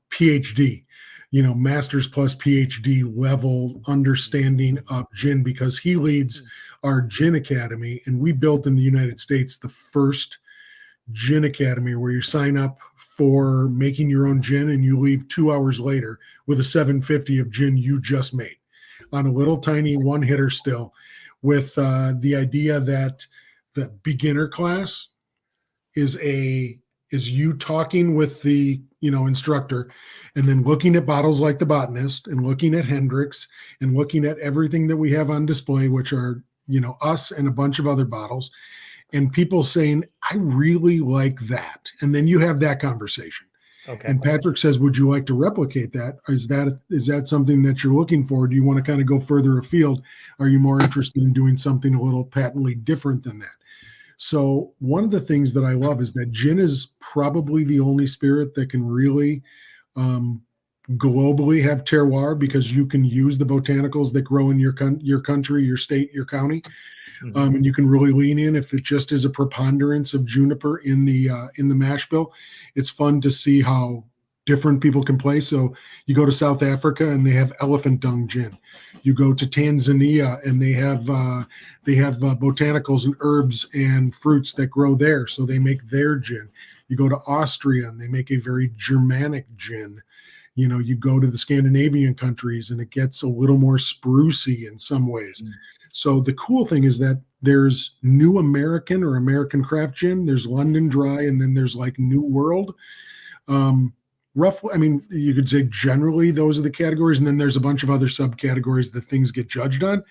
PhD, master's plus PhD level understanding of gin, because he leads our gin academy, and we built in the United States the first gin academy where you sign up for making your own gin and you leave 2 hours later with a 750 of gin you just made on a little tiny one hitter still, with the idea that the beginner class is you talking with the instructor, and then looking at bottles like the Botanist and looking at Hendrix and looking at everything that we have on display, which are us and a bunch of other bottles, and people saying, I really like that. And then you have that conversation. Okay. And Patrick says, would you like to replicate that? Is that something that you're looking for? Do you want to kind of go further afield? Are you more interested in doing something a little patently different than that? So one of the things that I love is that gin is probably the only spirit that can really globally have terroir, because you can use the botanicals that grow in your country, your state, your county. And you can really lean in if it just is a preponderance of juniper in the mash bill. It's fun to see how different people can play. So you go to South Africa and they have elephant dung gin. You go to Tanzania and they have botanicals and herbs and fruits that grow there, so they make their gin. You go to Austria and they make a very Germanic gin. You go to the Scandinavian countries and it gets a little more sprucey in some ways. So the cool thing is that there's New American or American craft gin, there's London Dry, and then there's like New World. Roughly, I mean, you could say generally those are the categories, and then there's a bunch of other subcategories that things get judged on.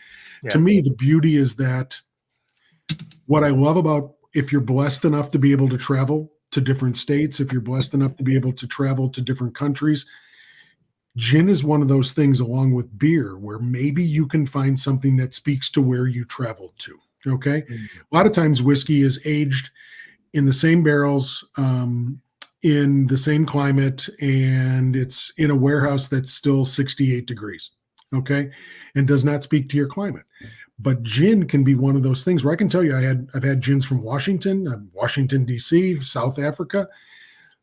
Yeah. To me, the beauty is that what I love about, if you're blessed enough to be able to travel to different states, if you're blessed enough to be able to travel to different countries, gin is one of those things, along with beer, where maybe you can find something that speaks to where you traveled to. Okay. A lot of times whiskey is aged in the same barrels, in the same climate, and it's in a warehouse that's still 68 degrees, okay, and does not speak to your climate. But gin can be one of those things where I can tell you I've had gins from Washington, Washington, D.C., South Africa,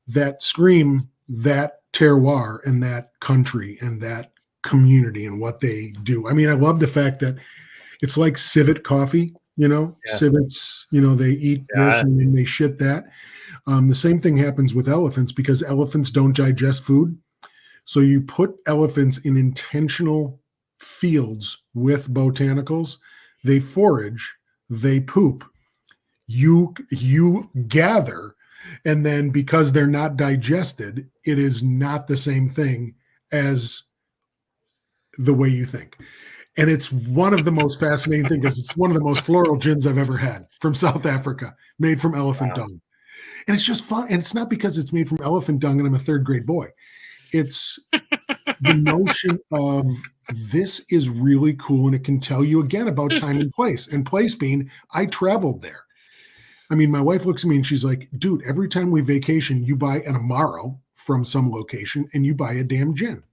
that scream that terroir and that country and that community and what they do. I mean, I love the fact that it's like civet coffee, civets, they eat this and then they shit that. The same thing happens with elephants because elephants don't digest food. So you put elephants in intentional fields with botanicals. They forage, they poop. You gather, and then because they're not digested, it is not the same thing as the way you think. And it's one of the most fascinating things because it's one of the most floral gins I've ever had from South Africa, made from elephant dung. And it's just fun. And it's not because it's made from elephant dung and I'm a third grade boy. It's the notion of this is really cool. And it can tell you again about time and place. And place being, I traveled there. I mean, my wife looks at me and she's like, dude, every time we vacation, you buy an Amaro from some location and you buy a damn gin.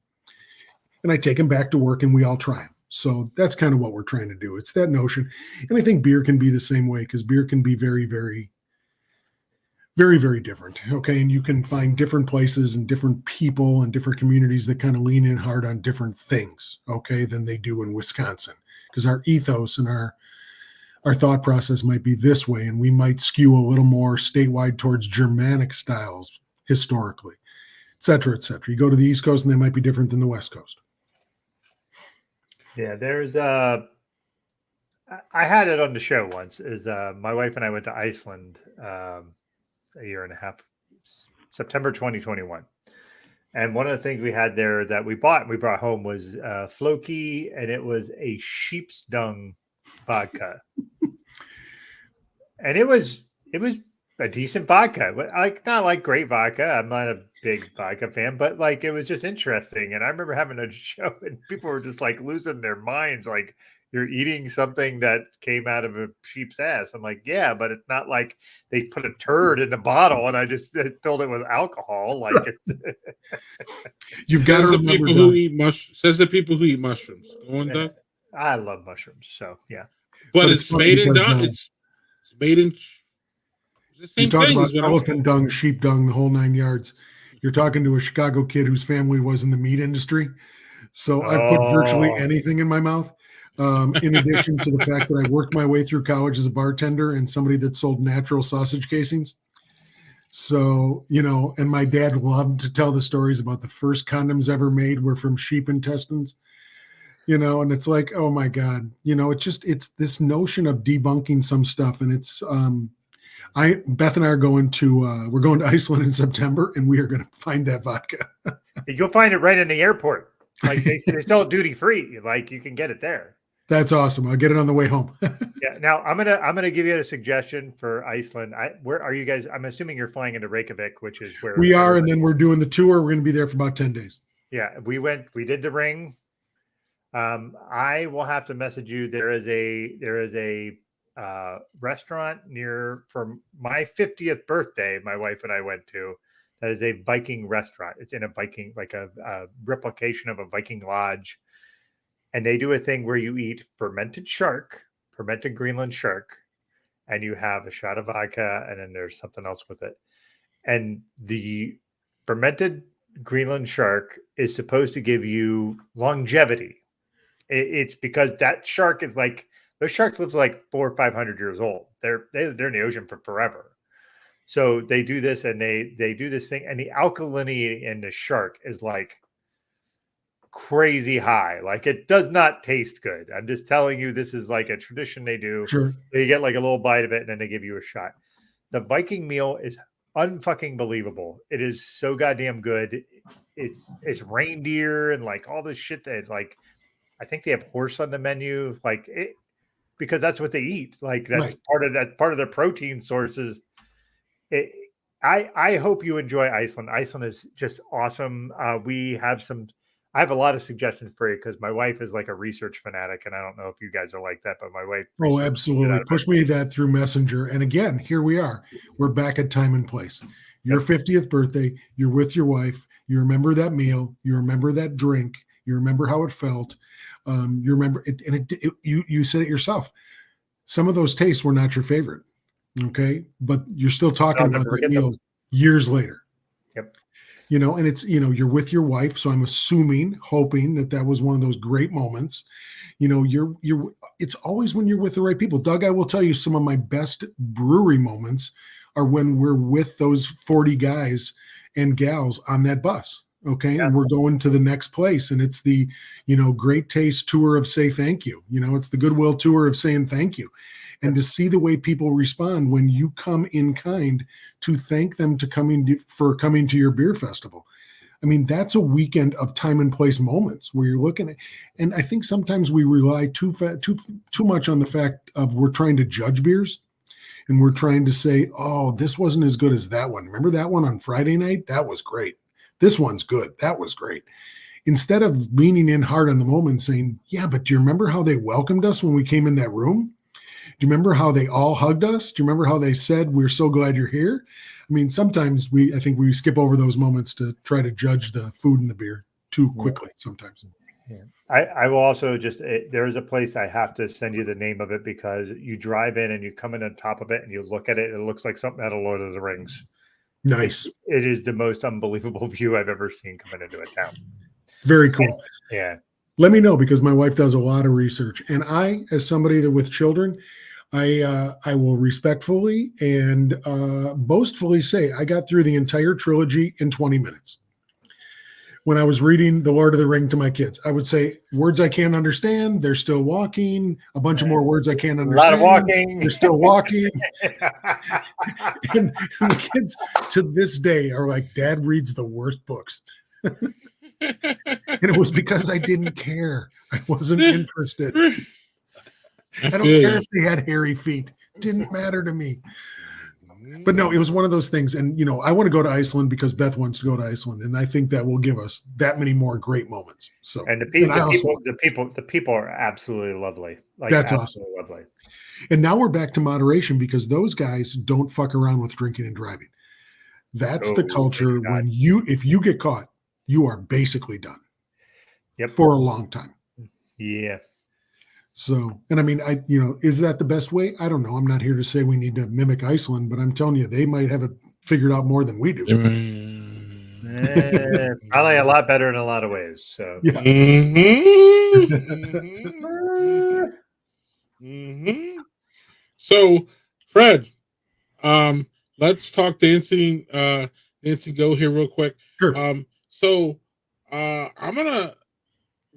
And I take them back to work and we all try them. So that's kind of what we're trying to do. It's that notion. And I think beer can be the same way because beer can be very, very, very, very different. Okay. And you can find different places and different people and different communities that kind of lean in hard on different things, okay, than they do in Wisconsin. Because our ethos and our thought process might be this way, and we might skew a little more statewide towards Germanic styles historically, et cetera, et cetera. You go to the East Coast and they might be different than the West Coast. Yeah, there's I had it on the show once. Is my wife and I went to Iceland a year and a half, September 2021. And one of the things we had there that we brought home was Floki, and it was a sheep's dung vodka. And it was a decent vodka. Not like great vodka. I'm not a big vodka fan, but like it was just interesting. And I remember having a show and people were just like losing their minds, like, you're eating something that came out of a sheep's ass. I'm like, yeah, but it's not like they put a turd in a bottle and I just filled it with alcohol. Like it's You've got the people who eat says the people who eat mushrooms. Go on, Doug. I love mushrooms, so yeah. But it's made in dung. It's made in. You talk about elephant dung, sheep dung, the whole 9 yards. You're talking to a Chicago kid whose family was in the meat industry. So I've put virtually anything in my mouth. In addition to the fact that I worked my way through college as a bartender and somebody that sold natural sausage casings. So, and my dad loved to tell the stories about the first condoms ever made were from sheep intestines, and it's like, oh my God, it's this notion of debunking some stuff. And it's, Beth and I are going to, we're going to Iceland in September and we are going to find that vodka. You'll find it right in the airport. Like they still duty free. Like you can get it there. That's awesome. I'll get it on the way home. Yeah. Now I'm gonna give you a suggestion for Iceland. Where are you guys? I'm assuming you're flying into Reykjavik, which is where we are, and then we're doing the tour. We're going to be there for about 10 days. Yeah, we did the ring. I will have to message you. There is a restaurant near from my 50th birthday. My wife and I went to. That is a Viking restaurant. It's in a Viking, like a replication of a Viking lodge. And they do a thing where you eat fermented Greenland shark, and you have a shot of vodka, and then there's something else with it. And the fermented Greenland shark is supposed to give you longevity. It's because that shark is like, those sharks live like 400 or 500 years old. They're in the ocean for forever. So they do this and they do this thing, and the alkalinity in the shark is like crazy high. Like it does not taste good. I'm just telling you, this is like a tradition they do. Sure. They get like a little bite of it and then they give you a shot. The Viking meal is unfucking believable. It is so goddamn good. It's reindeer and like all this shit that like, I think they have horse on the menu, like it, because that's what they eat. Like that's right. part of their protein sources. I hope you enjoy Iceland. Iceland is just awesome. We have some. I have a lot of suggestions for you because my wife is like a research fanatic, and I don't know if you guys are like that, but my wife. Oh, absolutely. Push me that through Messenger. And again, here we are. We're back at time and place. Your 50th birthday, you're with your wife. You remember that meal. You remember that drink. You remember how it felt. You remember it, and you said it yourself. Some of those tastes were not your favorite. Okay. But you're still talking about that meal years later. Yep. You know, and it's, you know, you're with your wife. So I'm hoping that was one of those great moments. You know, it's always when you're with the right people. Doug, I will tell you, some of my best brewery moments are when we're with those 40 guys and gals on that bus. Okay. Yeah. And we're going to the next place. And it's the, you know, great taste tour of say thank you. You know, it's the goodwill tour of saying thank you. And to see the way people respond when you come in kind to thank them for coming to your beer festival. I mean, that's a weekend of time and place moments where you're looking at, and I think sometimes we rely too much on the fact of we're trying to judge beers and we're trying to say, oh, this wasn't as good as that one. Remember that one on Friday night? That was great. This one's good. That was great. Instead of leaning in hard on the moment and saying, yeah, but do you remember how they welcomed us when we came in that room? Do you remember how they all hugged us? Do you remember how they said, we're so glad you're here? I mean, sometimes I think we skip over those moments to try to judge the food and the beer too quickly sometimes. Yeah. I will also there is a place I have to send you the name of it because you drive in and you come in on top of it and you look at it. It looks like something out of Lord of the Rings. Nice. It is the most unbelievable view I've ever seen coming into a town. Very cool. Yeah. Let me know because my wife does a lot of research. And I, as somebody that with children, I will respectfully and boastfully say I got through the entire trilogy in 20 minutes. When I was reading The Lord of the Ring to my kids, I would say words I can't understand. They're still walking. A bunch of more words I can't understand. A lot of walking. They're still walking. and the kids to this day are like, Dad reads the worst books. And it was because I didn't care. I wasn't interested. I don't care if they had hairy feet. Didn't matter to me. But no, it was one of those things. And, you know, I want to go to Iceland because Beth wants to go to Iceland. And I think that will give us that many more great moments. So, and the people are absolutely lovely. Like, that's absolutely awesome. Lovely. And now we're back to moderation because those guys don't fuck around with drinking and driving. That's the culture when if you get caught, you are basically done. Yep. For a long time. Yeah. So, and I mean, is that the best way? I don't know. I'm not here to say we need to mimic Iceland, but I'm telling you, they might have it figured out more than we do. Probably a lot better in a lot of ways. So, yeah. So, Fred, let's talk dancing Goat here real quick. Sure. I'm gonna.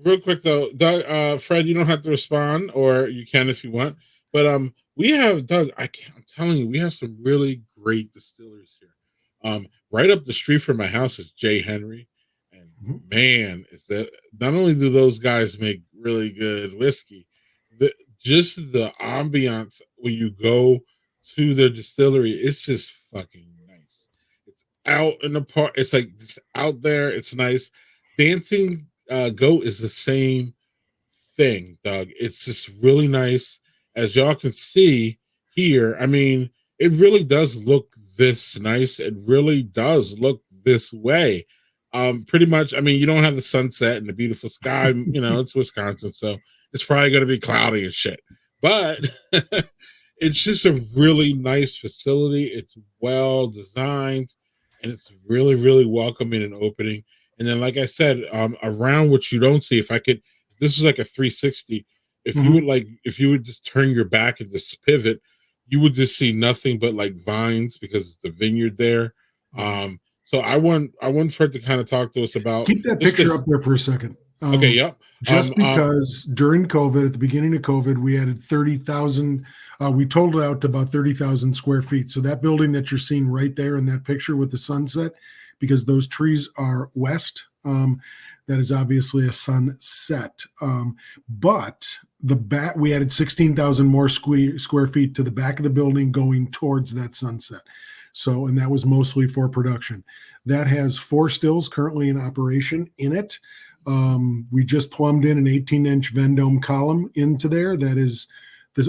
Real quick though, Doug, Fred, you don't have to respond, or you can if you want. But we have Doug. I'm telling you, we have some really great distilleries here. Right up the street from my house is J. Henry, and man, is that not only do those guys make really good whiskey, just the ambiance when you go to their distillery, it's just fucking nice. It's out in the park. It's like it's out there. It's nice. Dancing Goat is the same thing, Doug. It's just really nice. As y'all can see here, I mean, it really does look this nice. It really does look this way. Pretty much, I mean, you don't have the sunset and the beautiful sky. You know, it's Wisconsin, so it's probably going to be cloudy and shit. But it's just a really nice facility. It's well designed, and it's really, really welcoming and opening. And then, like I said, around what you don't see, this is like a 360. If you would just turn your back and just pivot, you would just see nothing but like vines because it's a vineyard there. So I want Fred to kind of talk to us about. Keep that picture up there for a second. Okay. Yep. Just because during COVID, at the beginning of COVID, we added 30,000. We totaled out to about 30,000 square feet. So that building that you're seeing right there in that picture with the sunset, because those trees are west. That is obviously a sunset. But we added 16,000 more square feet to the back of the building going towards that sunset. So, and that was mostly for production. That has 4 stills currently in operation in it. We just plumbed in an 18-inch Vendome column into there. There's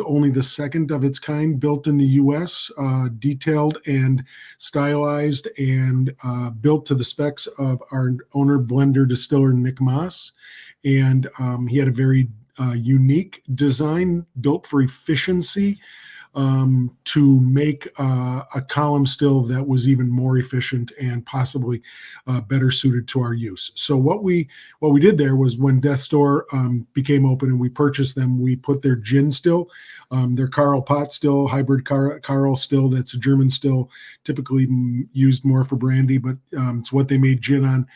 only the second of its kind built in the U.S., detailed and stylized and built to the specs of our owner, blender, distiller, Nick Moss. And he had a very unique design built for efficiency, to make a column still that was even more efficient and possibly better suited to our use. So what we did there was, when Death Store became open and we purchased them, we put their gin still, their Carl pot still, hybrid Carl still, that's a German still, typically used more for brandy, but it's what they made gin on.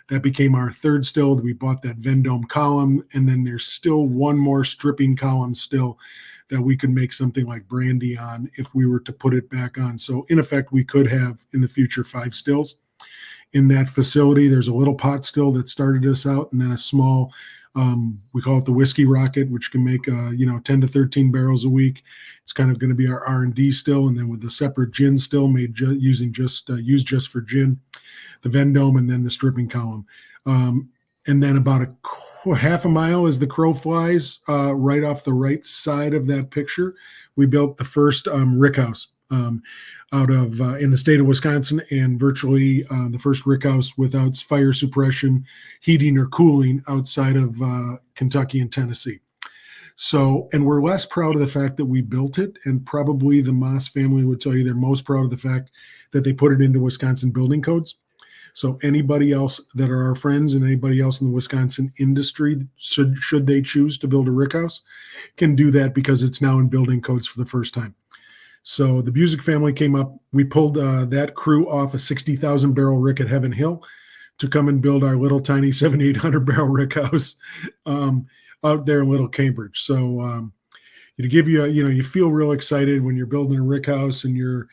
That became our third still. We bought that Vendome column, and then there's still one more stripping column still that we could make something like brandy on if we were to put it back on. So in effect, we could have in the future 5 stills in that facility. There's a little pot still that started us out, and then a small, we call it the whiskey rocket, which can make 10 to 13 barrels a week. It's kind of going to be our R&D still, and then with the separate gin still made used just for gin, the Vendome, and then the stripping column. And then about half a mile as the crow flies, right off the right side of that picture, we built the first rick house out of in the state of Wisconsin, and virtually the first rick house without fire suppression, heating, or cooling outside of Kentucky and Tennessee. So, and we're less proud of the fact that we built it, and probably the Moss family would tell you they're most proud of the fact that they put it into Wisconsin building codes. So anybody else that are our friends and anybody else in the Wisconsin industry, should they choose to build a rick house, can do that because it's now in building codes for the first time. So the Busick family came up. We pulled that crew off a 60,000 barrel rick at Heaven Hill to come and build our little tiny 7,800 barrel rick house out there in Little Cambridge. So to give you, you feel real excited when you're building a rick house, and you're,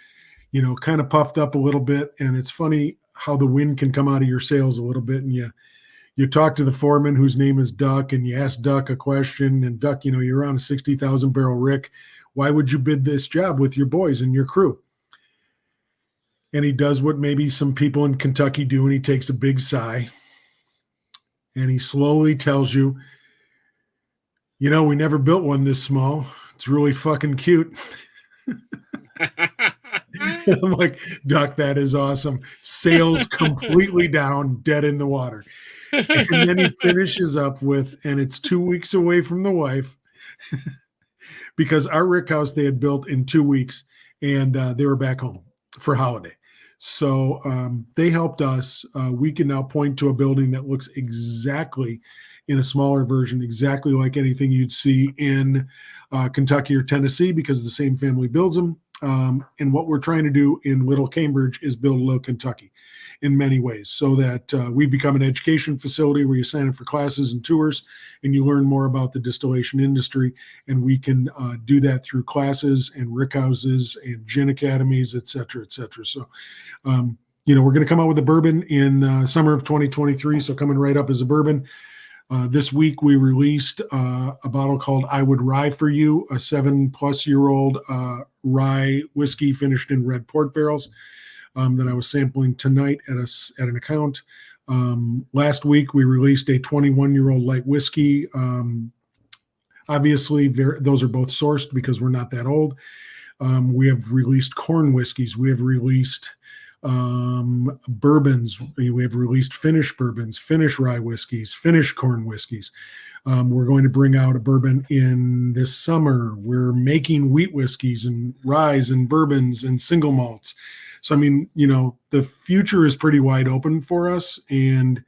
kind of puffed up a little bit. And it's funny how the wind can come out of your sails a little bit, and you talk to the foreman, whose name is Duck, and you ask Duck a question, and Duck, you're on a 60,000 barrel rick. Why would you bid this job with your boys and your crew? And he does what maybe some people in Kentucky do, and he takes a big sigh, and he slowly tells you, we never built one this small. It's really fucking cute. I'm like, Duck, that is awesome. Sails completely down, dead in the water. And then he finishes up with, and it's 2 weeks away from the wife, because our rick house they had built in 2 weeks, and they were back home for holiday. So they helped us. We can now point to a building that looks exactly, in a smaller version, exactly like anything you'd see in Kentucky or Tennessee, because the same family builds them. And what we're trying to do in Little Cambridge is build Little Kentucky in many ways, so that we become an education facility where you sign up for classes and tours, and you learn more about the distillation industry. And we can do that through classes and rick houses and gin academies, et cetera, et cetera. So, we're going to come out with a bourbon in summer of 2023. So coming right up as a bourbon. This week we released a bottle called I Would Rye for You, a 7+-year-old rye whiskey finished in red port barrels that I was sampling tonight at an account. Last week we released a 21-year-old light whiskey. Obviously, those are both sourced because we're not that old. We have released corn whiskeys. We have released bourbons. We have released Finnish bourbons, Finnish rye whiskeys, Finnish corn whiskeys. We're going to bring out a bourbon in this summer. We're making wheat whiskeys and ryes and bourbons and single malts. So, the future is pretty wide open for us. And a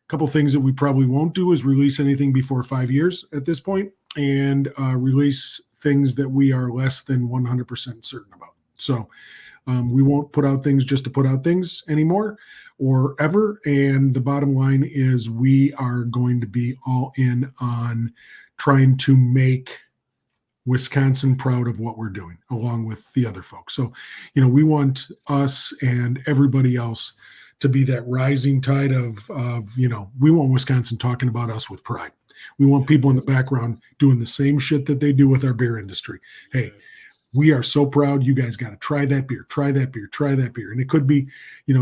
couple things that we probably won't do is release anything before 5 years at this point, and release things that we are less than 100% certain about. So, we won't put out things just to put out things anymore or ever. And the bottom line is we are going to be all in on trying to make Wisconsin proud of what we're doing, along with the other folks. So, we want us and everybody else to be that rising tide of we want Wisconsin talking about us with pride. We want people in the background doing the same shit that they do with our beer industry. Hey, We are so proud. You guys got to try that beer, try that beer, try that beer. And it could be,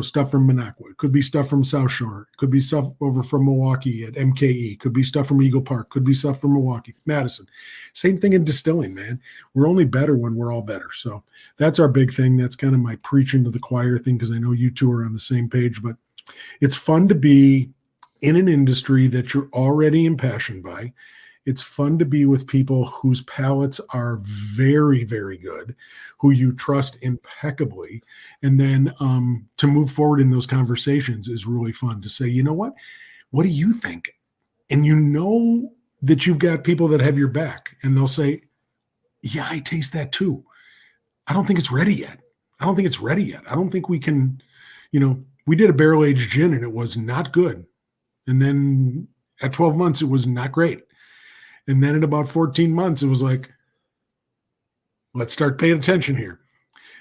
stuff from Minocqua. It could be stuff from South Shore. It could be stuff over from Milwaukee at MKE. It could be stuff from Eagle Park. Could be stuff from Milwaukee, Madison. Same thing in distilling, man. We're only better when we're all better. So that's our big thing. That's kind of my preaching to the choir thing, because I know you two are on the same page. But it's fun to be in an industry that you're already impassioned by. It's fun to be with people whose palates are very, very good, who you trust impeccably. And then to move forward in those conversations is really fun to say, you know what do you think? And that you've got people that have your back, and they'll say, yeah, I taste that too. I don't think it's ready yet. I don't think we can, we did a barrel-aged gin and it was not good. And then at 12 months, it was not great. And then at about 14 months, it was like, let's start paying attention here.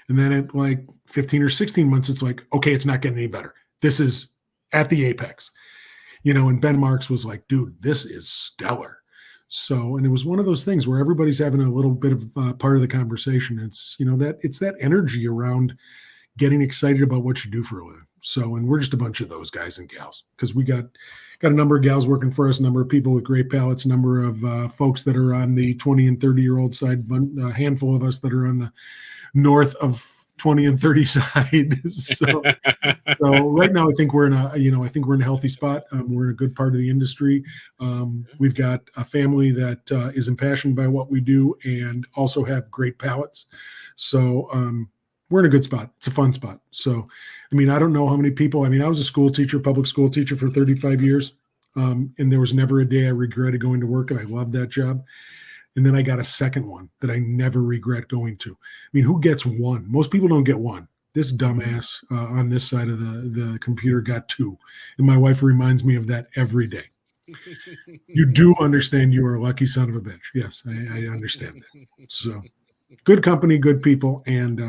And then at like 15 or 16 months, it's like, okay, it's not getting any better. This is at the apex. And Ben Marks was like, dude, this is stellar. So, and it was one of those things where everybody's having a little bit of part of the conversation. It's, it's that energy around getting excited about what you do for a living. So, and we're just a bunch of those guys and gals, because we got a number of gals working for us, a number of people with great palates, a number of folks that are on the 20 and 30-year-old side, a handful of us that are on the north of 20 and 30 side. So right now, I think we're in a healthy spot. We're in a good part of the industry. We've got a family that is impassioned by what we do and also have great palates. So, we're in a good spot. It's a fun spot. So, I don't know how many people, I was a public school teacher for 35 years. And there was never a day I regretted going to work, and I loved that job. And then I got a second one that I never regret going to. Who gets one? Most people don't get one. This dumbass on this side of the computer got two. And my wife reminds me of that every day. You do understand you are a lucky son of a bitch. Yes, I understand that. So good company, good people, and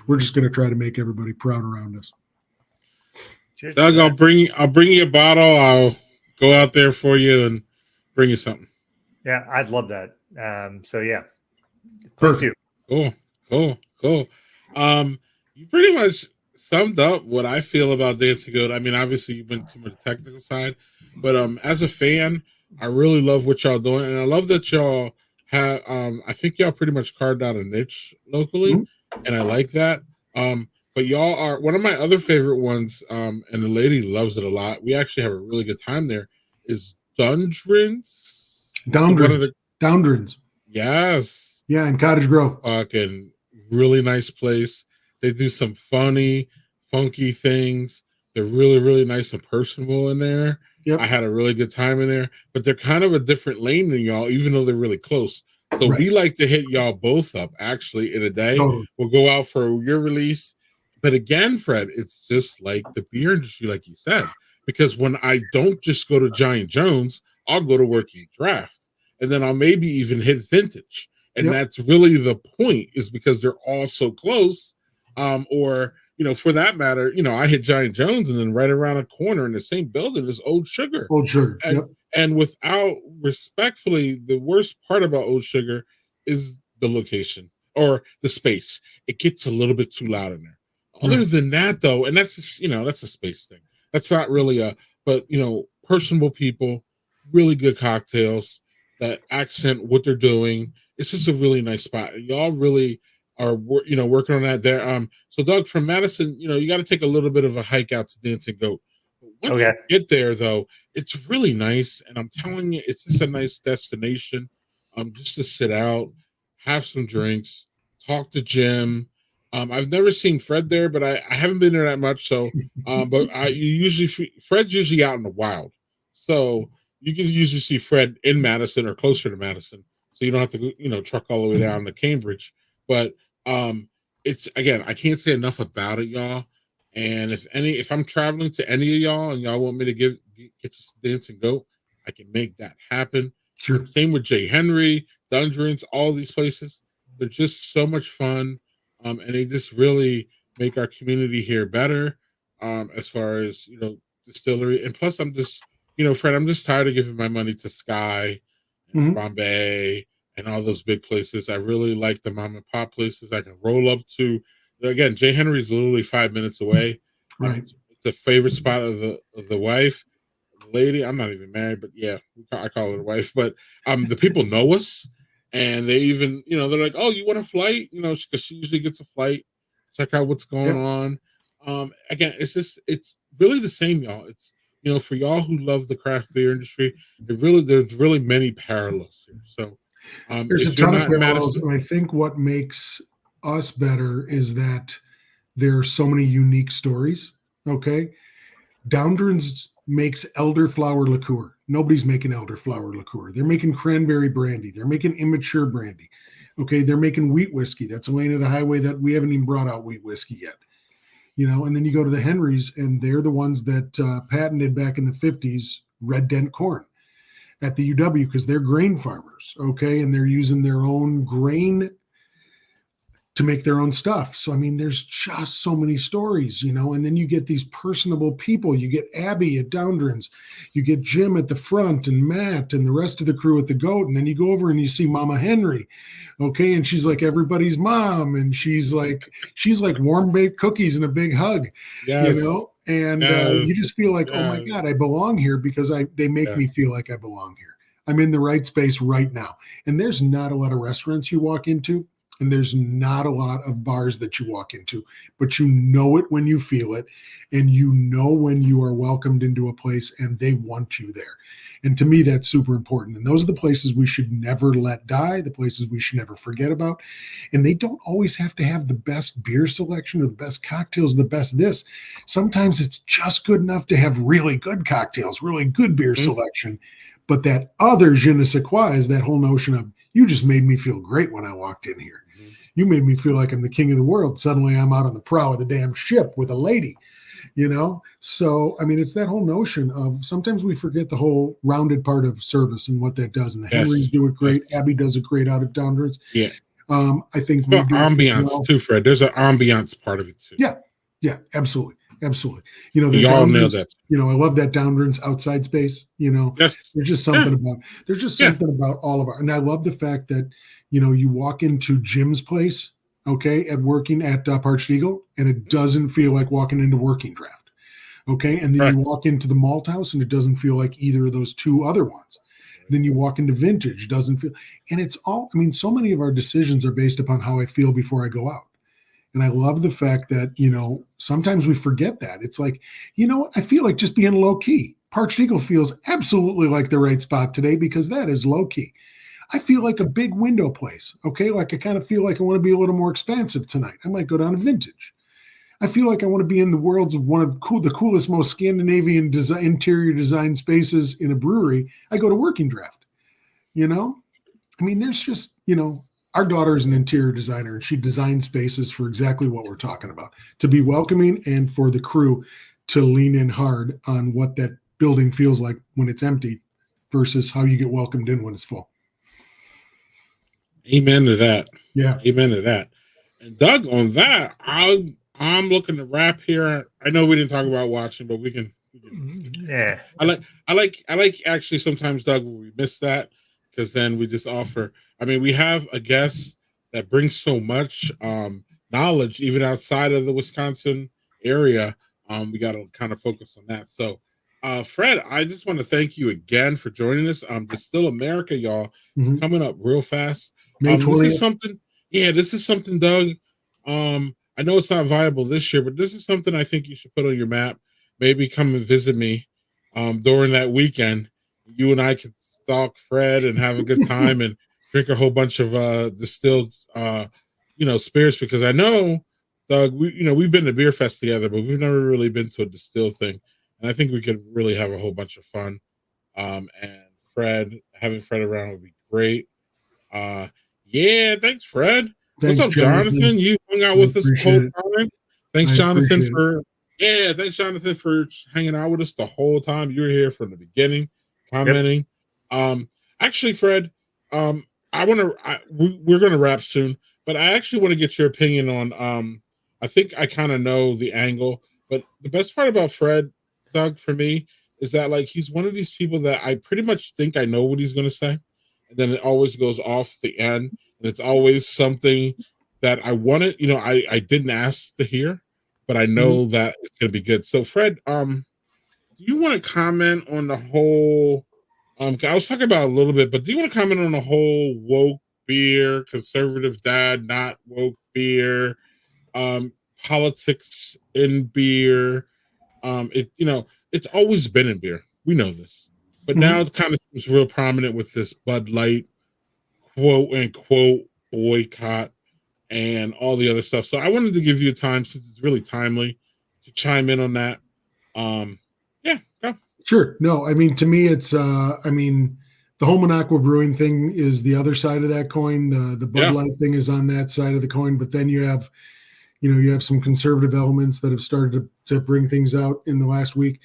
we're just going to try to make everybody proud around us. Cheers. Doug, I'll bring you a bottle. I'll go out there for you and bring you something. Yeah, I'd love that. So yeah, Perfect. Cool. You pretty much summed up what I feel about Dancing Goat. Obviously you've been to the technical side, but as a fan, I really love what y'all doing, and I love that y'all have. I think y'all pretty much carved out a niche locally, and I like that. But y'all are one of my other favorite ones, and the lady loves it a lot. We actually have a really good time there. Is Doundrins? Doundrins. Yes. Yeah, in Cottage Grove. Fucking really nice place. They do some funny, funky things. They're really, really nice and personable in there. Yep. I had a really good time in there, but they're kind of a different lane than y'all, even though they're really close. So we like to hit y'all both up actually in a day. Totally. We'll go out for your release. But again, Fred, it's just like the beer industry, like you said, because when I don't just go to Giant Jones, I'll go to Working Draft, and then I'll maybe even hit Vintage. And that's really the point, is because they're all so close. Or, for that matter, I hit Giant Jones, and then right around a corner in the same building is Old Sugar. And without respectfully, the worst part about Old Sugar is the location or the space. It gets a little bit too loud in there. Other than that, though, and that's just, that's a space thing. That's not really but personable people, really good cocktails that accent what they're doing. It's just a really nice spot. Y'all really are, working on that there. So Doug, from Madison, you got to take a little bit of a hike out to Dancing Goat. Once you get there, though, it's really nice, and I'm telling you, it's just a nice destination. Just to sit out, have some drinks, talk to Jim. I've never seen Fred there, but I haven't been there that much. So, but Fred's usually out in the wild, so you can usually see Fred in Madison or closer to Madison, so you don't have to truck all the way down to Cambridge. But it's, again, I can't say enough about it, y'all. And if I'm traveling to any of y'all and y'all want me to get you some Dancing Goat, I can make that happen. Sure. Same with Jay Henry, Dundrins, all these places. They're just so much fun. And they just really make our community here better, as far as, distillery. And plus, I'm just, Fred, I'm just tired of giving my money to Sky and Bombay and all those big places. I really like the mom and pop places. I can roll up to. Again, J. Henry's literally 5 minutes away. Right. It's a favorite spot of the wife, the lady. I'm not even married, but yeah, I call her the wife. But the people know us, and they even, they're like, "Oh, you want a flight?" Because she usually gets a flight. Check out what's going on. Again, it's really the same, y'all. It's for y'all who love the craft beer industry, there's really many parallels here. So there's a if you're ton of not in parallels, Madison, and I think what makes us better is that there are so many unique stories. Okay, Downdrans makes elderflower liqueur. Nobody's making elderflower liqueur. They're making cranberry brandy. They're making immature brandy. Okay, they're making wheat whiskey. That's a lane of the highway that we haven't even brought out wheat whiskey yet. And then you go to the Henrys, and they're the ones that patented back in the 50s red dent corn at the UW because they're grain farmers, okay? And they're using their own grain to make their own stuff. So, I mean, there's just so many stories, and then you get these personable people. You get Abby at Downdrans, you get Jim at the front and Matt and the rest of the crew at the Goat. And then you go over and you see Mama Henry, okay? And she's like everybody's mom. And she's like warm baked cookies and a big hug, yes, and yes, you just feel like, oh my God, I belong here because they make me feel like I belong here. I'm in the right space right now. And there's not a lot of restaurants you walk into, and there's not a lot of bars that you walk into, but you know it when you feel it, and you know when you are welcomed into a place and they want you there. And to me, that's super important. And those are the places we should never let die, the places we should never forget about. And they don't always have to have the best beer selection or the best cocktails, the best this. Sometimes it's just good enough to have really good cocktails, really good beer selection. But that other je ne sais quoi is that whole notion of, you just made me feel great when I walked in here. You made me feel like I'm the king of the world. Suddenly I'm out on the prow of the damn ship with a lady, So, I mean, it's that whole notion of sometimes we forget the whole rounded part of service and what that does. And the Henrys do it great. Abby does it great out at Downdrans. Yeah. I think it's about ambiance too, Fred. There's an ambiance part of it too. Yeah, absolutely. Y'all nailed that. I love that Downdrans outside space. Yes. There's just something about all of our, and I love the fact that, you walk into Jim's place, okay, working at Parched Eagle, and it doesn't feel like walking into Working Draft, okay, and then you walk into the Malt House, and it doesn't feel like either of those two other ones. Then you walk into Vintage, doesn't feel, and it's all. I mean, so many of our decisions are based upon how I feel before I go out. And I love the fact that, sometimes we forget that. It's like, I feel like just being low key. Parched Eagle feels absolutely like the right spot today because that is low key. I feel like a big window place, okay? Like I kind of feel like I want to be a little more expansive tonight. I might go down to Vintage. I feel like I want to be in the worlds of one of the coolest, most Scandinavian interior design spaces in a brewery. I go to Working Draft, I mean, there's just, our daughter is an interior designer, and she designs spaces for exactly what we're talking about, to be welcoming and for the crew to lean in hard on what that building feels like when it's empty versus how you get welcomed in when it's full. Amen to that. Yeah. Amen to that. And Doug, on that, I'm looking to wrap here. I know we didn't talk about watching, but we can. Yeah. I like actually sometimes, Doug, when we miss that, because then we just offer. I mean, we have a guest that brings so much knowledge, even outside of the Wisconsin area. We got to kind of focus on that. So, Fred, I just want to thank you again for joining us. Distill America, y'all, is coming up real fast. May 20th. This is something, Doug. I know it's not viable this year, but this is something I think you should put on your map. Maybe come and visit me during that weekend. You and I could stalk Fred and have a good time and drink a whole bunch of distilled spirits, because I know, Doug, we've been to Beer Fest together, but we've never really been to a distill thing. And I think we could really have a whole bunch of fun. And having Fred around would be great. Thanks, Fred. Thanks, what's up, Jonathan? You hung out with us the whole time. Thanks, Jonathan, for hanging out with us the whole time. You were here from the beginning, commenting. Actually, Fred, we're gonna wrap soon, but I actually want to get your opinion on I think I kind of know the angle, but the best part about Fred, Doug, for me, is that like he's one of these people that I pretty much think I know what he's gonna say. and then it always goes off at the end, and it's always something that I wanted. I didn't ask to hear, but I know that it's going to be good. So, Fred, do you want to comment on the whole? I was talking about it a little bit, but do you want to comment on the whole woke beer, conservative dad, not woke beer, politics in beer? It's always been in beer. We know this, but now it kind of seems real prominent with this Bud Light quote unquote boycott and all the other stuff. So I wanted to give you a time, since it's really timely, to chime in on that. Yeah, go. Sure. No, I mean, to me, it's, the whole Minocqua Brewing thing is the other side of that coin. The Bud Light thing is on that side of the coin, but then you have some conservative elements that have started to bring things out in the last week.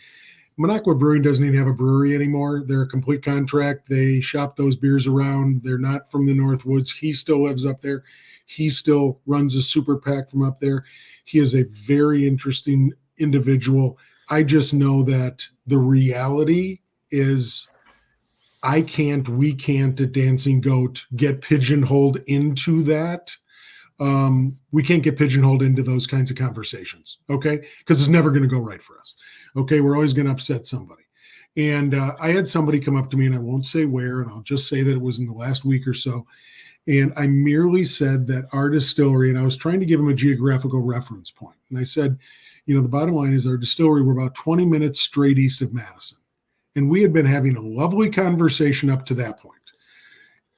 Minocqua Brewing doesn't even have a brewery anymore. They're a complete contract. They shop those beers around. They're not from the Northwoods. He still lives up there. He still runs a super PAC from up there. He is a very interesting individual. I just know that the reality is we can't at Dancing Goat get pigeonholed into that. We can't get pigeonholed into those kinds of conversations, okay? Because it's never going to go right for us, okay? We're always going to upset somebody. And I had somebody come up to me, and I won't say where, and I'll just say that it was in the last week or so, and I merely said that our distillery, and I was trying to give him a geographical reference point, and I said, the bottom line is our distillery, we're about 20 minutes straight east of Madison, and we had been having a lovely conversation up to that point,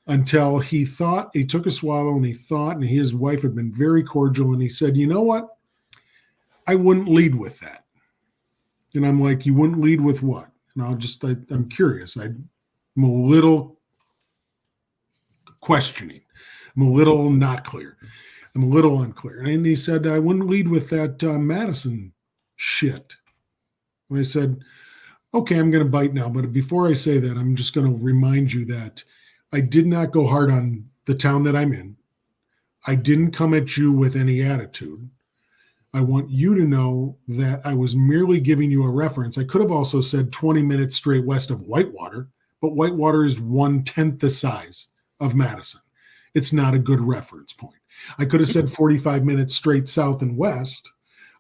until he took a swallow and he thought, and his wife had been very cordial, and he said, you know what? I wouldn't lead with that. And I'm like, you wouldn't lead with what? And I'm curious. I'm a little questioning. I'm a little not clear. I'm a little unclear. And he said, I wouldn't lead with that Madison shit. And I said, okay, I'm going to bite now. But before I say that, I'm just going to remind you that I did not go hard on the town that I'm in. I didn't come at you with any attitude. I want you to know that I was merely giving you a reference. I could have also said 20 minutes straight west of Whitewater, but Whitewater is 1/10 the size of Madison. It's not a good reference point. I could have said 45 minutes straight south and west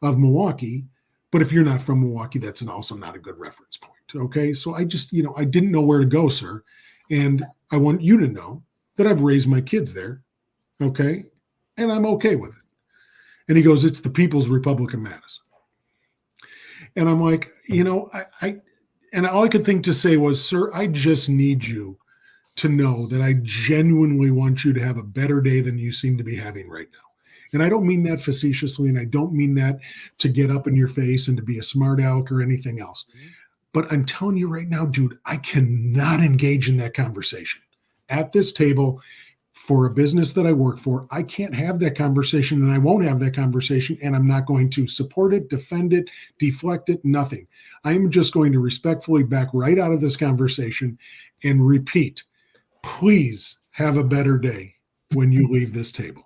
of Milwaukee, but if you're not from Milwaukee, that's also not a good reference point. Okay. So I just, I didn't know where to go, sir. And I want you to know that I've raised my kids there. Okay. And I'm okay with it. And he goes, it's the People's Republic of Madison. And I'm like, and all I could think to say was, sir, I just need you to know that I genuinely want you to have a better day than you seem to be having right now. And I don't mean that facetiously, and I don't mean that to get up in your face and to be a smart aleck or anything else. But I'm telling you right now, dude, I cannot engage in that conversation at this table for a business that I work for. I can't have that conversation, and I won't have that conversation, and I'm not going to support it, defend it, deflect it, nothing. I am just going to respectfully back right out of this conversation and repeat, please have a better day when you leave this table.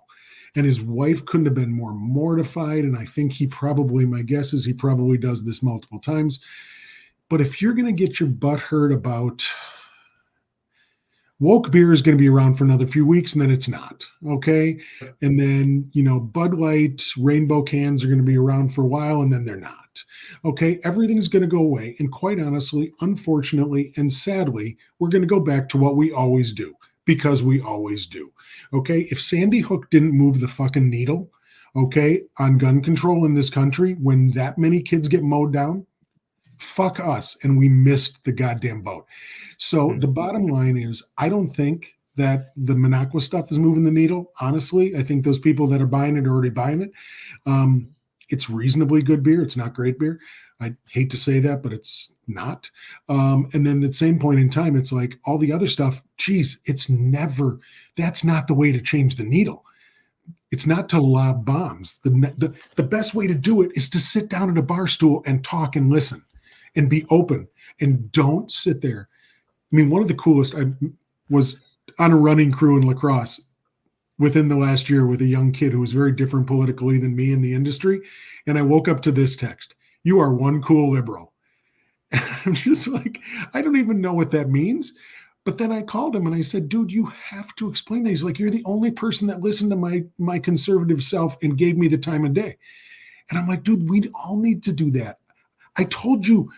And his wife couldn't have been more mortified, and I think my guess is he probably does this multiple times. But if you're going to get your butt hurt about woke beer is going to be around for another few weeks, and then it's not. Okay. And then, Bud Light, rainbow cans are going to be around for a while, and then they're not. Okay. Everything's going to go away. And quite honestly, unfortunately, and sadly, we're going to go back to what we always do, because we always do. Okay. If Sandy Hook didn't move the fucking needle, okay, on gun control in this country, when that many kids get mowed down, fuck us, and we missed the goddamn boat. So the bottom line is, I don't think that the Minocqua stuff is moving the needle. Honestly, I think those people that are buying it are already buying it. It's reasonably good beer. It's not great beer. I hate to say that, but it's not. And then at the same point in time, it's like all the other stuff, geez, that's not the way to change the needle. It's not to lob bombs. The best way to do it is to sit down at a bar stool and talk and listen and be open, and don't sit there. I mean, one of the coolest, I was on a running crew in La Crosse within the last year with a young kid who was very different politically than me in the industry. And I woke up to this text: "You are one cool liberal." And I'm just like, I don't even know what that means, But then I called him and I said, dude, you have to explain that. He's like, you're the only person that listened to my conservative self and gave me the time of day. And I'm like, dude, we all need to do that. I told you,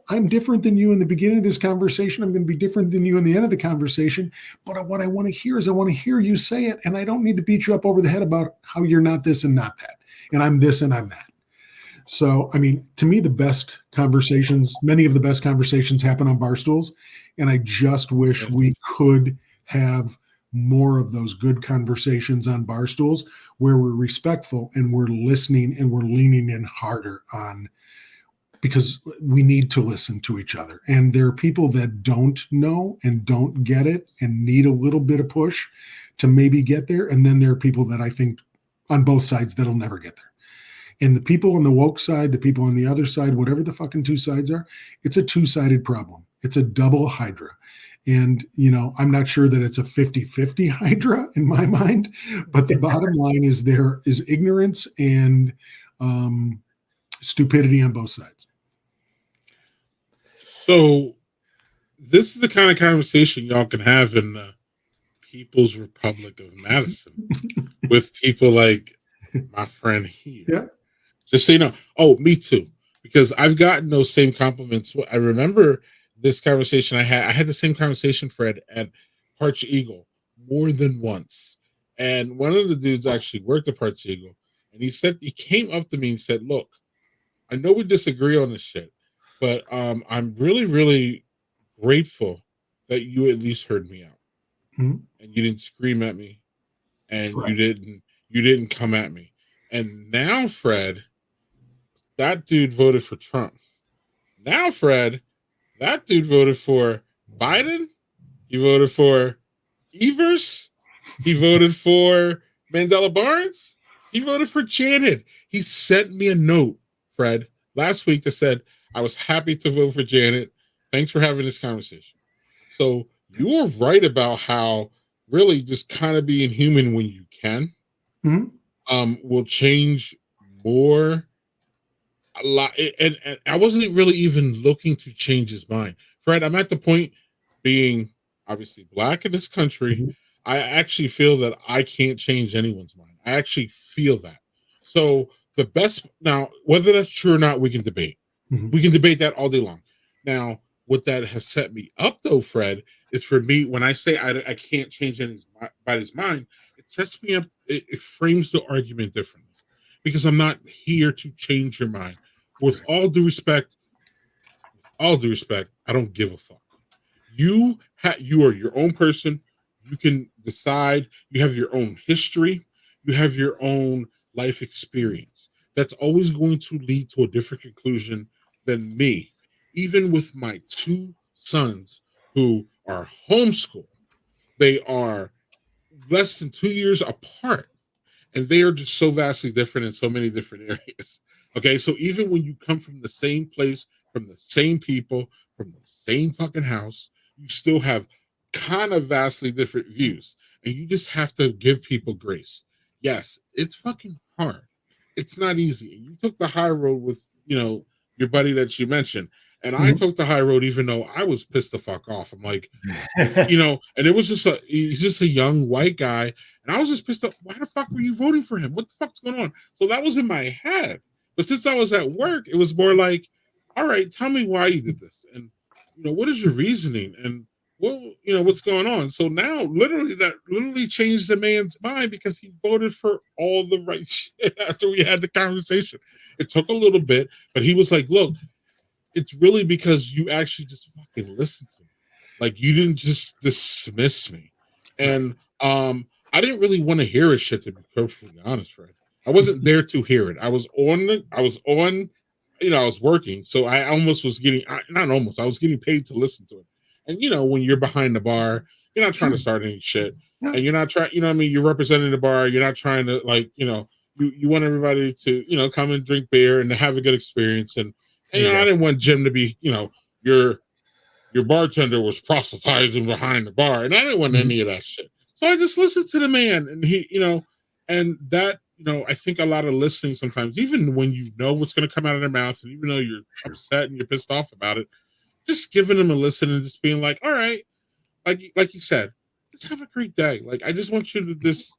I'm different than you in the beginning of this conversation. I'm going to be different than you in the end of the conversation. But what I want to hear is I want to hear you say it. And I don't need to beat you up over the head about how you're not this and not that. And I'm this and I'm that. So, I mean, to me, many of the best conversations happen on bar stools. And I just wish we could have more of those good conversations on bar stools where we're respectful and we're listening and we're leaning in harder on, because we need to listen to each other. And there are people that don't know and don't get it and need a little bit of push to maybe get there. And then there are people that I think on both sides that'll never get there. And the people on the woke side, the people on the other side, whatever the fucking two sides are, it's a two-sided problem. It's a double hydra. And, I'm not sure that it's a 50-50 hydra in my mind, but the bottom line is there is ignorance and stupidity on both sides. So this is the kind of conversation y'all can have in the People's Republic of Madison with people like my friend here. Yeah. Just so you know. Oh, me too. Because I've gotten those same compliments. I remember this conversation I had the same conversation, Fred, at Parch Eagle more than once. And one of the dudes actually worked at Parch Eagle. And he came up to me and said, look, I know we disagree on this shit, but I'm really, really grateful that you at least heard me out. Mm-hmm. And you didn't scream at me. And Right. you didn't come at me. And now, Fred, that dude voted for Trump. Now, Fred, that dude voted for Biden. He voted for Evers. He voted for Mandela Barnes. He voted for Janet. He sent me a note, Fred, last week that said, I was happy to vote for Janet. Thanks for having this conversation. So you were right about how really just kind of being human when you can will change more. A lot, and I wasn't really even looking to change his mind. Fred, I'm at the point, being obviously black in this country, I actually feel that I can't change anyone's mind. I actually feel that. So the best, now, whether that's true or not, we can debate. We can debate that all day long. Now, what that has set me up, though, Fred, is for me, when I say I can't change anybody's mind, it sets me up, it frames the argument differently. Because I'm not here to change your mind. With all due respect, I don't give a fuck. You are your own person. You can decide. You have your own history. You have your own life experience. That's always going to lead to a different conclusion than me. Even with my two sons who are homeschooled, they are less than 2 years apart. And they are just so vastly different in so many different areas. Okay, so even when you come from the same place, from the same people, from the same fucking house, you still have kind of vastly different views. And you just have to give people grace. Yes, it's fucking hard. It's not easy. You took the high road with, your buddy that you mentioned. And I took the high road even though I was pissed the fuck off. I'm like, and it was he's just a young white guy. And I was just pissed off. Why the fuck were you voting for him? What the fuck's going on? So that was in my head. But since I was at work, it was more like, all right, tell me why you did this. And, what is your reasoning? And, what's going on? So now, that literally changed the man's mind because he voted for all the right shit after we had the conversation. It took a little bit, but he was like, look, it's really because you actually just fucking listened to me. Like, you didn't just dismiss me. And, I didn't really want to hear his shit, to be perfectly honest, Fred. I wasn't there to hear it. I was working. So I almost was I was getting paid to listen to it. And, when you're behind the bar, you're not trying to start any shit. And you're not trying, you're representing the bar. You're not trying to you want everybody to, come and drink beer and to have a good experience. And I didn't want Jim to be, your bartender was proselytizing behind the bar. And I didn't want any of that shit. So I just listened to the man, and he, and that, I think a lot of listening sometimes, even when you know what's going to come out of their mouth, and even though you're upset and you're pissed off about it, just giving them a listen and just being like, all right, like you said, just have a great day. Like I just want you to just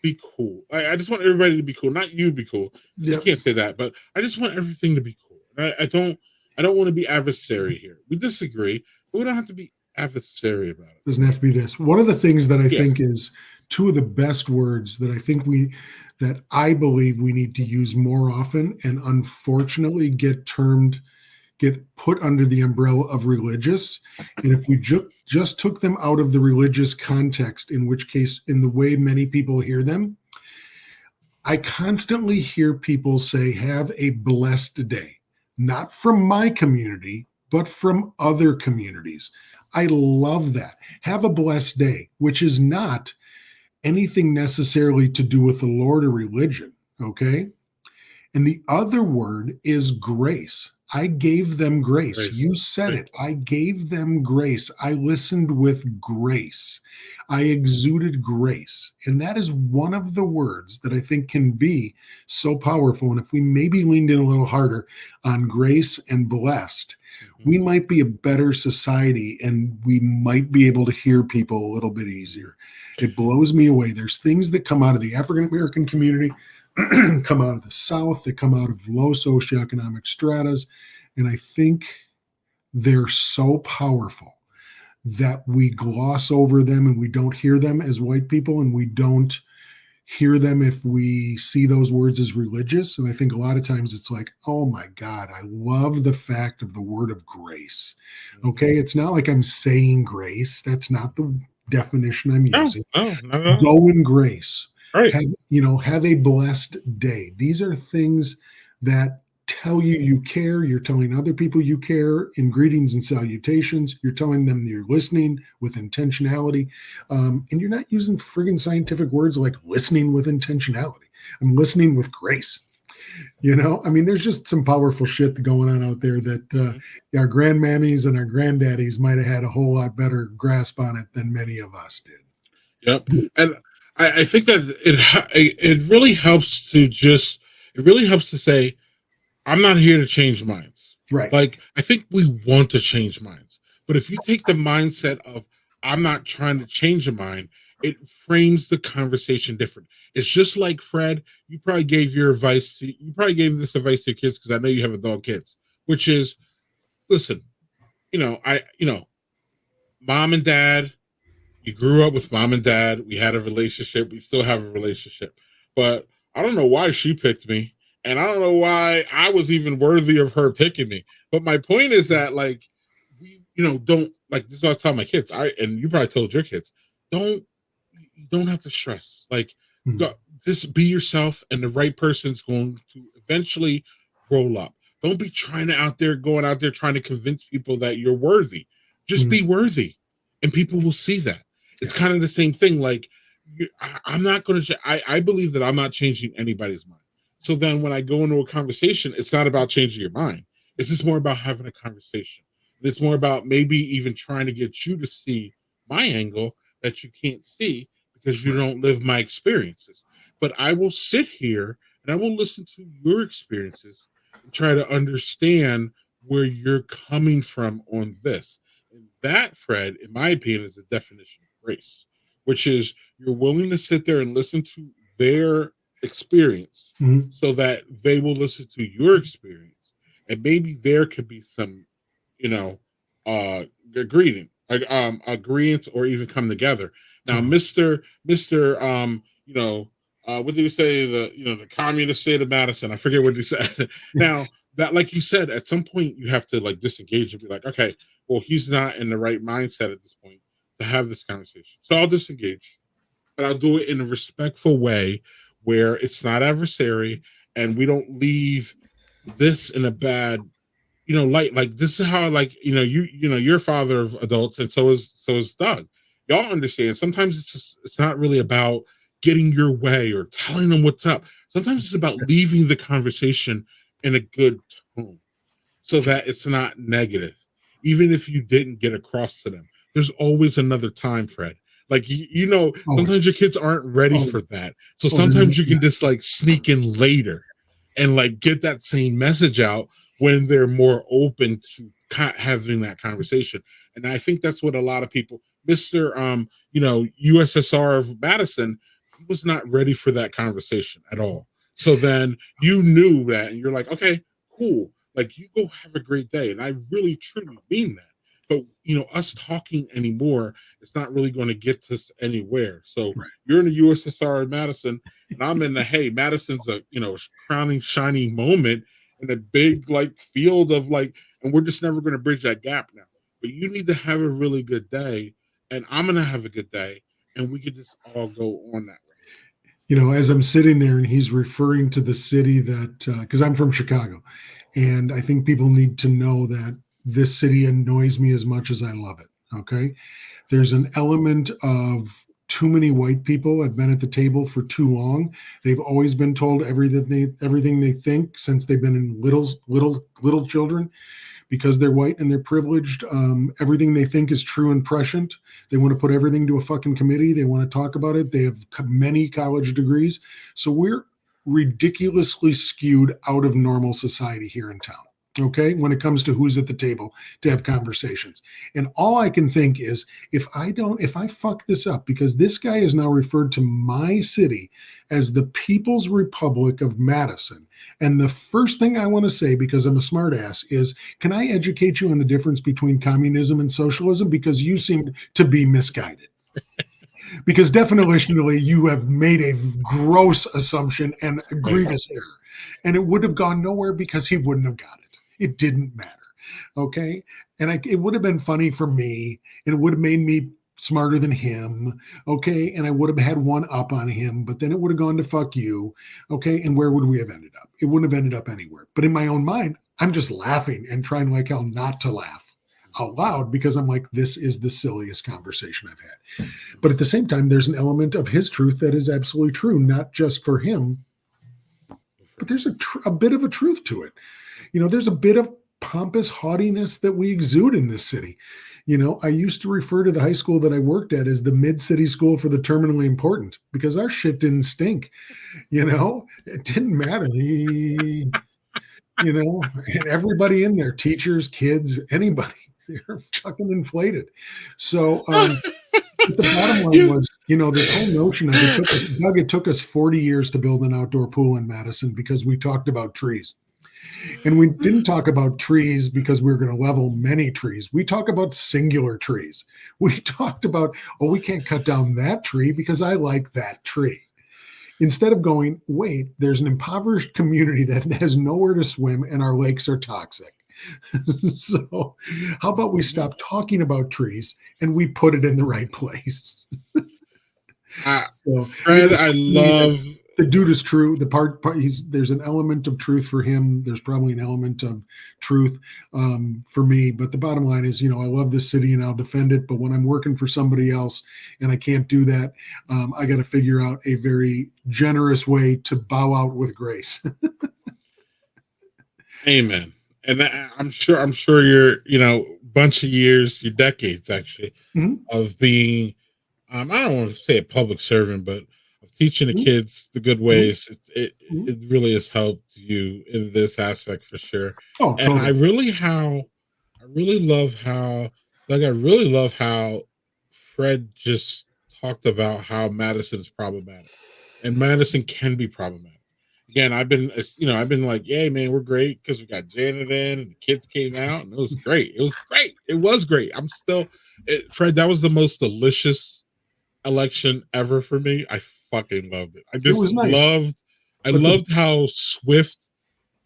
be cool. I just want everybody to be cool, not you to be cool. You can't say that, but I just want everything to be cool. I don't want to be adversary here. We disagree, but we don't have to be adversary about it. Doesn't have to be this. One of the things that I think is two of the best words that I believe we need to use more often, and unfortunately get put under the umbrella of religious. And if we just took them out of the religious context, in which case, in the way many people hear them, I constantly hear people say, have a blessed day, not from my community, but from other communities. I love that. Have a blessed day, which is not anything necessarily to do with the Lord or religion, okay? And the other word is grace. I gave them grace. You said it. I gave them grace. I listened with grace. I exuded grace. And that is one of the words that I think can be so powerful. And if we maybe leaned in a little harder on grace and blessed, we might be a better society, and we might be able to hear people a little bit easier. It blows me away. There's things that come out of the African-American community, come out of the South, that come out of low socioeconomic stratas. And I think they're so powerful that we gloss over them and we don't hear them as white people, and we don't hear them if we see those words as religious. And I think a lot of times it's like, oh my God, I love the fact of the word of grace. Okay. It's not like I'm saying grace. That's not the definition I'm using. No. Go in grace. Right. Have a blessed day. These are things that tell you care. You're telling other people you care in greetings and salutations. You're telling them you're listening with intentionality. And you're not using friggin' scientific words like listening with intentionality. I'm listening with grace. There's just some powerful shit going on out there that our grandmammies and our granddaddies might have had a whole lot better grasp on it than many of us did. Yep. And I think that it really helps to say, I'm not here to change minds. Right. Like, I think we want to change minds. But if you take the mindset of, I'm not trying to change a mind, it frames the conversation different. It's just like, Fred, you probably gave this advice to your kids, because I know you have adult kids, which is, listen, mom and dad, you grew up with mom and dad. We had a relationship. We still have a relationship. But I don't know why she picked me. And I don't know why I was even worthy of her picking me. But my point is that, like, don't, like, this is what I tell my kids. And you probably told your kids, you don't have to stress. Like, just be yourself, and the right person's going to eventually roll up. Don't be going out there trying to convince people that you're worthy. Just be worthy, and people will see that. It's kind of the same thing. Like, I'm not going to. I believe that I'm not changing anybody's mind. So then when I go into a conversation, it's not about changing your mind. It's just more about having a conversation. And it's more about maybe even trying to get you to see my angle that you can't see because you don't live my experiences. But I will sit here and I will listen to your experiences and try to understand where you're coming from on this. And that, Fred, in my opinion, is a definition of grace, which is you're willing to sit there and listen to their experience so that they will listen to your experience, and maybe there could be some agreement or even come together. Now Mr. What did he say, the communist state of Madison, I forget what he said. Now that, like you said, at some point you have to, like, disengage and be like, okay, well, he's not in the right mindset at this point to have this conversation, so I'll disengage, but I'll do it in a respectful way where it's not adversary, and we don't leave this in a bad, light. Like, this is how, like, you're a father of adults, and so is Doug. Y'all understand. Sometimes it's not really about getting your way or telling them what's up. Sometimes it's about leaving the conversation in a good tone, so that it's not negative. Even if you didn't get across to them, there's always another time, Fred. Like, sometimes your kids aren't ready for that. So sometimes you can just, like, sneak in later and, like, get that same message out when they're more open to having that conversation. And I think that's what a lot of people, Mr. USSR of Madison, he was not ready for that conversation at all. So then you knew that, and you're like, okay, cool. Like, you go have a great day. And I really, truly mean that. But, us talking anymore, it's not really going to get us anywhere. So you're in the USSR of Madison, and I'm in the, hey, Madison's a, crowning, shining moment in a big, field of, and we're just never going to bridge that gap now. But you need to have a really good day, and I'm going to have a good day, and we could just all go on that way. As I'm sitting there and he's referring to the city that, because I'm from Chicago, and I think people need to know that this city annoys me as much as I love it. Okay. There's an element of too many white people have been at the table for too long. They've always been told everything they think since they've been in little children, because they're white and they're privileged. Everything they think is true and prescient. They want to put everything to a fucking committee. They want to talk about it. They have many college degrees. So we're ridiculously skewed out of normal society here in town. Okay, when it comes to who's at the table to have conversations. And all I can think is, if I fuck this up, because this guy is now referred to my city as the People's Republic of Madison. And the first thing I want to say, because I'm a smart ass, is, can I educate you on the difference between communism and socialism? Because you seem to be misguided. Because definitionally, you have made a gross assumption and a grievous error. And it would have gone nowhere because he wouldn't have got it. It didn't matter. Okay. And it would have been funny for me, and it would have made me smarter than him. Okay. And I would have had one up on him, but then it would have gone to fuck you. Okay. And where would we have ended up? It wouldn't have ended up anywhere. But in my own mind, I'm just laughing and trying like hell not to laugh out loud, because I'm like, this is the silliest conversation I've had. But at the same time, there's an element of his truth that is absolutely true, not just for him, but there's a bit of a truth to it. There's a bit of pompous haughtiness that we exude in this city. I used to refer to the high school that I worked at as the mid-city school for the terminally important, because our shit didn't stink. It didn't matter. And everybody in there, teachers, kids, anybody, they're fucking inflated. So the bottom line was, this whole notion of it took us 40 years to build an outdoor pool in Madison because we talked about trees. And we didn't talk about trees because we were going to level many trees. We talk about singular trees. We talked about, we can't cut down that tree because I like that tree. Instead of going, wait, there's an impoverished community that has nowhere to swim and our lakes are toxic. So how about we stop talking about trees and we put it in the right place? Fred, I love... The dude is true. There's an element of truth for him. There's probably an element of truth for me. But the bottom line is, I love this city and I'll defend it. But when I'm working for somebody else and I can't do that, I got to figure out a very generous way to bow out with grace. Amen. And I'm sure you're, bunch of years, your decades actually, of being, I don't want to say a public servant, but teaching the kids the good ways. It really has helped you in this aspect for sure. Oh, totally. And I really love how Fred just talked about how Madison's problematic, and Madison can be problematic. Again, I've been like, yeah, man, we're great because we got Janet in and the kids came out and it was great. It was great. Fred, that was the most delicious election ever for me. I fucking loved it. I just loved how swift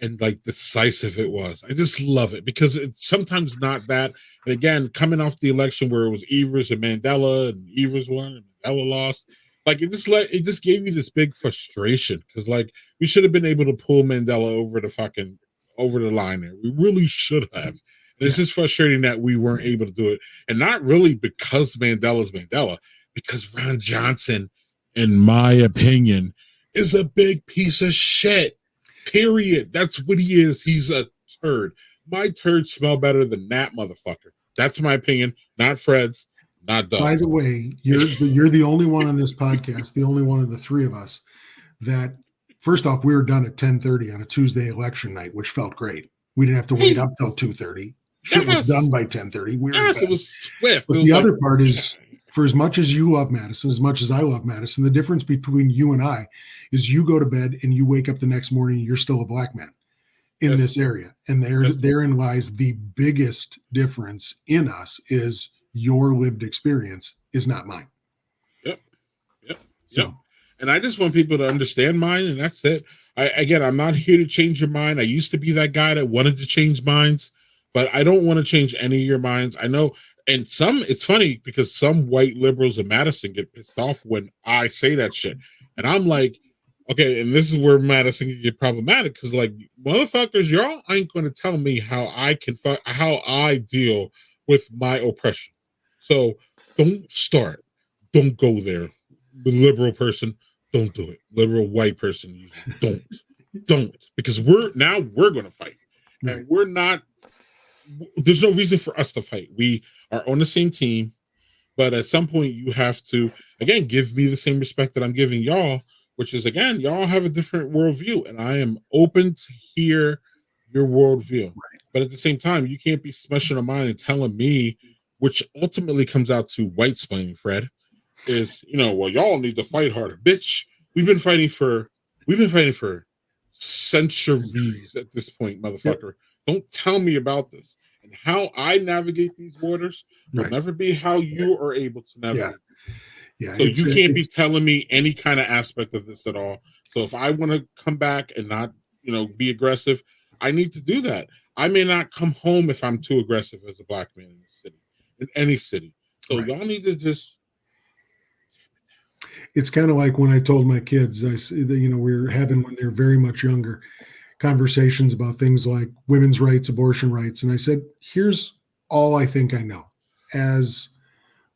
and decisive it was. I just love it because it's sometimes not that. And again, coming off the election where it was Evers and Mandela, and Evers won and Mandela lost, it just gave me this big frustration because we should have been able to pull Mandela over the line there. We really should have. And it's just frustrating that we weren't able to do it, and not really because Mandela's Mandela, because Ron Johnson, in my opinion, is a big piece of shit. Period. That's what he is. He's a turd. My turds smell better than that motherfucker. That's my opinion. Not Fred's. Not Doug's. By the way, you're the only one on this podcast, the only one of the three of us that, first off, we were done at 10:30 on a Tuesday election night, which felt great. We didn't have to wait up till 2:30. shit was Yes. done by 10:30. We're in Yes, bed. it was swift. But It was the like, other part is, for as much as you love Madison, as much as I love Madison, the difference between you and I is you go to bed and you wake up the next morning, you're still a black man in Yes. this area. And therein lies the biggest difference in us is your lived experience is not mine. Yep. So, And I just want people to understand mine, and that's it. I'm not here to change your mind. I used to be that guy that wanted to change minds, but I don't want to change any of your minds. I know, and it's funny because some white liberals in Madison get pissed off when I say that shit. And I'm like, okay, and this is where Madison can get problematic because, like, motherfuckers, y'all ain't going to tell me how I deal with my oppression. So don't start. Don't go there. The liberal person, don't do it. Liberal white person, don't, because we're going to fight, and we're not. There's no reason for us to fight. We are on the same team, but at some point you have to again give me the same respect that I'm giving y'all, which is again y'all have a different worldview, and I am open to hear your worldview. Right. But at the same time, you can't be smushing a mind and telling me, which ultimately comes out to white splaining, Fred. Is well, y'all need to fight harder, bitch. We've been fighting for centuries at this point, motherfucker. Yep. Don't tell me about this and how I navigate these waters will never be how you are able to navigate. Yeah. So you can't be telling me any kind of aspect of this at all. So if I want to come back and not be aggressive, I need to do that. I may not come home if I'm too aggressive as a black man in the city, in any city. So y'all need to just. It's kind of like when I told my kids, we're having, when they're very much younger, conversations about things like women's rights, abortion rights. And I said, here's all I think I know as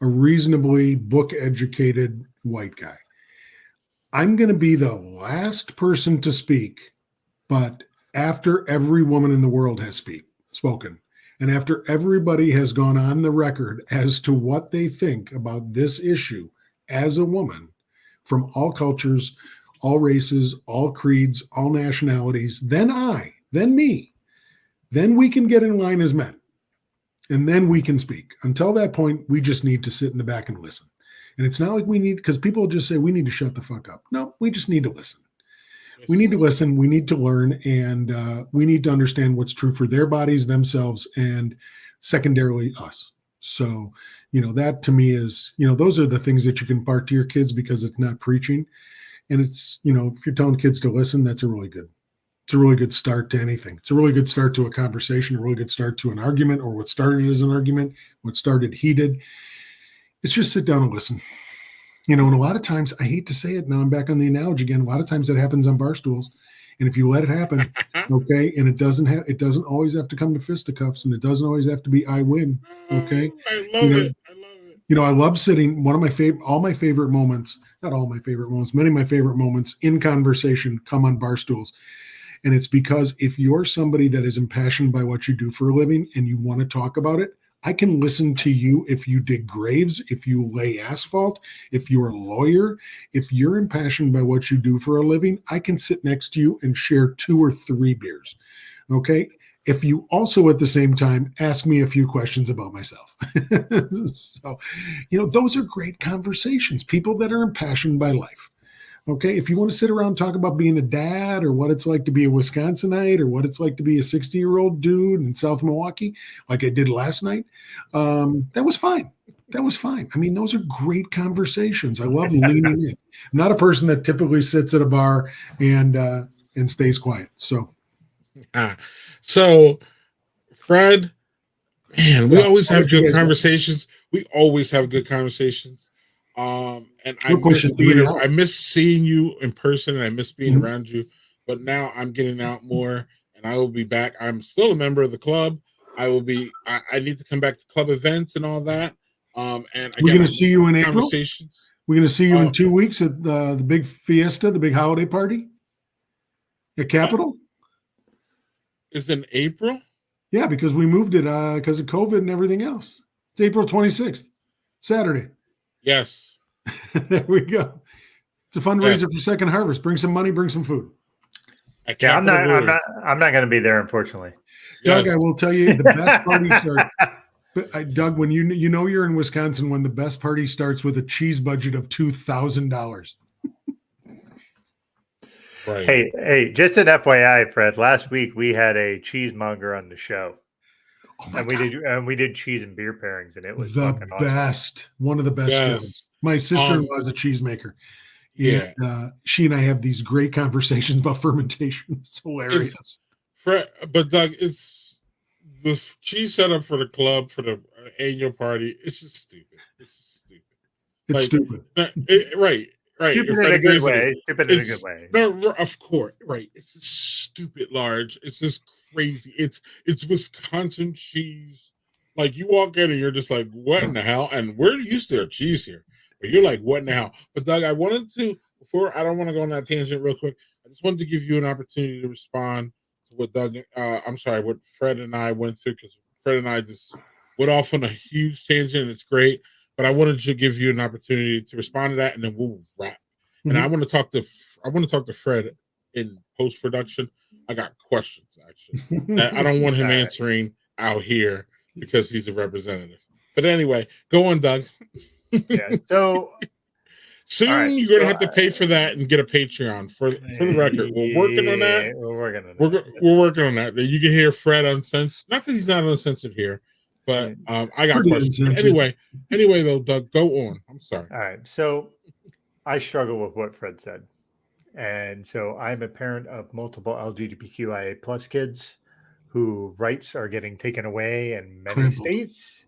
a reasonably book-educated white guy. I'm going to be the last person to speak, but after every woman in the world has spoken, and after everybody has gone on the record as to what they think about this issue as a woman, from all cultures, all races, all creeds, all nationalities, then me, then we can get in line as men. And then we can speak. Until that point, we just need to sit in the back and listen. And it's not like we need, because people just say we need to shut the fuck up. No, we just need to listen. We need to listen. We need to learn. And we need to understand what's true for their bodies, themselves, and secondarily us. So, that to me is, those are the things that you can impart to your kids because it's not preaching. And it's, if you're telling kids to listen, it's a really good start to anything. It's a really good start to a conversation, a really good start to an argument, or what started as an argument, what started heated. It's just sit down and listen. And a lot of times, I hate to say it, now I'm back on the analogy again, a lot of times that happens on bar stools. And if you let it happen, okay, and it doesn't always have to come to fisticuffs, and it doesn't always have to be I win, okay? I love it. I love sitting. One of my many of my favorite moments in conversation come on bar stools. And it's because if you're somebody that is impassioned by what you do for a living and you want to talk about it, I can listen to you if you dig graves, if you lay asphalt, if you're a lawyer, if you're impassioned by what you do for a living, I can sit next to you and share 2 or 3 beers. Okay. If you also at the same time ask me a few questions about myself. So, those are great conversations, people that are impassioned by life. Okay, if you want to sit around and talk about being a dad or what it's like to be a Wisconsinite or what it's like to be a 60-year-old dude in South Milwaukee, like I did last night, that was fine. I mean, those are great conversations. I love leaning in. I'm not a person that typically sits at a bar and stays quiet. So, Fred, man, we always have good conversations. And I miss seeing you in person, and I miss being around you. But now I'm getting out more, and I will be back. I'm still a member of the club. I need to come back to club events and all that. And again, we're going to see you in April. Conversations. We're going to see you in 2 weeks at the big fiesta, the big holiday party at Capitol. Is in April? Yeah, because we moved it because of COVID and everything else. It's April 26th, Saturday. Yes. There we go. It's a fundraiser for Second Harvest. Bring some money, bring some food. At Yeah, Capitol Brewing. I'm not going to be there, unfortunately. Doug, Yes. I will tell you the best party starts. But Doug, when you know you're in Wisconsin, when the best party starts with a cheese budget of $2,000. Right. Hey, just an FYI, Fred. Last week we had a cheesemonger on the show. Oh my And God. we did cheese and beer pairings, and it was The fucking awesome. best, one of the best Yes. jobs. My sister-in-law is a cheesemaker. Yeah. And she and I have these great conversations about fermentation. It's hilarious. But Doug, it's the cheese setup for the club for the annual party. It's just stupid. It's stupid. Right. Stupid in a good way. Stupid in a good way. No, of course. Right. It's just stupid large. It's just crazy. It's Wisconsin cheese. Like you walk in and you're just like, what in the hell? And we're used to cheese here. But you're like, what in the hell? But Doug, I wanted to, I don't want to go on that tangent real quick. I just wanted to give you an opportunity to respond to what what Fred and I went through, because Fred and I just went off on a huge tangent and it's great. But I wanted to give you an opportunity to respond to that, and then we'll wrap. Mm-hmm. And I want to talk to Fred in post production. I got questions actually that I don't want him answering out here because he's a representative. But anyway, go on, Doug. Yeah. So soon you're going to have to pay for that and get a Patreon for the record. We're working on that. We're working on that. You can hear Fred uncensored. Not that he's not uncensored here. But I got questions. Anyway, though, Doug, go on. I'm sorry. All right. So I struggle with what Fred said. And so I'm a parent of multiple LGBTQIA plus kids whose rights are getting taken away in many states.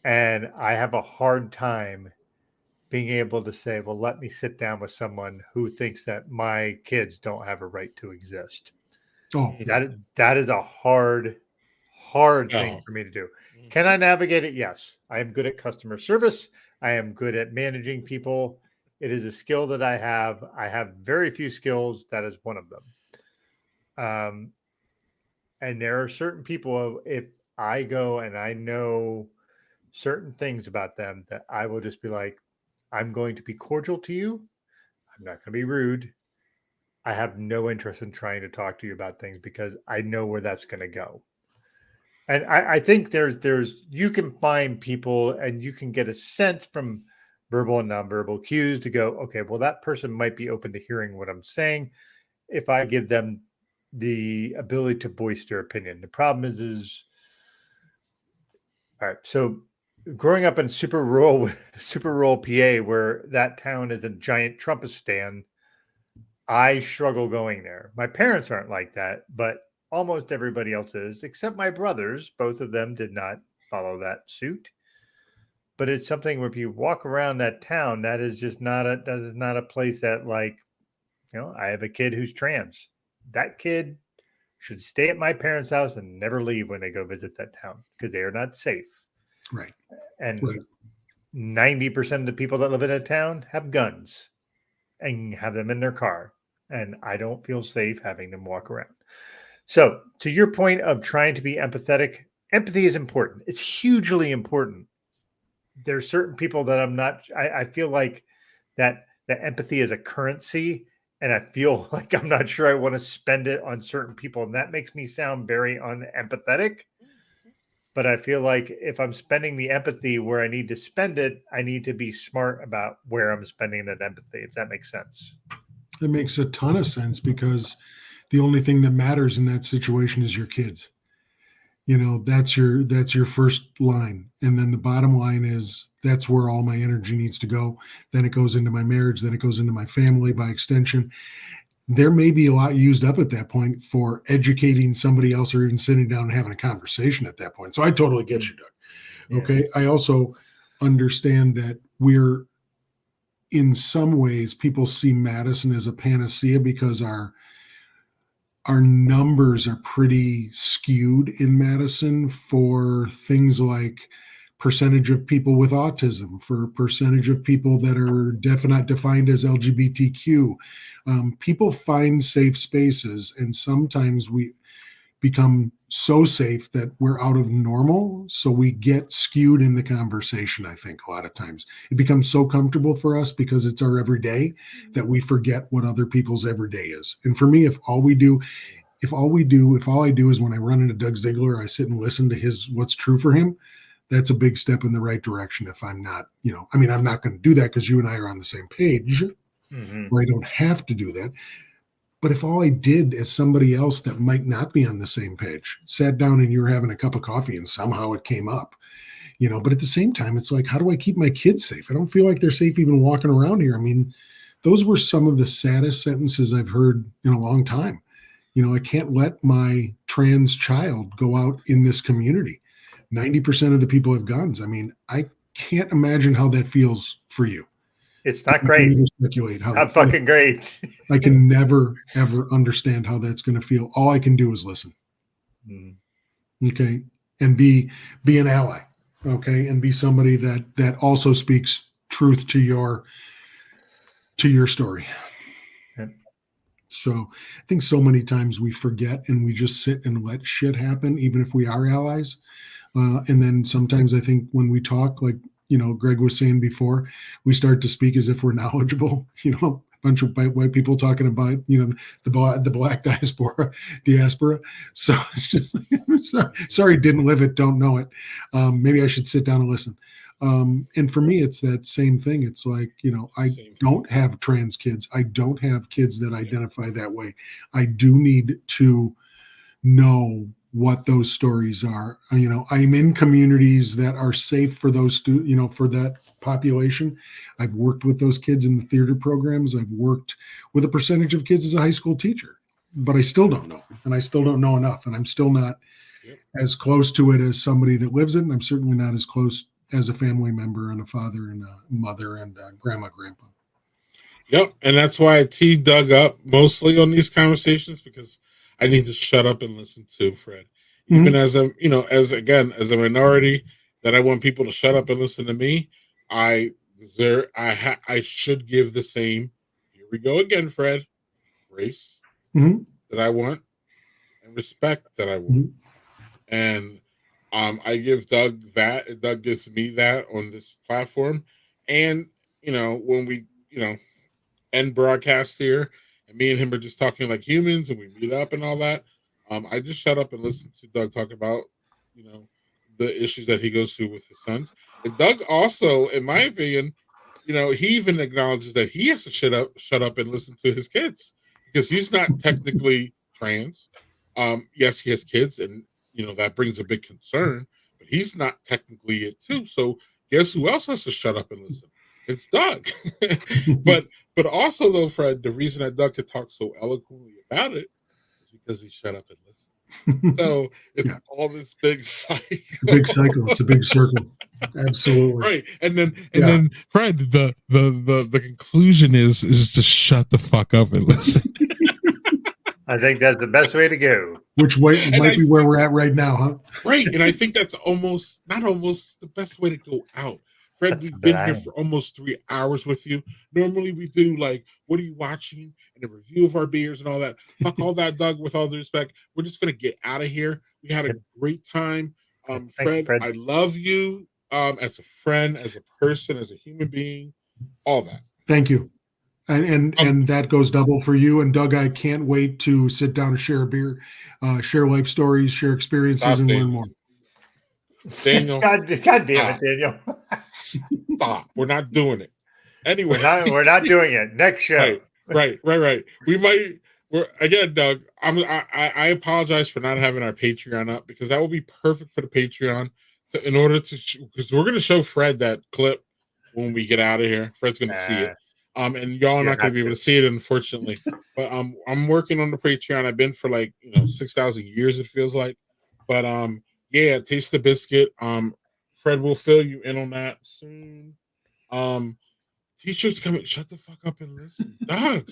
And I have a hard time being able to say, well, let me sit down with someone who thinks that my kids don't have a right to exist. Oh, that is a hard thing for me to do. Can I navigate it? Yes. I am good at customer service. I am good at managing people. It is a skill that I have. I have very few skills. That is one of them. And there are certain people, if I go and I know certain things about them, that I will just be like, I'm going to be cordial to you. I'm not going to be rude. I have no interest in trying to talk to you about things because I know where that's going to go. And I think there's you can find people and you can get a sense from verbal and nonverbal cues to go, okay, well, that person might be open to hearing what I'm saying if I give them the ability to voice their opinion. The problem is all right. So growing up in super rural PA, where that town is a giant Trumpistan, I struggle going there. My parents aren't like that, but almost everybody else is, except my brothers. Both of them did not follow that suit. But it's something where if you walk around that town, that is not a place that, like, I have a kid who's trans. That kid should stay at my parents' house and never leave when they go visit that town because they are not safe. Right. And 90% of the people that live in a town have guns and have them in their car. And I don't feel safe having them walk around. So to your point of trying to be empathetic, empathy is important. It's hugely important. There's certain people that I feel like that empathy is a currency, and I feel like I'm not sure I want to spend it on certain people. And that makes me sound very unempathetic. But I feel like if I'm spending the empathy where I need to spend it, I need to be smart about where I'm spending that empathy, if that makes sense. It makes a ton of sense because the only thing that matters in that situation is your kids. That's your first line. And then the bottom line is that's where all my energy needs to go. Then it goes into my marriage. Then it goes into my family by extension. There may be a lot used up at that point for educating somebody else or even sitting down and having a conversation at that point. So I totally get you, Doug. Yeah. Okay. I also understand that we're, in some ways, people see Madison as a panacea because our numbers are pretty skewed in Madison for things like percentage of people with autism, for percentage of people that are not defined as LGBTQ. People find safe spaces, and sometimes become so safe that we're out of normal. So we get skewed in the conversation, I think, a lot of times. It becomes so comfortable for us because it's our everyday that we forget what other people's everyday is. And for me, if all I do is when I run into Doug Ziegler, I sit and listen to what's true for him. That's a big step in the right direction. If I'm not, I'm not going to do that because you and I are on the same page, where I don't have to do that. But if all I did as somebody else that might not be on the same page, sat down and you were having a cup of coffee and somehow it came up, but at the same time, it's like, how do I keep my kids safe? I don't feel like they're safe even walking around here. I mean, those were some of the saddest sentences I've heard in a long time. I can't let my trans child go out in this community. 90% of the people have guns. I mean, I can't imagine how that feels for you. It's not great. Speculate how not fucking great. I can never, ever understand how that's going to feel. All I can do is listen. Okay. And be an ally. Okay. And be somebody that also speaks truth to your story. So I think so many times we forget and we just sit and let shit happen, even if we are allies. And then sometimes I think when we talk, like, Greg was saying before, we start to speak as if we're knowledgeable, a bunch of white people talking about, the black diaspora. So it's just sorry, didn't live it, don't know it. Maybe I should sit down and listen. And for me, it's that same thing. It's like, I don't have trans kids. I don't have kids that identify that way. I do need to know what those stories are. I'm in communities that are safe for those, for that population. I've worked with those kids in the theater programs. I've worked with a percentage of kids as a high school teacher, but I still don't know. And I still don't know enough. And I'm still not as close to it as somebody that lives it. And I'm certainly not as close as a family member and a father and a mother and a grandma, grandpa. Yep. And that's why I tee Doug up mostly on these conversations, because I need to shut up and listen to Fred. Even as a minority, that I want people to shut up and listen to me. I should give the same. Here we go again, Fred. Grace that I want and respect that I want, and I give Doug that. Doug gives me that on this platform, and when we end broadcast here, and me and him are just talking like humans, and we meet up and all that. I just shut up and listen to Doug talk about, the issues that he goes through with his sons. And Doug also, in my opinion, he even acknowledges that he has to shut up and listen to his kids, because he's not technically trans. Yes, he has kids, and that brings a big concern, but he's not technically it too. So guess who else has to shut up and listen? It's Doug. but also though, Fred, the reason that Doug could talk so eloquently about it is because he shut up and listened. So it's all this big cycle. Big cycle. It's a big circle. Absolutely. Right. And then Fred, the conclusion is to shut the fuck up and listen. I think that's the best way to go. Which way might be where we're at right now, huh? Right. And I think that's not almost the best way to go out. Fred, we've been here for almost 3 hours with you. Normally we do like, what are you watching? And a review of our beers and all that. Fuck all that, Doug, with all due respect. We're just going to get out of here. We had a great time. Fred, I love you as a friend, as a person, as a human being, all that. Thank you. And that goes double for you. And Doug, I can't wait to sit down and share a beer, share life stories, share experiences, and learn more. Daniel. God damn it, Daniel. Stop. We're not doing it. Anyway. We're not doing it. Next show. Right. Again, Doug, I apologize for not having our Patreon up, because that will be perfect for the Patreon in order to, because we're going to show Fred that clip when we get out of here. Fred's going to see it. And y'all are not going to be able to see it, unfortunately. But I'm working on the Patreon. I've been for 6,000 years, it feels like. But Taste the Biscuit. Fred will fill you in on that soon. T-shirts coming. Shut the fuck up and listen, Doug.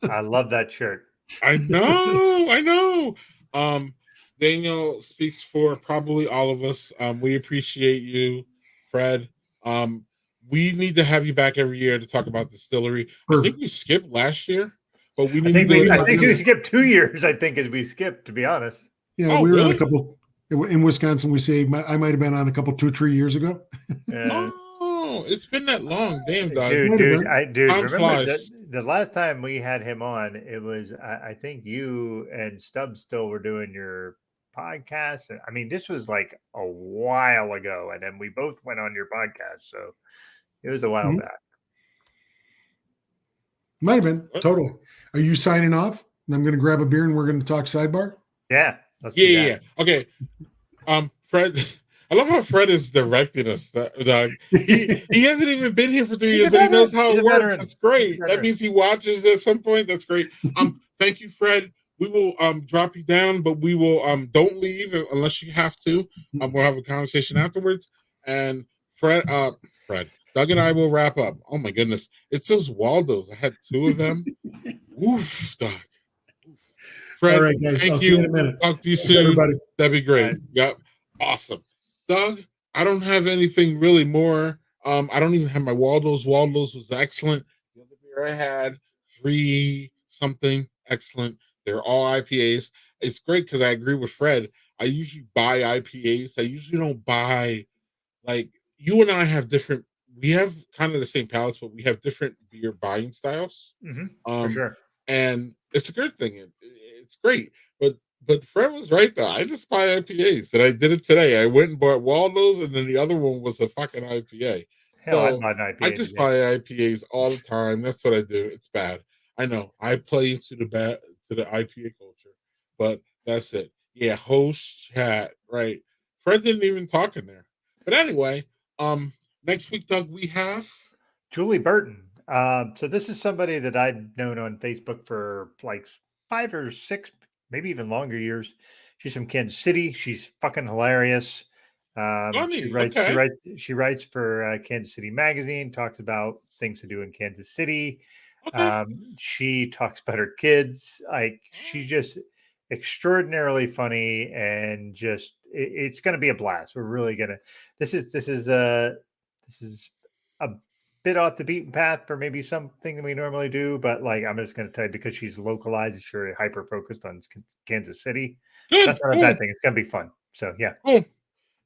I love that shirt. I know. Daniel speaks for probably all of us. We appreciate you, Fred. We need to have you back every year to talk about distillery. I think we skipped last year, but we need I think we skipped 2 years. I think as we skipped, to be honest. Yeah, Oh, we were on a really? couple in Wisconsin. We say I might have been on a couple 2-3 years ago. Oh, it's been that long. Damn, dog. Might have been. Time Remember that flies. the last time we had him on, it was I think you and Stubbs still were doing your podcast. I mean, this was like a while ago, and then we both went on your podcast, so it was a while Mhm. back. Might have been. What? Totally. Are you signing off? I'm going to grab a beer and we're going to talk sidebar. Yeah, let's do Yeah. that. Okay. Fred, I love how Fred is directing us, dog. He hasn't even been here for 3 years, but he knows how it works. That's great. That means he watches at some point. That's great. Thank you, Fred. We will drop you down, but we will don't leave unless you have to. We'll have a conversation afterwards. And Fred, Doug and I will wrap up. Oh my goodness. It's those Waldos. I had 2 of them. Woof, Doug. Fred, all right, guys. thank I'll you. see you in a minute. Talk to you Thanks, soon. everybody. That'd be great. Right. Yep. Awesome. Doug, I don't have anything really more. I don't even have my Waldos. Waldos was excellent. The other beer I had, 3 something, excellent. They're all IPAs. It's great because I agree with Fred. I usually buy IPAs. I usually don't buy, like, you and I have different, we have kind of the same palates, but we have different beer buying styles. For sure. And it's a good thing. It's great. But Fred was right though. I just buy IPAs, and I did it today. I went and bought Waldos, and then the other one was a fucking IPA. Hell, I So bought an IPA. I just today. buy IPAs all the time. That's what I do. It's bad. I know. I play into the IPA culture, but that's it. Yeah, host chat, right? Fred didn't even talk in there. But anyway, next week, Doug, we have Julie Burton. So this is somebody that I've known on Facebook for like 5 or 6, maybe even longer years. She's from Kansas City. She's fucking hilarious. Funny. She writes. Okay. She writes for Kansas City Magazine. Talks about things to do in Kansas City. Okay. She talks about her kids. Like she's just extraordinarily funny, and just it's going to be a blast. We're really gonna. This is a bit off the beaten path for maybe something that we normally do, but like I'm just going to tell you because she's localized, she's very hyper focused on Kansas City. Good. That's not a bad thing. It's going to be fun. So yeah. Cool.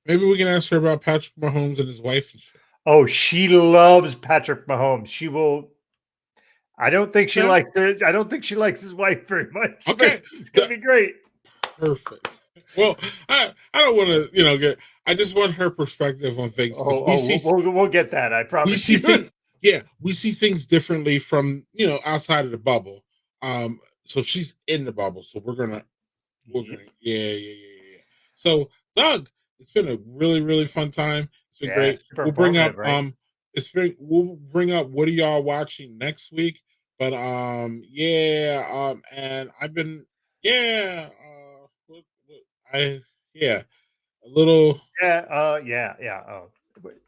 Maybe we can ask her about Patrick Mahomes and his wife and shit. Oh, she loves Patrick Mahomes. She will. I don't think she likes it. I don't think she likes his wife very much. Okay. It's going to be great. Perfect. Well, I don't want to, get. I just want her perspective on things. We'll get that. I promise. We see things. Yeah, we see things differently from outside of the bubble. So she's in the bubble. So we're gonna. Yeah. So Doug, it's been a really, really fun time. It's been great. We'll bring up we'll bring up what are y'all watching next week. But and I've been a little. Oh,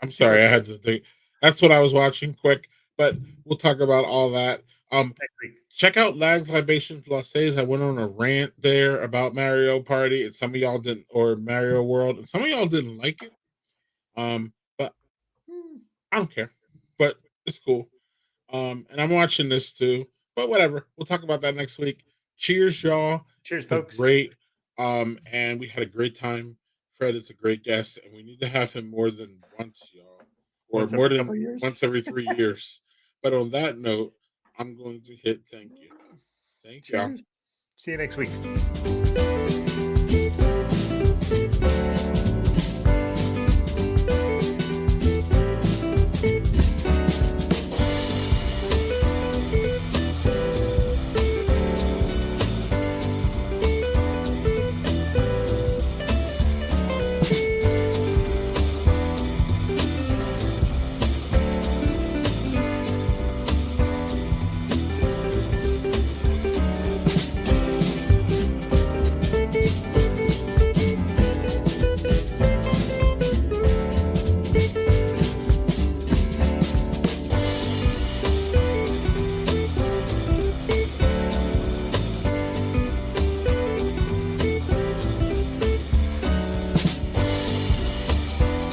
I'm sorry, I had to think. That's what I was watching quick, but we'll talk about all that. next week. Check out Lags Libations Blessés. I went on a rant there about Mario Party, and some of y'all didn't, or Mario World, and some of y'all didn't like it. But I don't care. But it's cool. And I'm watching this too. But whatever. We'll talk about that next week. Cheers, y'all. Cheers, folks. Great. And we had a great time. Fred is a great guest, and we need to have him more than once, y'all. Or more than once every 3 years. But on that note, I'm going to hit thank you. Thank you. See you next week.